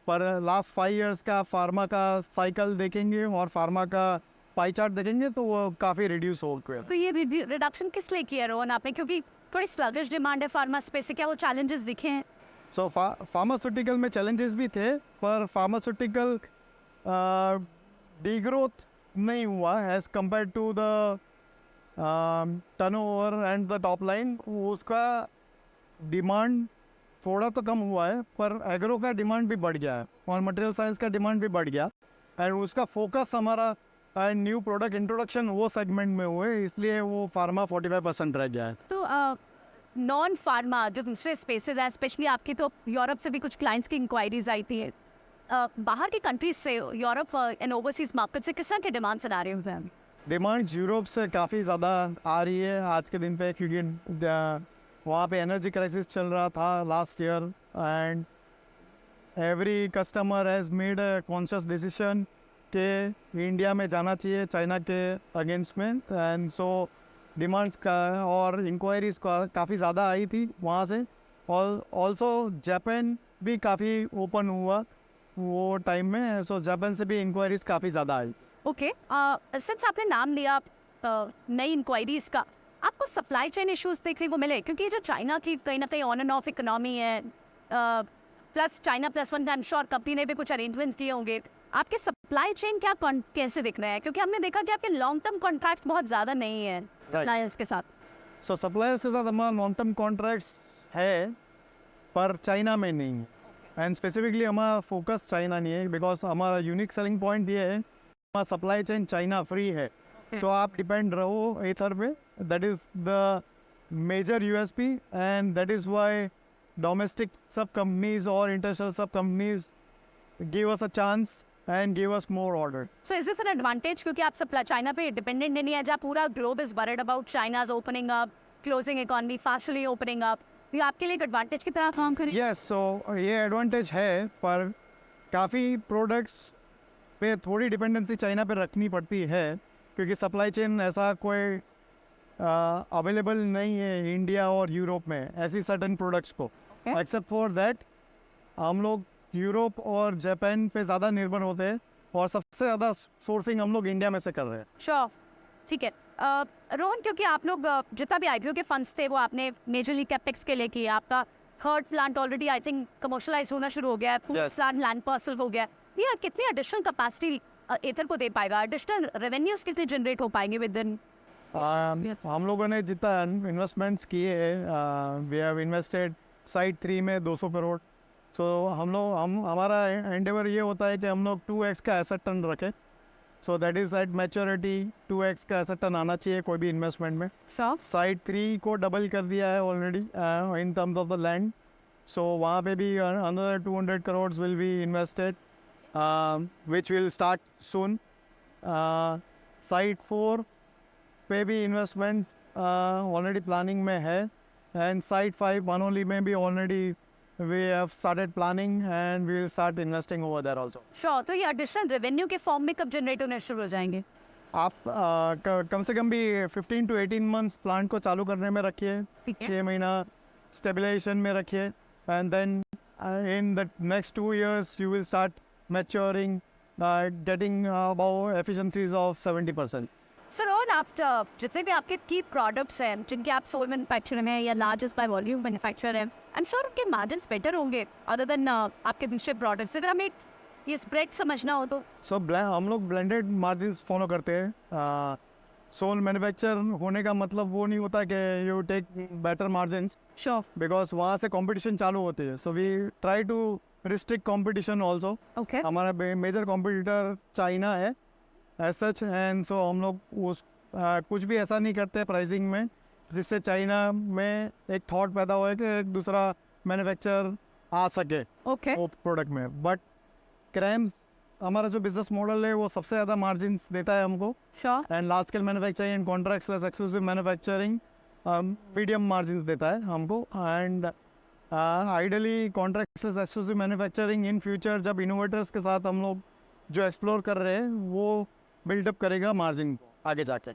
Speaker 17: पर लास्ट 5 इयर्स का फार्मा का साइकिल देखेंगे और फार्मा का पाई चार्ट देखेंगे तो वो काफ़ी रिड्यूस हो गया।
Speaker 16: तो ये रिडक्शन किस लिए किया रोहन आपने, क्योंकि थोड़ी स्लगिश डिमांड है फार्मा स्पेस से, क्या वो चैलेंजेस दिखे हैं?
Speaker 17: सो फार्मास्यूटिकल में चैलेंजेस भी थे पर फार्मास्यूटिकल डीग्रोथ नहीं हुआ as compared to the turnover and the top line. उसका डिमांड थोड़ा तो कम हुआ है पर एग्रो का डिमांड भी बढ़ गया है और मटेरियल साइंस का डिमांड भी बढ़ गया एंड उसका फोकस हमारा न्यू प्रोडक्ट इंट्रोडक्शन वो सेगमेंट में हुए, इसलिए वो फार्मा 45% रह गया है।
Speaker 16: तो नॉन फार्मा जो दूसरे स्पेसेस हैं, स्पेशली आपकी तो यूरोप से भी कुछ क्लाइंट्स की इंक्वायरीज आई थी, बाहर की कंट्रीज से, यूरोप एंड ओवरसीज मार्केट से किस तरह के डिमांड सिनेरियोज हैं?
Speaker 17: डिमांड यूरोप से काफ़ी ज़्यादा आ रही है आज के दिन पे, क्योंकि वहाँ पे एनर्जी क्राइसिस चल रहा था last year and every customer has made a conscious decision कि इंडिया में जाना चाहिए चाइना के अगेंस्ट में। एंड सो डिमांड्स का और इंक्वायरीज का काफ़ी ज़्यादा आई थी वहाँ से। और ऑल्सो जापान भी काफ़ी ओपन हुआ वो टाइम में, सो जापान से भी इंक्वायरीज काफ़ी ज़्यादा आई।
Speaker 16: ओके, सिंस आपने नाम लिया नई इंक्वायरीज का, आपको सप्लाई चेन इश्यूज देखने को मिले? क्योंकि जो चाइना की कहीं ना कहीं ऑन एंड ऑफ इकोनॉमी है, plus China plus one, I am sure company ने भी कुछ अरेंजमेंट्स किए होंगे। आपके सप्लाई चेन क्या कैसे दिख रहे हैं? क्योंकि हमने देखा कि आपके लॉन्ग टर्म कॉन्ट्रैक्ट्स बहुत ज़्यादा नहीं है सप्लायर्स के साथ।
Speaker 17: सो सप्लायर्स के साथ हमारा लॉन्ग टर्म कॉन्ट्रैक्ट्स है, पर चाइना में नहीं है। एंड स्पेसिफिकली हमारा फोकस चाइना नहीं है, बिकॉज हमारा यूनिक सेलिंग पॉइंट ये है हमारा सप्लाई चेन चाइना फ्री है। तो आप डिपेंड रहो एथर पे, that is the major USP, and that is why domestic सब कंपनीज और इंटरनेशनल सब companies give us a chance and give us more order.
Speaker 16: So is this an advantage क्योंकि आप सप्लाई चाइना पे डिपेंडेंट नहीं है, जहाँ पूरा globe is worried about चाइना's opening up, closing economy, fastly opening up, ये आपके लिए एक एडवांटेज की तरह काम करें?
Speaker 17: Yes, so ये एडवांटेज है, पर काफ़ी प्रोडक्ट्स पे थोड़ी डिपेंडेंसी चाइना पे रखनी पड़ती है, क्योंकि सप्लाई चेन ऐसा कोई अवेलेबल नहीं है इंडिया और यूरोप में ऐसी सर्टन प्रोडक्ट्स को। एक्सेप्ट फॉर दैट हम लोग यूरोप और जापान पे ज़्यादा निर्भर होते हैं, और सबसे ज़्यादा सोर्सिंग हम लोग इंडिया में से कर रहे हैं।
Speaker 16: श्योर, ठीक है। रोहन, क्योंकि आप लोग जितना भी आईपीओ के फंड्स थे वो आपने मेजरली कैपेक्स के लिए किया, आपका third plant already I think commercialise होना शुरू हो गया है, फोर्थ प्लांट लैंड पार्सल हो गया, ये कितनी एडिशनल कैपेसिटी एथर को दे पाएगा? एडिशनल रेवेन्यूज कितने जनरेट हो पाएंगे विद इन?
Speaker 17: हम लोगों ने जितना इन्वेस्टमेंट्स किए हैं, वी हैव इन्वेस्टेड साइट 3 में 200 करोड़। तो हमारा एंडेवर ये होता है कि हम लोग 2x का एसेट टर्न रखें। So that is at maturity 2x का एसेट टर्न आना चाहिए कोई भी इन्वेस्टमेंट में। साइट 3 को डबल कर दिया है already in terms of the land. So वहाँ पे भी another 200 crore will be invested which will start soon. Site 4 पे भी इन्वेस्टमेंट्स ऑलरेडी प्लानिंग में है, एंड साइट 5 मनोली में भी already we have started planning and we will start investing over there also.
Speaker 16: Sure, तो ये एडिशनल रेवेन्यू के फॉर्म में कब जनरेट होने शुरू हो जाएंगे?
Speaker 17: आप कम से कम भी 15 to 18 मंथ्स प्लांट को चालू करने में रखिए, 6 महीना स्टेबलाइजेशन में रखिए, and then in the next 2 years you will start maturing, getting about efficiencies of 70%.
Speaker 16: Sir, और आप जितने भी आपके की प्रोडक्ट्स हैं जिनके आप सोल मैन्युफैक्चर में या लार्जेस्ट बाय वॉल्यूम मैन्युफैक्चर हैं, आई एम श्योर उनके मार्जिन्स बेटर होंगे अदर देन आपके दूसरे प्रोडक्ट्स। अगर हमें ये स्प्रेड समझना हो तो
Speaker 17: हम लोग ब्लेंडेड मार्जिन्स फॉलो करते हैं। सोल मैन्युफैक्चर होने का मतलब वो नहीं होता कि you take better margins,
Speaker 16: sure,
Speaker 17: because वहाँ से कंपटीशन चालू होती है। So we try to restrict competition also. हमारा मेजर कॉम्पिटिटर चाइना है एज सच, एंड सो हम लोग उस कुछ भी ऐसा नहीं करते प्राइसिंग में जिससे चाइना में एक थॉट पैदा हो कि एक दूसरा मैन्युफैक्चर आ सके वो प्रोडक्ट में। बट क्रैम्स हमारा जो बिजनेस मॉडल है वो सबसे ज़्यादा मार्जिन्स देता है हमको, and large scale manufacturing and contracts exclusive manufacturing medium margins देता है हमको। And ideally contracts exclusive manufacturing in future जब इनोवेटर्स के साथ हम लोग जो एक्सप्लोर कर रहे हैं वो बिल्डअप करेगा मार्जिन को आगे जाके।